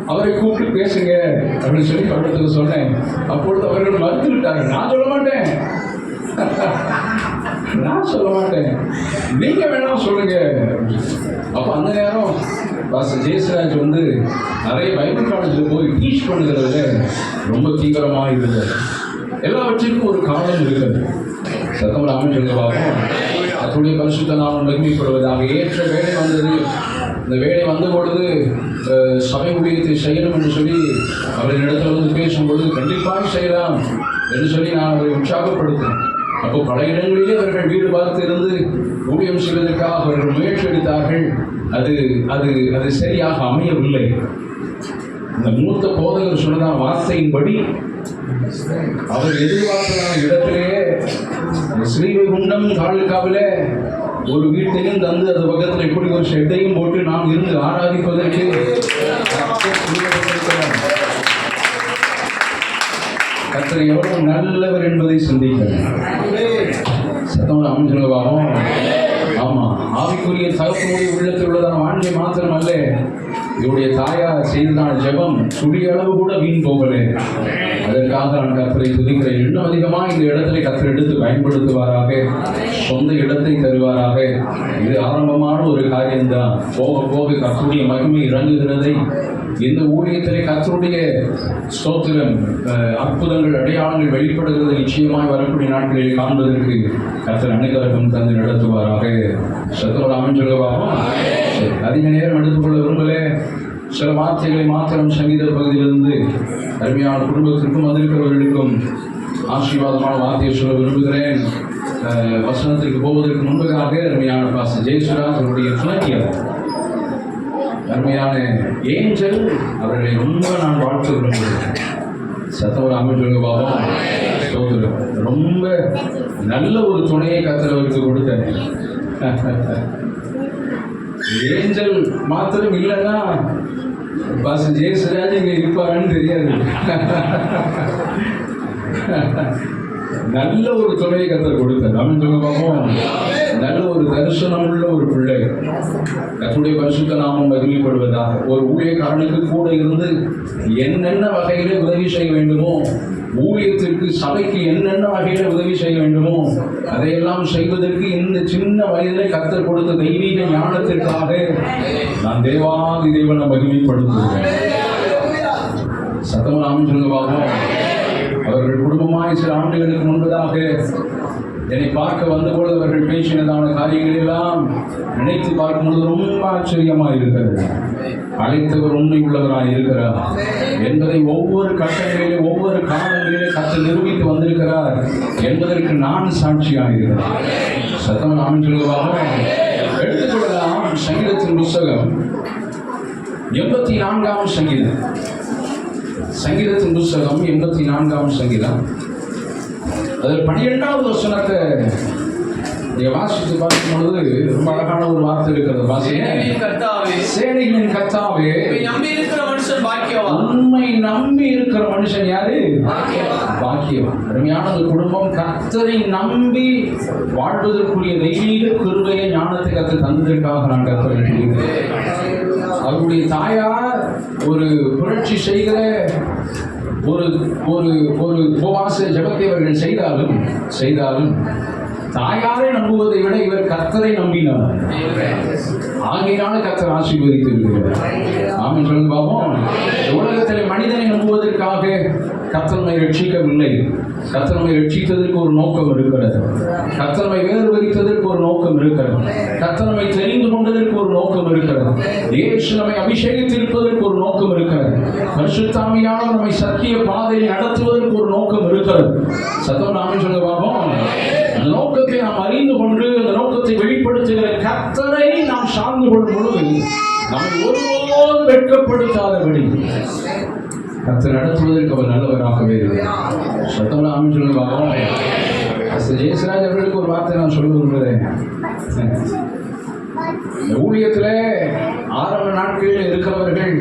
அவரை கூப்பிட்டு பேசுங்க அப்படின்னு சொல்லி பக்கத்துக்கு சொன்னேன். அப்பொழுது அவர்கள் மறுத்து விட்டாங்க. நான் சொல்ல மாட்டேன், நான் சொல்ல மாட்டேன், நீங்க வேணா சொல்லுங்க. அப்போ அந்த நேரம் பாஸ்டர் ஜெயசுராஜ் வந்து நிறைய பைபிள் காலேஜில் போய் டீச் பண்ணுகிறதுல ரொம்ப தீவிரமாக இருந்தது. எல்லாவற்றிற்கும் ஒரு காலம் இருக்கிறது. சத்தமில் அமைச்சர் பார்ப்போம். அதனுடைய பரிசுத்த நாமம் மகிமைப்படுவதாக. ஏற்ற வேலை வந்தது. இந்த வேலை வந்த பொழுது சபை ஊழியத்தை செய்யணும் என்று சொல்லி அவரின் இடத்துல வந்து பேசும்பொழுது கண்டிப்பாக செய்யலாம் என்று சொல்லி நான் அவரை உற்சாகப்படுத்தேன். அப்போ பல இடங்களிலே அவர்கள் வீடு பார்த்து இருந்து ஊழியம் செய்வதற்காக அவர்கள் முயற்சி எடுத்தார்கள். அது அது அது சரியாக அமையவில்லை. இந்த மூத்த போதகர் சொன்னதான் வார்த்தையின்படி அவர் எதிர்பார்த்ததான இடத்திலேயே ஸ்ரீவைகுண்டம் தாலுகாவில் ஒரு வீட்டையும் தந்து அது பக்கத்தில் இப்படி ஒரு ஷெட்டையும் போட்டு நாம் இருந்து ஆராதிப்பதற்கு கர்த்தர் எவ்வளவு நல்லவர் என்பதை சிந்திக்கிறேன். சத்தமில் அமைஞ்சிருவாகும். ஆமாம், ஆவிக்குரிய தகப்பனுடைய உள்ளத்தில் உள்ளதான வாழ்க்கை மாத்திரம் அல்ல, இவருடைய தாயார் செய்ததான ஜெபம் துளியளவு கூட வீண் போகலே. அதற்காக நான் கர்த்தரை துதிக்கிறேன். இன்னும் அதிகமாக இந்த இடத்துல கர்த்தர் எடுத்து பயன்படுத்துவாராக, சொந்த இடத்தை தருவாராக. இது ஆரம்பமான ஒரு காரியம்தான். போக போக கர்த்தருடைய மகிமை இறங்குகிறதை இந்த ஊழியத்திலே கர்த்தருடைய ஸ்தோத்திரம் அற்புதங்கள் அடையாளங்கள் வெளிப்படுகிறது. நிச்சயமாய் வரக்கூடிய நாட்களில் காண்பதற்கு கர்த்தர் அனைவருக்கும் தந்து நடத்துவாராக. சத்தோடு அமைஞ்சுள்ளவாகும். அதிக நேரம் எடுத்துக்கொள்ள விரும்பல. சில வார்த்தைகளை மாத்திரம் சங்கீத பகுதியிலிருந்து அருமையான குடும்பத்திற்கும் வந்திருக்கிறவர்களுக்கும் ஆசீர்வாதமான வார்த்தையை சொல்ல விரும்புகிறேன். வசனத்திற்கு போவதற்கு முன்பதாக அருமையான பாஸ்டர் ஜெயசுராஜ் அவருடைய துணைக்கியர் அருமையான ஏஞ்சல் அவர்களை ரொம்ப நான் வாழ்த்து விரும்புகிறேன். சத்தோட அமைச்சர் பாபா ரொம்ப நல்ல ஒரு துணையை கர்த்தருக்கு கொடுத்தேன். ஏஞ்சல் மாத்திரம் இல்லைன்னா பாஸ்டர் ஜெயசுராஜ் இங்கே இருப்பாருன்னு தெரியாது. நல்ல ஒரு துணையை கர்த்தர் கொடுத்தார். தமிழ் சொல்ல பார்ப்போம். நல்ல ஒரு தரிசனம் உள்ள ஒரு பிள்ளை. கர்த்தருடைய பரிசுத்த நாமம் மகிமைப்படுவதாக. ஒரு ஊழியக்காரனுக்கு கூட இருந்து என்னென்ன வகையிலே உதவி செய்ய வேண்டுமோ, ஊழியத்திற்கு சபைக்கு என்னென்ன வகையில உதவி செய்ய வேண்டுமோ அதையெல்லாம் செய்வதற்கு இந்த சின்ன வயதிலே கர்த்தர் கொடுத்த தெய்வீக ஞானத்திற்காக நான் தேவாதி தேவனை மகிமைப்படுத்துகிறேன். சத்தமாக அமைச்சிருங்க பார்ப்போம். அவர்கள் குடும்பமாய் சில ஆண்டுகளுக்கு முன்பதாக என்னை பார்க்க வந்தபொழுது அவர்கள் பேசினதான காரியங்கள் எல்லாம் நினைத்து பார்க்கும் பொழுது ரொம்ப ஆச்சரியமாக இருக்கிறது. அழைத்தவர் உண்மை உள்ளவராக இருக்கிறார் என்பதை ஒவ்வொரு கட்டங்களிலே ஒவ்வொரு காலங்களிலே கர்த்தர் நிரூபித்து வந்திருக்கிறார் என்பதற்கு நான் சாட்சியாக இருக்கிறேன். சத்தம் நாமம் சொல்லுவாக எடுத்துக்கொள்ளலாம். சங்கீதத்தின் புஸ்தகம் 84ஆம் சங்கீதம். சங்கீதத்தின் புஸ்தகம் 84ஆம் சங்கீதம். அதில் 12வது வசனத்தை வாசித்து பார்க்கும் பொழுது ரொம்ப அழகான ஒரு வார்த்தை இருக்கிறது. சேனைகளின் கர்த்தாவே, நம்பி இருக்கிற மனுஷன் பாக்கியவான். உண்மை நம்பி இருக்கிற மனுஷன் யாரு? பாக்கியவான். அருமையான ஒரு குடும்பம் கர்த்தரை நம்பி வாழ்வதற்குரிய தெய்வீக கிருபையை ஞானத்தை கர்த்தர் தந்ததற்காக நான் கர்த்தரை அவருடைய தாயார் ஒரு புரட்சி செய்கிற ஒரு ஒரு ஒரு உபவாச ஜெபத்தை அவர்கள் செய்தாலும் தாயாரை நம்புவதை விட இவர் கர்த்தரை நம்பினார். ஆகையினால கர்த்தர் ஆசீர்வதித்து இருக்கிறார். ஆமென் சொல்லுங்க பாப்போம். உலகத்தில் மனிதனை நம்புவதற்காக கர்த்தர் நம்மை ரட்சிக்கவில்லை. கர்த்தர் நம்மை ரட்சித்ததற்கு ஒரு நோக்கம் இருக்கிறது. கர்த்தர் நம்மை வேறுபடுத்ததற்கு ஒரு நோக்கம் இருக்கிறது. கர்த்தர் நம்மை தெரிந்து கொண்டதற்கு ஒரு நோக்கம் இருக்கிறது. இயேசு நம்மை அபிஷேகித்திருப்பதற்கு ஒரு நோக்கம் இருக்கிறது. பரிசுத்த ஆவியானவர் நம்மை சத்திய பாதையில் நடத்துவதற்கு ஒரு நோக்கம் இருக்கிறது. சத்தம் நாமே சொல்ல பாப்போம். அந்த நோக்கத்தை நாம் அறிந்து கொண்டு அந்த நோக்கத்தை வெளிப்படுத்துகிற கர்த்தரை நாம் சார்ந்து கொள்ளும் பொழுது நம்மை ஒருபோதும் வெட்கப்படுத்தாதபடி கர்த்தர் நடத்துவதற்கு அவர் நல்லவராகவே இருக்கிறார். சத்தம் நாமே சொல்ல பாப்போம். ஜெயசராஜ் அவர்களுக்கு ஒரு வார்த்தை நான் சொல்ல விரும்புகிறேன். இந்த ஊழியத்தில் ஆரம்ப நாட்களில் இருக்கிறவர்கள்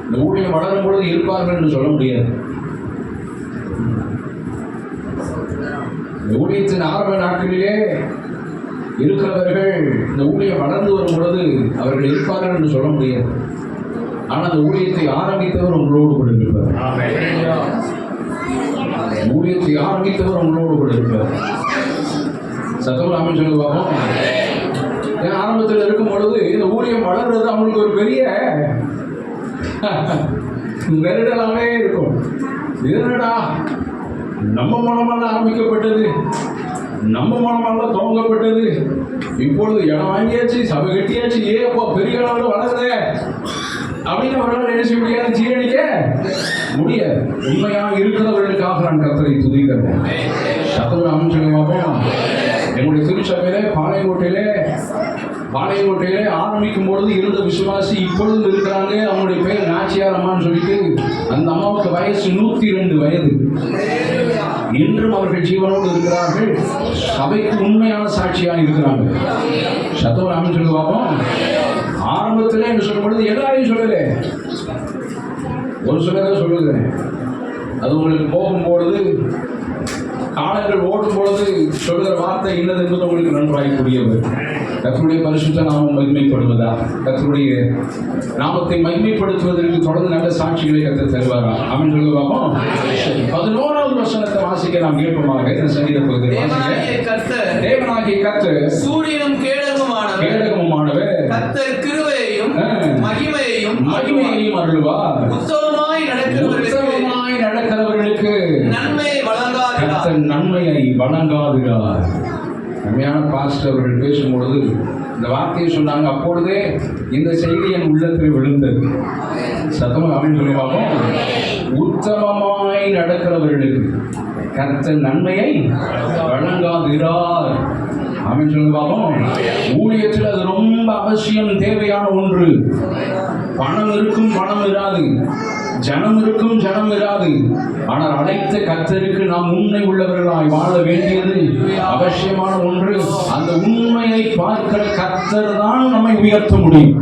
இந்த ஊழியம் வளரும் பொழுது இருப்பார்கள் என்று சொல்ல முடியாது. இந்த ஊழியத்தின் ஆரம்ப நாட்களிலே இருக்கிறவர்கள் இந்த ஊழியம் வளர்ந்து வரும் பொழுது அவர்கள் இருப்பார்கள் என்று சொல்ல முடியாது. ஆனால் அந்த ஊழியத்தை ஆரம்பித்தவர் உங்களோடு கூட இருப்பார். ஊழியத்தை ஆரம்பித்தவர் உங்களோடு கூட இருப்பார். சத்தம் சொல்லி பார்ப்போம். ஏன்னா ஆரம்பத்தில் இருக்கும் பொழுது இந்த ஊழியம் வளர்றது அவங்களுக்கு ஒரு பெரிய நெருடலாகவே இருக்கும். என்னடா நம்ம மூலமாக ஆரம்பிக்கப்பட்டது, நம்ம மூலமாக துவங்கப்பட்டது, இப்பொழுது இடம் வாங்கியாச்சு, சபை கட்டியாச்சு, அப்போ பெரிய அளவில் வளருதே அப்படின்னு அவர்களால் என்ன செய்ய முடியாது, ஜீரணிக்க முடியாது. உண்மையாக இருக்கிறவர்களுக்காக நான் கர்த்தரை துதிக்கிறேன். சத்தம் அமைச்சர் பார்ப்போம். என்னுடைய திருச்சபையிலே பாளையங்கோட்டையிலே ஆரம்பிக்கும் பொழுது இருந்த விசுவாசி இப்பொழுது இருக்கிறாங்க. அவங்களுடைய பெயர் நாச்சியார் அம்மான்னு சொல்லிட்டு அந்த அம்மாவுக்கு வயசு 102 வயது. இன்றும் அவர்கள் ஜீவனோடு இருக்கிறார்கள். சபைக்கு உண்மையான சாட்சியாக இருக்கிறாங்க. சத்தம் அமைச்சர் பார்ப்போம். ஆரம்பத்தில் என்று சொல்லும் பொழுது எல்லாரையும் சொல்லலை, ஒரு சிலரை சொல்லுகிறேன். அது உங்களுக்கு போகும்பொழுது காலங்கள் ஓடும் பொழுது சொல்கிற வார்த்தை என்னது என்பது உங்களுக்கு நன்றாய் புரியவர். கர்த்தருடைய பரிசுத்த நாமம் மகிமைப்படுவதா, கர்த்தருடைய நாமத்தை மகிமைப்படுத்துவதற்கு தொடர்ந்து நல்ல சாட்சிகளை கர்த்தர் தருவாரா? அவன் சொல்ல பார்ப்போம். 11வது வசனத்தை வாசிக்க நாம் கேட்போமாக. இந்த சங்கீத பகுதியை தேவனாகிய கர்த்தர் சூரியனும் கேடகமுமானவர், கர்த்தர் கிருபையையும் மகிமையையும் அருள்வார். உத்தமமாய் நடக்கிறவர்களுக்கு நன்மையை வழங்காதுகிறார். உண்மையான பாஸ்டர் அவர்கள் பேசும்பொழுது இந்த வார்த்தையை சொன்னாங்க. அப்பொழுதே இந்த செய்தி என் உள்ளத்தில் விழுந்தது. சத்தமாக அப்படின்னு சொல்லி பார்ப்போம். உத்தமமாய் நடக்கிறவர்களுக்கு கர்த்தர் நன்மையை வழங்காதுகிறார். அப்படின்னு சொல்லி பார்ப்போம். ஊழியத்தில் அது ரொம்ப அவசியம், தேவையான ஒன்று. பணம் இருக்கும், பணம் இராது. ஜனம் இருக்கும், ஜனம் இராது. ஆனால் அழைத்த கர்த்தருக்கு நாம் உண்மை உள்ளவர்களாய் வாழ வேண்டியது அவசியமான ஒன்று. அந்த உண்மையை பார்க்கிற கர்த்தர் தான் நம்மை உயர்த்த முடியும்.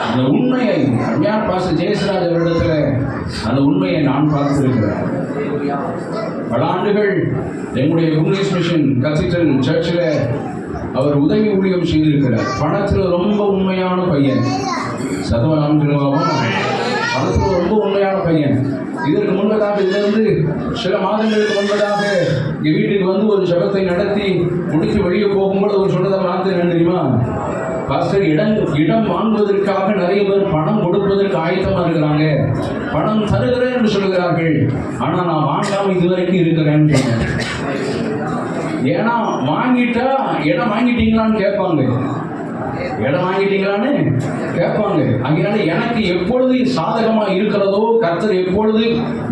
அந்த உண்மையை பாஸ்டர் ஜெயசராஜ் அவரிடத்துல அந்த உண்மையை நான் பார்த்திருக்கிறேன். பல ஆண்டுகள் எங்களுடைய இங்கிலீஷ் மிஷன் கத்தீட்ரல் சர்ச்சில் அவர் உதவி ஊழியம் செய்திருக்கிறார். பணத்தில் ரொம்ப உண்மையான பையன். சதவனம் சொல்லுவாங்க. பணத்தில் ரொம்ப உண்மையான பையன். இதற்கு முன்பதாக இதிலிருந்து சில மாதங்களுக்கு முன்பதாக எங்கள் வீட்டுக்கு வந்து ஒரு ஜபத்தை நடத்தி முடித்து வெளியே போகும்போது அவர் சொன்னதை வார்த்தை என்ன தெரியுமா? பாஸ்டர், இடம் வாங்குவதற்காக நிறைய பேர் பணம் கொடுப்பதற்கு ஆயத்தமா இருக்கிறாங்க, பணம் தருகிறேன் என்று சொல்லுகிறார்கள். ஆனா நான் வாங்காம இதுவரைக்கும் இருக்கிறேன்னு சொன்னேன். ஏன்னா வாங்கிட்டா இடம் வாங்கிட்டீங்களான்னு கேட்பாங்க, இடம் வாங்கிட்டீங்களான்னு கேட்பாங்க. அதனால எனக்கு எப்பொழுது சாதகமா இருக்கிறதோ, கர்த்தர் எப்பொழுது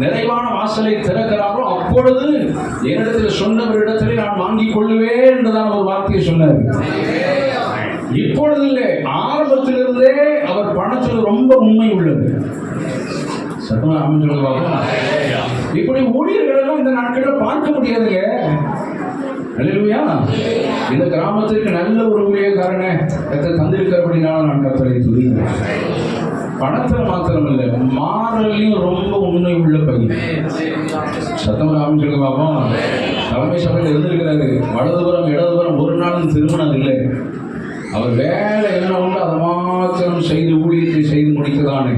நிறைவான வாசலை திறக்கிறாரோ அப்பொழுது என்னிடத்தில் சொன்னவரிடத்தில் நான் வாங்கிக் கொள்ளுவேன் என்றுதான் ஒரு வார்த்தையை சொன்னார். இப்பொழுது இல்லை, ஆரம்பத்திலிருந்தே அவர் பணத்தில் ரொம்ப உண்மை உள்ளது. சத்தமா அமைஞ்சுள்ளதாக இப்படி ஊழியர்கள் எல்லாம் இந்த நாட்களில் பார்க்க முடியாதுங்க. அல்லேலூயா. இந்த கிராமத்திற்கு நல்ல ஒரு ஊழியக்காரனை கர்த்தர் தந்திருக்கிறபடினால நான் கர்த்தரை துதிக்கிறேன். பணத்தில் மாத்திரம் இல்லை, மாறலையும் ரொம்ப உண்மை உள்ள பையன். சத்தமா அமைஞ்சுள்ள பாப்போம். தலைமை சபையில் இருந்திருக்கிறாரு. வலதுபுறம் இடதுபுறம் ஒரு நாளும் திருமணம் இல்லை. அவர் வேலை என்ன உண்டு அதை மாத்திரம் செய்து ஊழியத்தை செய்து முடித்ததானே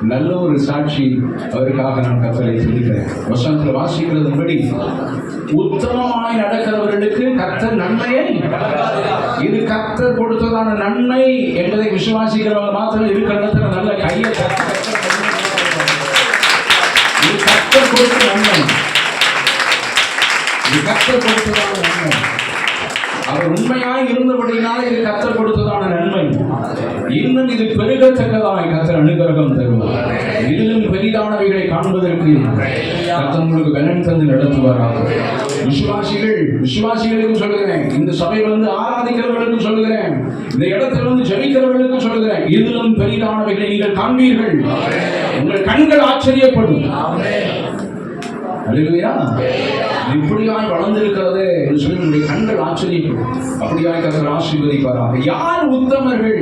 நல்ல ஒரு சாட்சி. அவருக்காக நான் கர்த்தரை துதிக்கிறேன். வசனத்தில் வாசிக்கிறதுபடி உத்தமமாய் நடக்கிறவர்களுக்கு கர்த்தர் நன்மையை, இது கர்த்தர் கொடுத்ததான நன்மை என்பதை விசுவாசிக்கிறவங்க மாத்திரம் இருக்கிற இடத்துல நல்ல கையை இது கர்த்தர் கொடுத்த நன்மை, இது கர்த்தர் கொடுத்ததான நன்மை. அவர் உண்மையாய் இருந்தபடினால இது கர்த்தர் கொடுத்ததான நன்மை. இன்னும் இது பெருகத்தக்கதாய் கர்த்தர் அனுகிரகம் தருவார். இதிலும் பெரிதானவைகளை காண்பதற்கு கர்த்தர் உங்களுக்கு கனம் தந்து நடத்துவாராக. விசுவாசிகளுக்கு சொல்லுகிறேன், இந்த சபையில் வந்து ஆராதிக்கிறவர்களுக்கு சொல்லுகிறேன், இந்த இடத்தில் வந்து ஜெபிக்கிறவர்களுக்கு சொல்லுகிறேன், இதிலும் பெரிதானவைகளை நீங்கள் காண்பீர்கள். உங்கள் கண்கள் ஆச்சரியப்படும். அல்லேலூயா. இப்படியாய் வளர்ந்திருக்கிறது என்று சொல்லி உங்களுடைய கண்கள் ஆச்சரியப்படும். அப்படியாய் கர்த்தர் ஆசீர்வதிப்பாராக. யார் உத்தமர்கள்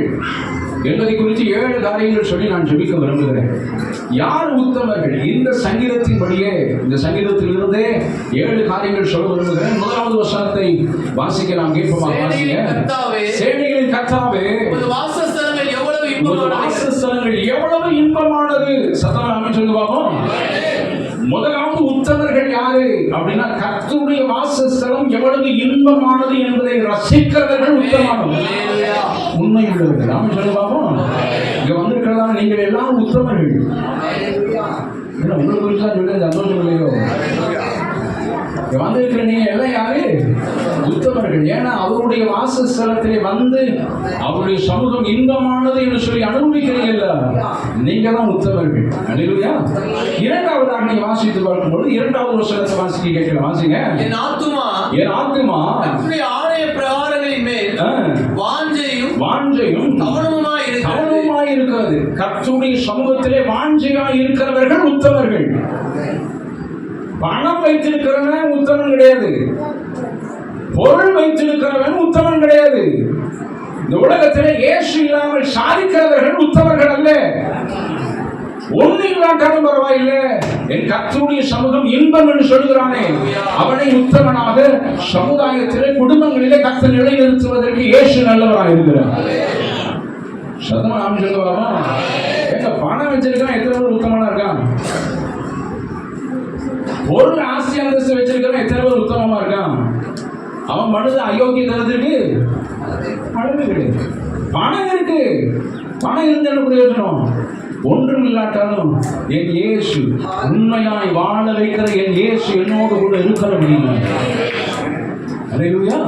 என்பதை குறித்து 7 காரியங்கள் சொல்லி நான் ஜெபிக்க விரும்புகிறேன். யார் உத்தமர்கள்? இந்த சங்கீதத்தின்படியே, இந்த சங்கீதத்திலிருந்தே 7 காரியங்கள் சொல்ல விரும்புகிறேன். முதலாவது வசனத்தை வாசிக்க நாம் கேட்போமா? வாசிங்க. சேனைகளின் கர்த்தாவே, வாசஸ்தலங்கள் எவ்வளவு இன்பமானது. சத்தமாக சொல்லுவாங்க. முதலாவது உத்தமர்கள் யாரு அப்படின்னா, கர்த்தருடைய வாசஸ்தலம் எவ்வளவு இன்பமானது என்பதை ரசிக்கிறவர்கள் உத்தமர்கள், உண்மை உள்ளவர்கள். நாம சொல்லுவாங்க, இங்க வந்திருக்கிறதா நீங்கள் எல்லாம் உத்தமர்கள். உங்களுக்கு குறிச்சா சொல்ல சந்தோஷம் இல்லையோ? இங்க வந்திருக்கிற நீங்க எல்லாம் யாரு? உத்தமர்கள். ஏன்னா அவருடைய வாசஸ்தலத்திலே வந்து அவருடைய சமூகம் இன்பமானது என்று சொல்லி அனுபவிக்கிறீங்கல்ல, நீங்க தான் உத்தமர்கள். அல்லேலூயா. இரண்டாவதாக நீங்க வாசித்து பார்க்கும்போது 2வது வசனத்தை வாசிக்க கேட்கலாம். வாசிங்க. என் ஆத்துமா ஆலய பிரகாரங்களின் மேல் வாஞ்சையும் கவனமாய் இருக்கிறது. கர்த்தருடைய சமூகத்திலே வாஞ்சையாய் இருக்கிறவர்கள் உத்தமர்கள். பணம் வைத்திருக்கிறவன் உத்தமன் கிடையாது, பொருள் வைத்திருக்கிறவன் உத்தமன் கிடையாது. இந்த உலகத்திலே இயேசு இல்லாமல் சாதிக்கிறவர்கள் உத்தமர்கள் அல்ல. ஒண்ணு இல்லாட்டாலும் பரவாயில்லை, என் கர்த்தருடைய சமூகம் இன்பம் என்று சொல்கிறானே, அவனை உத்தமனாக சமுதாயத்திலே குடும்பங்களிலே கர்த்தர் நிலைநிறுத்துவதற்கு இயேசு நல்லவராக இருக்கிறார். சத்தமா நாம் சொல்லுவாமா? எங்க பணம் வச்சிருக்கான் எத்தனை பேர் உத்தமனா இருக்கான்? பொருள் ஆஸ்தி அந்தஸ்து வச்சிருக்கிறவன் எத்தனை பேர் உத்தமமா இருக்கான்? அவன் மனது அயோக்கிய தரத்திற்கு அளவு கிடையாது. பணம் இருக்கு, பணம் இருந்து என்ன பிரயோஜனம்? ஒன்றும் இல்லாட்டாலும் என் இயேசு உண்மையாய் வாழ வைக்கிற என் இயேசு என்னோடு கூட இருக்கிற முடியும். அல்லேலூயா.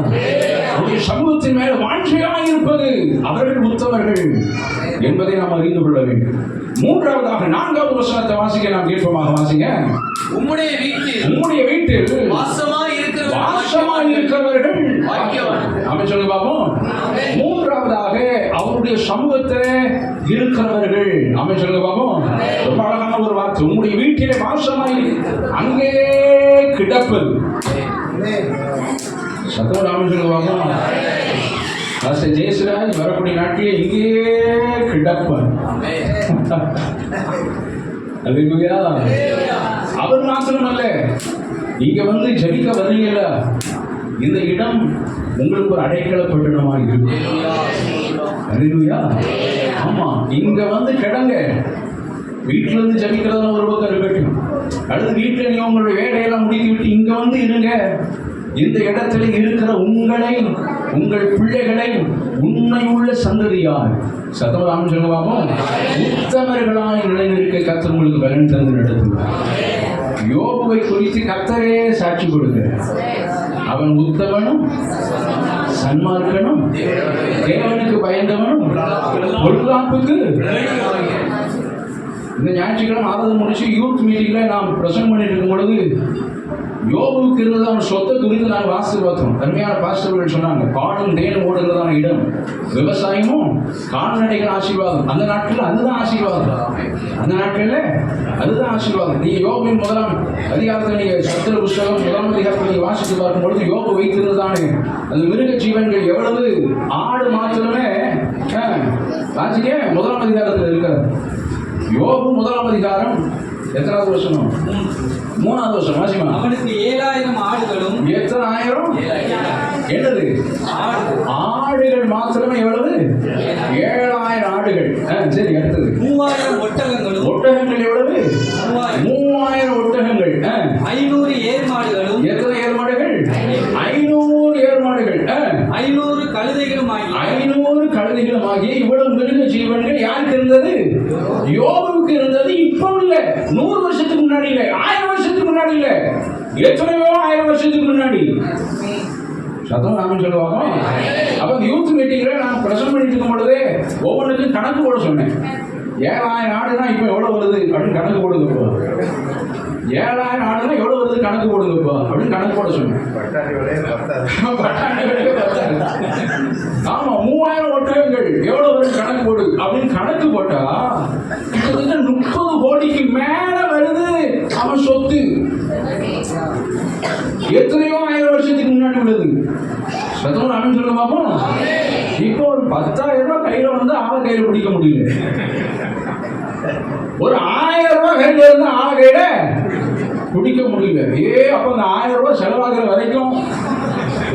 அவருடைய சமூகத்தின் மேல வாஞ்சையாய் இருப்பது அவர்கள் உத்தமர்கள் என்பதை நாம் அறிந்து கொள்ள வேண்டும். மூன்றாவதாக 4வது வசனத்தை வாசிக்க நாம் கேட்போமாக. வாசிங்க. உம்முடைய வீட்டில் வாசமாய் இருக்கிறவர்கள் அவன் சொல்லி பார்ப்போம். மூன்றாவதாக அவருடைய சமூகத்திலே இருக்கிறவர்கள் அவன் சொல்லி பார்ப்போம். ரொம்ப அழகான ஒரு வார்த்தை. உம்முடைய வீட்டிலே வாசமாய் அங்கே கிடப்பது. சத்தோட அவன் சொல்லுவாங்க. ஜெயசிராஜ் வரக்கூடிய நாட்டிலே இங்கே கிடப்பன். அல்லேலூயா. அவர் மாத்திரம் அல்ல, இங்க வந்து ஜெபிக்க வர்றீங்கல்ல, இந்த இடம் உங்களுக்கு ஒரு அடைக்கல பட்டணமாக இருக்கும். அல்லேலூயா. ஆமா, இங்க வந்து கிடங்க. வீட்டுல இருந்து ஜெபிக்கிறதா ஒரு பக்கம் இருக்கட்டும், அடுத்து வீட்டுல நீங்க உங்களுடைய வேலையெல்லாம் முடித்து விட்டு இங்க வந்து இருங்க. இந்த இடத்துல இருக்கிற உங்களை உங்கள் பிள்ளைகளை உண்மையுள்ள சந்ததியார் சத்தவராமன் சொல்லுவாமோ உத்தமர்களாய் நிலைநிற்க கர்த்தர் உங்களுக்கு பலன் தந்து நடத்துவார். யோபுவை குறித்து கர்த்தரே சாட்சி கொடுக்கிறார். அவன் உத்தமனும் சன்மார்க்கனும் தேவனுக்கு பயந்தவனும் பொல்லாப்புக்கு. இந்த ஞாயிற்றுக்கிழமை ஆராதனை முடிச்சு யூத் மீட்டிங்ல நாம் பிரசங்கம் பண்ணிட்டு இருக்கும் பொழுது யோபுவுக்கு இருந்தது அவன் சொத்தை குறித்து நாங்கள் வாசித்து பார்த்தோம். அருமையான பாஸ்டர்கள் சொன்னாங்க, பாடும் தேனும் ஓடுகிறதான இடம், விவசாயமும் கால்நடைகள் ஆசீர்வாதம். அந்த நாட்களில் அதுதான் ஆசீர்வாதம். அந்த நாட்களில் அதுதான் ஆசீர்வாதம். நீங்க யோபின் முதலாம் அதிகாரத்தில் நீங்க சத்திர புஸ்தகம் முதலாம் அதிகாரத்தில் நீங்க வாசித்து பார்க்கும் பொழுது யோபு வைத்திருந்ததானே அந்த மிருக ஜீவன்கள் எவ்வளவு, ஆடு மாத்திரமே வாசிக்க முதலாம் அதிகாரத்தில் இருக்காது. யோபு முதலாம் அதிகாரம் எத்தனாவது வருஷம்? 3வது வருஷம். வாசிமா. அவனுக்கு 7000 ஆடுகளும். எத்தனை ஆயிரம்? என்னது? ஆடுகள் மாத்திரமே எவ்வளவு? 7000 ஆடுகள். சரி, அடுத்தது 3000 ஒட்டகங்களும். ஒட்டகங்கள் எவ்வளவு? 3000 ஒட்டகங்கள். 500 ஏர்மாடுகளும். எத்தனை ஏர்மாடுகள்? 500 ஏர்மாடுகள். 500 கழுதைகளுமாகி. 500 கழுதைகளுமாகிய இவ்வளவு மிருக ஜீவன்கள் யாருக்கு இருந்தது? யோபுவுக்கு இருந்தது. இப்போ இல்ல, 100 வருஷத்துக்கு முன்னாடி இல்ல, 1000 வருஷத்துக்கு முன்னாடி இல்ல, எத்தனையோ 1000 வருஷத்துக்கு முன்னாடி. சத்தம் நாம சொல்லுவாங்க. அப்ப யூத் மீட்டிங்ல நான் பிரசன்ட் பண்ணிட்டு இருக்கும் பொழுது ஒவ்வொன்றுக்கும் கணக்கு போட சொன்னேன். 7000 ஆடுனா இப்ப எவ்வளவு வருது அப்படின்னு கணக்கு போடுங்கப்பா. 7000 ஆடுனா எவ்வளவு வருது கணக்கு போடுங்கப்பா அப்படின்னு கணக்கு போட சொன்னேன். ஆமா, 3000 ஒட்டகங்கள் எவ்வளவு வருது கணக்கு போடு அப்படின்னு கணக்கு போட்டா கிட்டத்தட்ட 30 கோடிக்கு மேல வருது அவன் சொத்து. எத்தனையோ 1000 வருஷத்துக்கு முன்னாடி உள்ளது. சத்தம் நாம சொல்ல பார்ப்போம். இப்போ ஒரு 10,000 ரூபாய் கையில வந்து ஆளை கையில பிடிக்க முடியல. ஒரு 1000 ரூபாய் கையில இருந்து ஆளை கையில பிடிக்க முடியல. அப்ப அந்த 1000 ரூபாய் செலவாகிற வரைக்கும்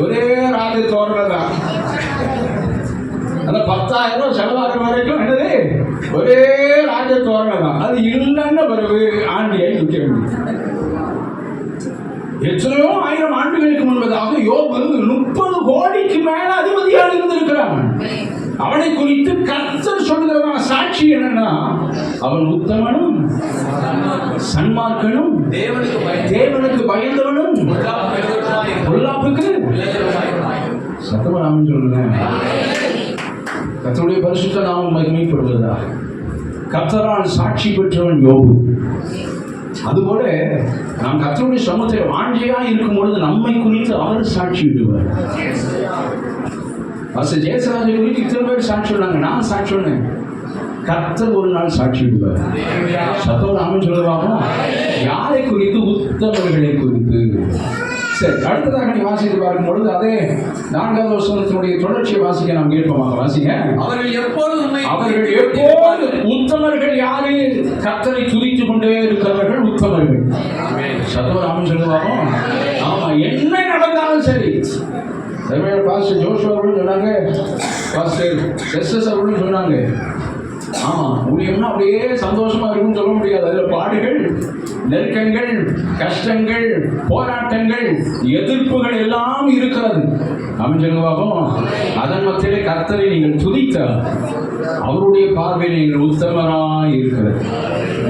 ஒரே ராஜ தோரணை தான். அந்த 10,000 ரூபாய் செலவாகிற வரைக்கும் என்னது? ஒரே ராஜ தோரணை தான். அது இல்லைன்னு பிறகு ஆண்டியாய் நிற்க வேண்டியது. எத்தனையோ 1000 ஆண்டுகளுக்கு முன்பதாக யோபு 30 கோடிக்கு மேல அதிபதியாக இருந்திருக்கிறான். அவனை குறித்து கர்த்தர் சொல்லுகிறதான சாட்சி என்னன்னா, அவன் உத்தமனும் சன்மார்க்கனும் தேவனுக்கு பயந்தவனும் பொல்லாப்புக்கு. சத்தமராமன் சொல்லுங்க. கர்த்தருடைய பரிசுத்த நாமம் மகிமைப்படுவதா. கர்த்தரால் சாட்சி பெற்றவன் யோபு. அதுபோல நாம் கர்த்தருடைய சமூகத்தில் வாஞ்சியா இருக்கும் பொழுது நம்மை குறித்து அவர் சாட்சி விடுவார். ஜெயசராஜை குறித்து இத்தனை பேர் சாட்சி சொன்னாங்க, நான் சாட்சி சொன்னேன். கர்த்தர் ஒரு நாள் சாட்சி விடுவார். சத்தம் நாம சொல்லுவாங்க. யாரை குறித்து? உத்தமர்களை குறித்து. சரி, அடுத்ததாக நீ வாசித்து பார்க்கும் பொழுது அதே 4வது வசனத்தினுடைய தொடர்ச்சியை வாசிக்க நாம் கேட்போமாக. வாசிங்க. அவர்கள் எப்போது உத்தமர்கள் யாரு? கர்த்தரை துதித்துக் கொண்டே இருக்கிறவர்கள் உத்தமர்கள். சத்தம் நாம சொல்லுவாங்க. ஆமா, என்ன நடந்தாலும் சரி. பாஸ்டர் ஜோஷ் அவர்களும் சொன்னாங்க, பாஸ்டர் எஸ்எஸ் அவர்களும் சொன்னாங்க. ஆமா, ஊழியம்னா அப்படியே சந்தோஷமா இருக்கும்னு சொல்ல முடியாது. அதுல பாடுகள், நெருக்கங்கள், கஷ்டங்கள், போராட்டங்கள், எதிர்ப்புகள் எல்லாம் இருக்கிறது. அமைச்சருவாகும். அதன் மத்தியிலே கர்த்தரை நீங்கள் துதித்தால் அவருடைய பார்வையில் நீங்கள் உத்தமராய் இருக்கிறது.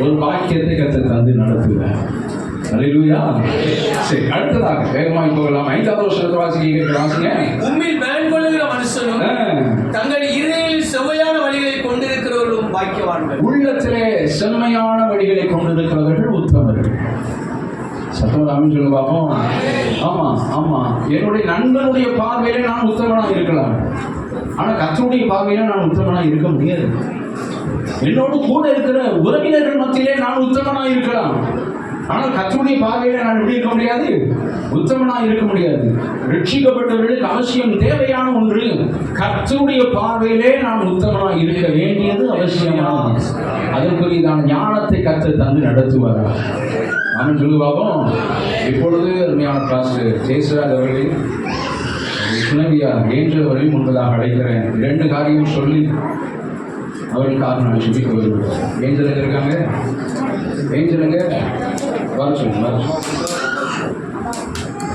ஒரு பாக்கியத்தை கர்த்தர் தந்து நடத்துகிறார். அல்லேலூயா. சரி, அடுத்ததாக வேகமாய் போகலாம். 5வது வசனத்தை வாசிங்க. உம்மில் பலன் கொள்ளுகிற மனுஷனும் தங்கள் இருதயத்தில் செவ்வையான வழிகளை கொண்டிருக்கிறவர்களும் பாக்கியவான்கள். உள்ளத்திலே செம்மையான வழிகளை கொண்டிருக்கிறவர்கள் உத்தமர்கள். சத்தம் சொல்லு பார்ப்போம். ஆமா ஆமா, என்னுடைய நண்பனுடைய பார்வையில நான் உத்தமனா இருக்கலாம், ஆனா கர்த்தருடைய பார்வையில நான் உத்தமனா இருக்க முடியாது. என்னோடு கூட இருக்கிற உறவினர்கள் மத்தியிலே நான் உத்தமனா இருக்கலாம், ஆனால் கர்த்தருடைய பார்வையில நான் எப்படி இருக்க முடியாது? உத்தமனா இருக்க முடியாது. ரட்சிக்கப்பட்டவர்களுக்கு அவசியம் தேவையான ஒன்று, கர்த்தருடைய பார்வையிலே நான் உத்தமனா இருக்க வேண்டியது அவசியமான. அதற்குரியதான ஞானத்தை கர்த்தர் தந்து நடத்துவாரா? நான் சொல்லுவாகும். இப்பொழுது அருமையான பாஸ்டர் ஜெயசராஜ் அவர்களை துணைவியார் ஏஞ்சல் அவரை முன்பதாக அழைக்கிறேன். 2 காரியம் சொல்லி அவர்களுக்காக நான் ஜெபிக்க வருகிறேன். ஏஞ்சல் எங்க இருக்காங்க? ஏஞ்சலுங்க வர சொல்லுங்க.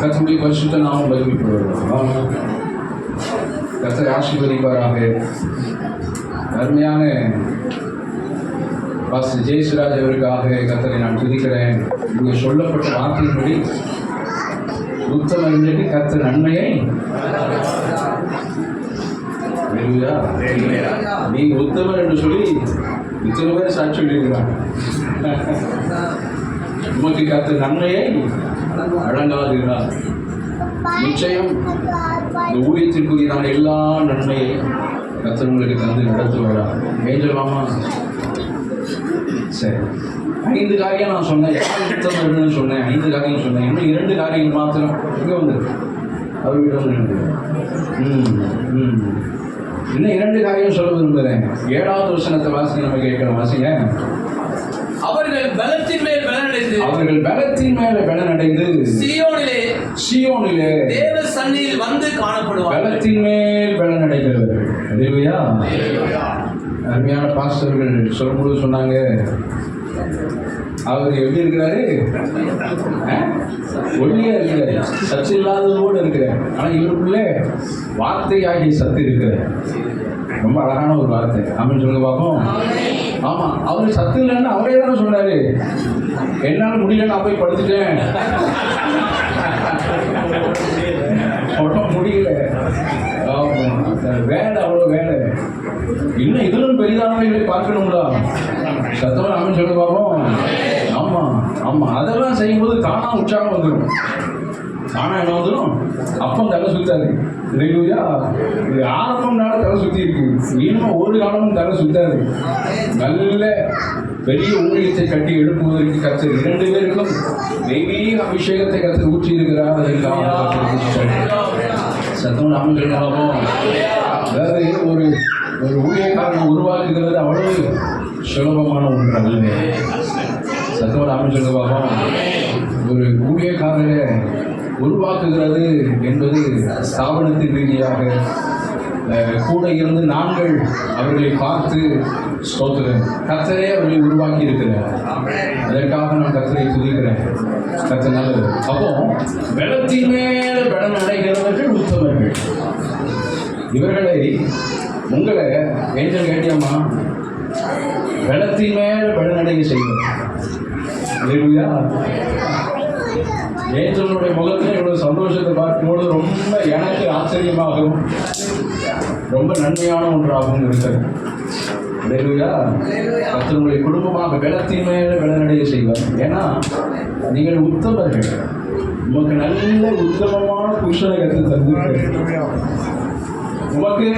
கர்த்தருடைய பரிசுத்த நாமம் மகிமைப்படுவார். கர்த்தர் ஆசீர்வதிப்பாராக. அருமையான பாஸ்டர் ஜெயசுராஜ் அவருக்காக கர்த்தரை நான் துதிக்கிறேன். இங்கே சொல்லப்பட்ட வார்த்தையின்படி உத்தமர்களுக்கு கர்த்தர் நன்மையை நீங்க உத்தமர் என்று சொல்லி இத்தனை பேர் சாட்சி சொல்லியிருக்கிறாங்க. உமக்கு கர்த்தர் நன்மையை வழங்காதுகிறார். நிச்சயம் இந்த ஊழியத்திற்குரியதான எல்லா நன்மையை கர்த்தர் உங்களுக்கு தந்து நடத்துவாரார். ஏஞ்சல் மாமா சரி, 5 காரியம் நான் சொன்னேன். யார் உத்தமர்கள்னு சொன்னேன், 5 காரியம் சொன்னேன். இன்னும் 2 காரியங்கள் மாத்திரம் இங்கே வந்து அவர்கிட்ட இன்னும் 2 காரியம் சொல்ல விரும்புகிறேன். 7வது வசனத்தை வாசிக்க நம்ம கேட்கணும். வாசிங்க. அவர்கள் பலத்தின் மேல் பலனடைந்து சீயோனிலே தேவ சந்நிதியில் வந்து காணப்படுவார்கள். பலத்தின் மேல் பலனடைகிறவர்கள். அல்லேலூயா. அருமையான பாஸ்டர்கள் சொல்லும்போது சொன்னாங்க, அவர் எப்படி இருக்கிறாரு? ஒல்லியா இருக்கிறாரு, சத்து இல்லாததோடு இருக்கிறார். ஆனால் இவருக்குள்ளே வார்த்தை ஆகிய சத்து இருக்கிறார். ரொம்ப அழகான ஒரு வார்த்தை. ஆமென் சொல்லுங்க பார்ப்போம். ஆமாம், அவரு சத்து இல்லைன்னு அவரே தானே சொன்னாரு. என்னால் முடியல, நான் போய் படுத்துட்டேன், முடியல, வேலை அவ்வளோ வேலை, இன்னும் இதிலும் பெரிதானவைகளை பார்க்கணுங்களா? சத்தமாக ஆமென் சொல்லுங்க பார்ப்போம். ஆமாம் ஆமாம், அதெல்லாம் செய்யும்போது தானாக உற்சாகம் வந்துடும். தானா என்ன வந்துடும்? அப்போ தலை சுத்தாது. இல்லையா? இது ஆரம்பம்னால தலை சுற்றி இருக்கு. இன்னும் ஒரு காலமும் தலை சுத்தாது. நல்ல பெரிய ஊழியத்தை கட்டி எழுப்புவதற்கு கர்த்தர் 2 பேருக்கும் தெய்வீக அபிஷேகத்தை கர்த்தர் ஊற்றி இருக்கிறார். அதற்காக சத்தம் நாம சொல்லணும். அதாவது ஒரு ஊழியக்காரனை உருவாக்குகிறது அவ்வளவு சுலபமான ஒன்று அல்ல. சத்தம் நாம சொல்ல பார்ப்போம். ஒரு ஊழியக்காரரை உருவாக்குகிறது என்பது ஸ்தாபனத்தின் ரீதியாக கூட இருந்து நாங்கள் அவர்களை பார்த்து ஸ்தோத்திரம், கர்த்தரே அவர்களை உருவாக்கி இருக்கிறார். அதற்காக நான் கர்த்தரை துதிக்கிறேன். கர்த்தர் நல்லது. அப்போ பலத்தின் மேல பலன் அடைகிறவர்கள் உத்தமர்கள். இவர்களை உங்களை ஏஞ்சல் கேட்டியம்மா, பலத்தின் மேல பலன் அடைய செய்வார். ஏஞ்சலுடைய முகத்தில் இவ்வளவு சந்தோஷத்தை பார்க்கும்போது ரொம்ப எனக்கு ஆச்சரியமாகவும் ரொம்ப நன்மையான ஒன்றாகவும் இருக்கிறது. கர்த்தருடைய குடும்பமாக பலத்தின் மேல பலனடைய செய்வார். ஏன்னா நீங்கள் உத்தமர்கள். உமக்கு நல்ல உத்தமமான புருஷனை கற்று தந்திருக்க, உமக்கு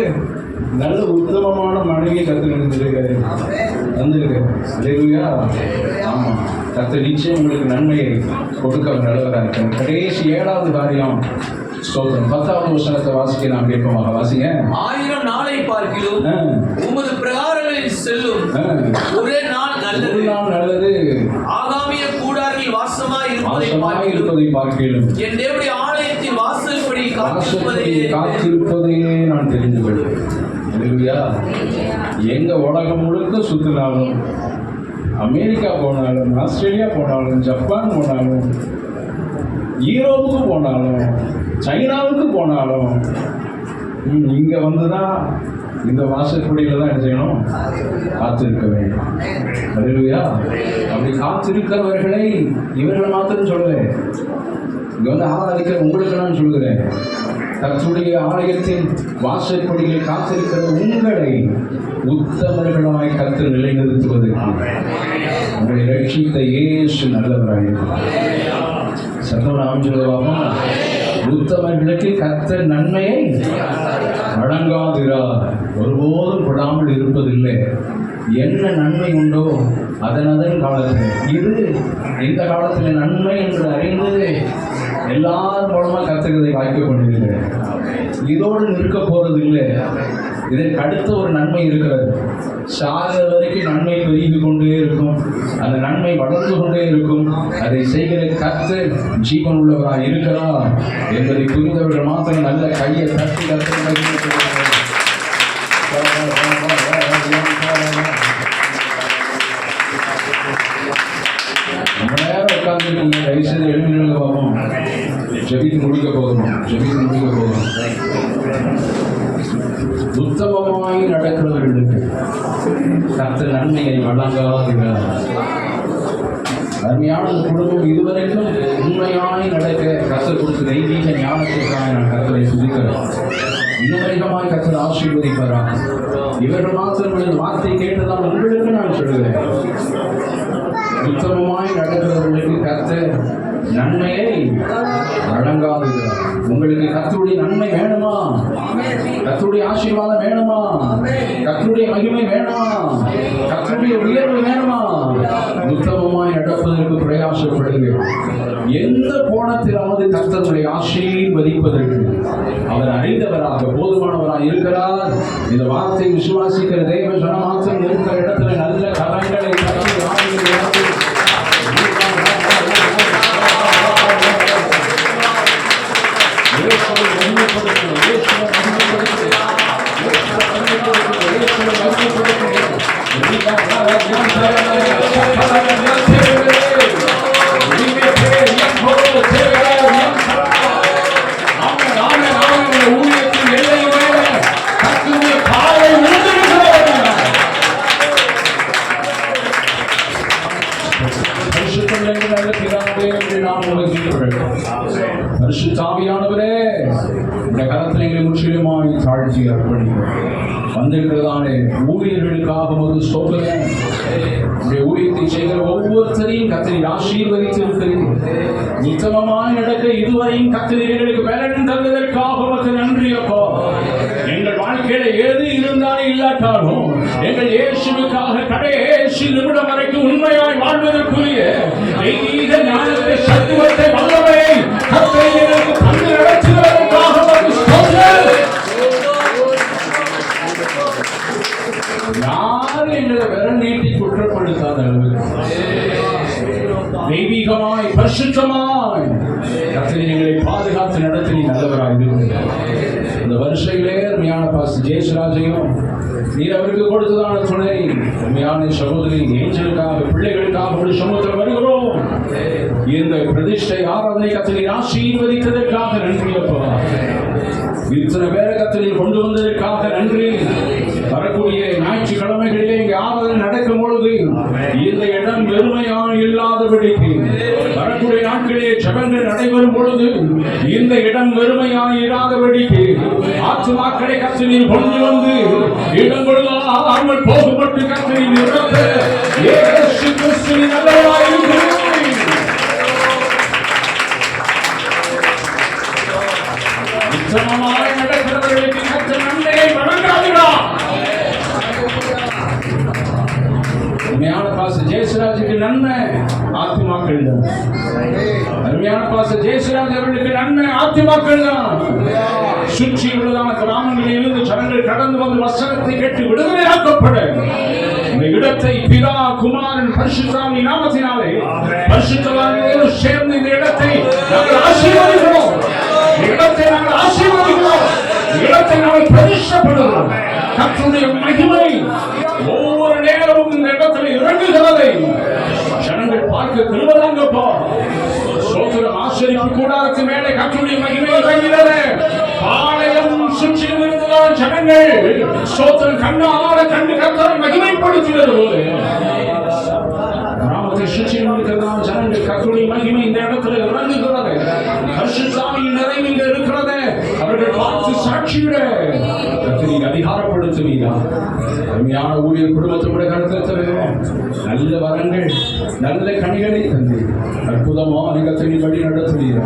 நல்ல உத்தமமான மனைவியை கற்று தந்திருக்க. ஆமாம், கர்த்தர் நிச்சயம் உங்களுக்கு நன்மையை கொடுக்க நல்லவராக இருக்கிறார். கடைசி 7வது காரியம் ஸ்தோத்திரம். 10வது வசனத்தை வாசிக்க நாம் கேட்போமாக. வாசிங்க. 1000 நாளை பார்க்கிலும் உமது பிரகாரங்களில் செல்லும் ஒரே நாள் நல்லது. ஆகாமிய கூடாரில் வாசமாய் இருப்பதை பார்க்கிலும் என் தேவனுடைய ஆலயத்தின் வாசல்படி காத்திருப்பதே நான் தெரிந்து கொள்வேன். எங்க உலகம் முழுக்க சுற்றினாலும், அமெரிக்கா போனாலும், ஆஸ்திரேலியா போனாலும், ஜப்பான் போனாலும், யூரோப்புக்கு போனாலும், சைனாவுக்கு போனாலும், இங்கே வந்து தான் இந்த வாசற்படியில் தான் என்ன செய்யணும்? காத்திருக்க வேண்டும். அல்லேலூயா. அப்படி காத்திருக்கிறவர்களை இவர்கள் மாத்திரம் சொல்லலை, இங்கே வந்து ஆராதிக்கிற உங்களுக்கு நான் சொல்கிறேன். கர்த்தருடைய ஆலயத்தின் வாசற்படியில் காத்திருக்கிற உங்களை உத்தமர்களாய் கர்த்தர் நிலைநிறுத்துவதற்கு உங்களை ரட்சித்த இயேசு நல்லவராயிருக்கிறார். சத்தம் அமைஞ்சுள்ளவாமா. உத்தமர்களுக்கு கர்த்தர் நன்மையை வழங்காதிரார், ஒருபோதும் கொடாமல் இருப்பதில்லை. என்ன நன்மை உண்டோ அதன் காலத்தில், இது இந்த காலத்தில் நன்மை என்று அறிந்து எல்லாரும் மூலமாக கற்றுக்கிறதை வாய்ப்பு பண்ணியிருக்கிறேன். இதோடு நிற்க போறது இல்லை. இதற்கு அடுத்த ஒரு நன்மை இருக்கிறது. சாகிற வரைக்கும் நன்மை பெருகி கொண்டே இருக்கும். அந்த நன்மை வளர்ந்து கொண்டே இருக்கும். அதை செய்கிற கர்த்தர் ஜீவன் உள்ளவராக இருக்கிறார் என்பதை புரிந்தவர்கள் மாத்திரம் நல்ல கையை தட்டி கர்த்தர் ரொம்ப நேரம் உட்கார்ந்துருக்கீங்க. தயவுசெய்து எழுந்திருங்க பார்ப்போம். ஜெபித்து முடிக்க போகணும். குடும்பங்களுக்கு கர்த்தர் நன்மையை வழங்காதீர்கள். அருமையான அந்த குடும்பம் இதுவரைக்கும் உண்மையாய் நடக்க கர்த்தர் கொடுத்த தெய்வீக ஞானத்திற்காக நான் கர்த்தரை துதிக்கிறேன். இன்னும் அதிகமாய் கர்த்தர் ஆசீர்வதிப்பாரா. இவர்கள் மாத்திரம் வார்த்தை கேட்டதால் உங்களுக்கு நான் சொல்லுகிறேன், உத்தமமாய் நடக்கிறவர்களுக்கு கர்த்தர் நன்மையை வழங்காதீர்கள். உங்களுக்கு கர்த்தருடைய நன்மை வேணுமா? கர்த்தருடைய ஆசீர்வாதம் வேணுமா? கர்த்தருடைய மகிமை வேணுமா? கர்த்தருடைய உயர்வு வேணுமா? உத்தமமாய் நடப்பதற்கு பிரயாசப்படுங்கள். எந்த கோணத்திலாவது கர்த்தரை ஆசீர்வதிப்பதற்கு அவர் அறிந்தவராக போதுமானவராக இருக்கிறார். இந்த வார்த்தை விசுவாசிக்கிற தேவ ஜனமாத்திரம் இருக்கிற இடத்துல நல்ல கரங்களை பரிசுத்தாவியானவரே, இந்த கரத்தில் எங்களை முற்றிலுமாய் தாழ்ச்சி அர்ப்பணிக்கிறோம். வந்திருக்கிறதானே ஊழியர்களுக்காக ஒரு ஸ்தோத்திரம். ஊழியத்தை செய்கிற ஒவ்வொருத்தரையும் கர்த்தர் ஆசீர்வதித்திருக்கிறீர். உத்தமமாய் நடக்க இதுவரையும் கர்த்தர் எங்களுக்கு பலன் தந்ததற்காக உமக்கு நன்றி அப்பா. எங்கள் வாழ்க்கையில எது இருந்தாலும் இல்லாட்டாலும் எங்கள் இயேசுவுக்காக கடைசி நிமிடம் வரைக்கும் உண்மையாய் வாழ்வதற்குரிய தெய்வீக ஞானத்தை, சத்துவத்தை, வல்லமை கர்த்தர் எங்களுக்கு தந்து நடத்துவதற்காக உமக்கு ஸ்தோத்திரம். யாரும் எங்களை விரல் நீட்டி குற்றப்படுத்தாத அளவுக்கு தெய்வீகமாய் பரிசுத்தமாய் கர்த்தர் எங்களை பாதுகாத்து நடத்தி நல்லவராய் இருக்கிறார். இந்த வருஷங்களே அருமையான பாஸ்டர் ஜெயசுராஜையும் நீர் அவருக்கு கொடுத்ததான துணை உண்மையான சகோதரி ஏஞ்சலுக்காக, பிள்ளைகளுக்காக ஒரு சமூகத்தில் வருகிறோம். இந்த பிரதிஷ்டை ஆராதனை கர்த்தர் ஆசீர்வதித்ததற்காக நன்றி அப்பா. இத்தனை பேரை கர்த்தர் கொண்டு வந்ததற்காக நன்றி. வரக்கூடிய ஞாயிற்றுக்கிழமைகளிலே இங்கே ஆராதனை நடக்கும் பொழுது இந்த இடம் வெறுமையாக இல்லாதபடிக்கு, வரக்கூடிய நாட்களிலே ஜெபங்கள் நடைபெறும் பொழுது இந்த இடம் வெறுமையாக இராதபடிக்கு ஆத்துமாக்களை கர்த்தர் கொண்டு வந்து இடம் கொள்ளாமல் போகும்பட்டு கர்த்தர் நிறுத்த இயேசு கிறிஸ்துவின் நல்லவராய் இருக்கிறார். உத்தமமாய் நடக்கிறவர்களுக்கு கர்த்தர் நன்மையை வழங்காதீர்களா. அருமையான பாஸ்டர் ஜெயசுராஜுக்கு நன்மை ஆத்துமாக்கள் தான். அருமையான பாஸ்டர் ஜெயசுராஜ் அவர்களுக்கு நன்மை ஆத்துமாக்கள் தான். சுற்றி உள்ளதான கிராமங்களில் இருந்து ஜனங்கள் கடந்து வந்து வசனத்தை கேட்டு விடுதலையாக்கப்பட இந்த இடத்தை பிதா குமாரன் பரிசுத்தாவி நாமத்தினாலே பரிசுத்தவான்களோடு சேர்ந்து இந்த இடத்தை நாங்கள் ஆசீர்வதிக்கிறோம். இடத்தை நாங்கள் ஆசீர்வதிக்கிறோம். இடத்தை நாங்கள் பரிசுத்தப்படுகிறோம். கர்த்தருடைய மகிமை ஒவ்வொரு நேரமும் இந்த இடத்தில் இறங்குகிறதை ஜனங்கள் பார்க்க திருவதாங்கப்பா. சோதரம் ஆச்சரிப்பு கூடாரத்தின் மேலே கர்த்தருடைய மகிமை இறங்குகிறது. பாளையம் சுற்றிலும் இருந்ததால் ஜனங்கள் சோதரம் கண்ணார கண்டு கர்த்தரை மகிமைப்படுத்துகிறது போது கிராமத்தை சுற்றிலும் இருக்கிறதால் ஜனங்கள் கர்த்தருடைய மகிமை இந்த இடத்துல இறங்குகிறது. பரிசுத்தாவியின் நிறைவு இங்க இருக்கிறது. அவர்கள் பார்த்து சாட்சியிட கர்த்தரை அதிகாரப்படுத்துவீரா. அருமையான ஊழியர் குடும்பத்தோட கருத்தில் நல்ல வரங்கள், நல்ல கனிகளை தந்து அற்புதமான கர்த்தரை வழி நடத்துவீரா.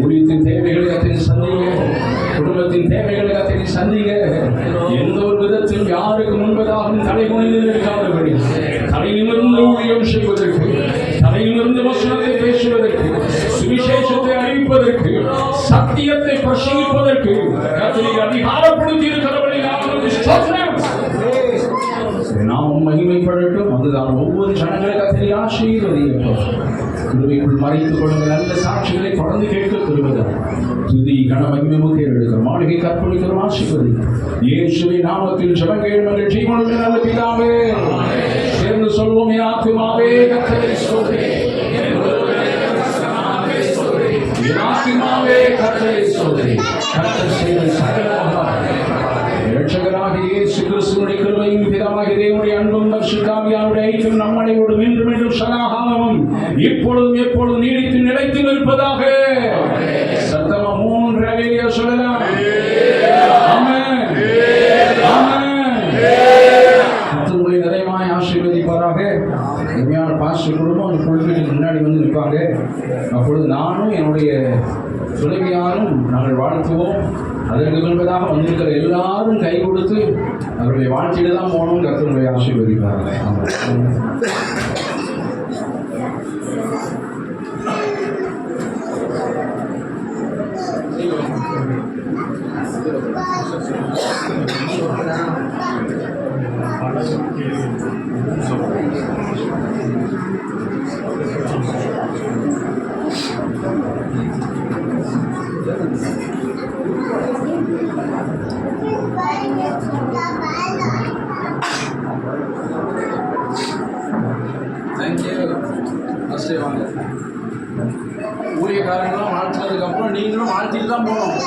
ஊழியத்தின் தேவைகளை கர்த்தரை சந்திங்க, குடும்பத்தின் தேவைகளை கர்த்தரை சந்திங்க. எந்த ஒரு விதத்தில் யாருக்கு முன்பதாகவும் தலை குனிந்து நிற்காதபடி தலையிலிருந்து ஊழியம் செய்வதற்கு, தலையிலிருந்து வசனத்தை பேசுவதற்கு, சுவிசேஷத்தை அறிவிப்பதற்கு, சத்தியத்தை பிரசங்கிப்பதற்கு கர்த்தரை அதிகாரப்படுத்தி இருக்கிறவர்களை நாம் மகிமைப்படட்டும். அதுதான் ஒவ்வொரு ஜனங்களை கர்த்தரை ஆசீர்வதிப்போம். கிருபைக்குள் மறைத்துக் கொள்ளுங்க. நல்ல சாட்சிகளை தொடர்ந்து கேட்க பெறுவதா துதி கன மகிமை முக்கிய மாளிகை கற்பழிக்கிறோம். ஆசீர்வதி இயேசுவின் நாமத்தில் ஜெபங்கள் மகள் ஜீவனுள்ள நல்ல பிதாவே. சேர்ந்து சொல்வோம், என் ஆத்துமாவே கர்த்தரை ஸ்தோத்திரி, என் ஆத்துமாவே கர்த்தரை ஸ்தோத்திரி. கர்த்தர் செய்த சகல ரட்சகராகிய இயேசு கிறிஸ்துவினுடைய கிருபையும் பிதாவாகிய தேவனுடைய அன்பும் பரிசுத்தாவியானுடைய ஐக்கியம் நம்மளையோடு மீண்டும் மீண்டும் சதாகாலமும் இப்பொழுதும் எப்பொழுதும் நீடித்து நிலைத்து நிற்பதாக. சத்தமா 3 அலையிலே சொல்லலாம். ஆமென். ஆமென். கர்த்தருடைய நிறைவாய் ஆசீர்வதிப்பாராக. உண்மையான பாஸ்டர் குடும்பம் அந்த குழுக்களுக்கு முன்னாடி வந்து நிற்பாங்க. அப்பொழுது நானும் என்னுடைய துணைவியாரும் நாங்கள் வாழ்த்துவோம். அதற்கு முன்பதாக வந்திருக்கிற எல்லாரும் கை கொடுத்து அவருடைய வாழ்க்கையில தான் போனோம். கர்த்தருடைய ஆசீர்வதிப்பார்கள். ஊழியக்காரங்களாம் வாழ்த்துனதுக்கு அப்புறம் நீங்களும் வாழ்த்திட்டு தான் போகணும்.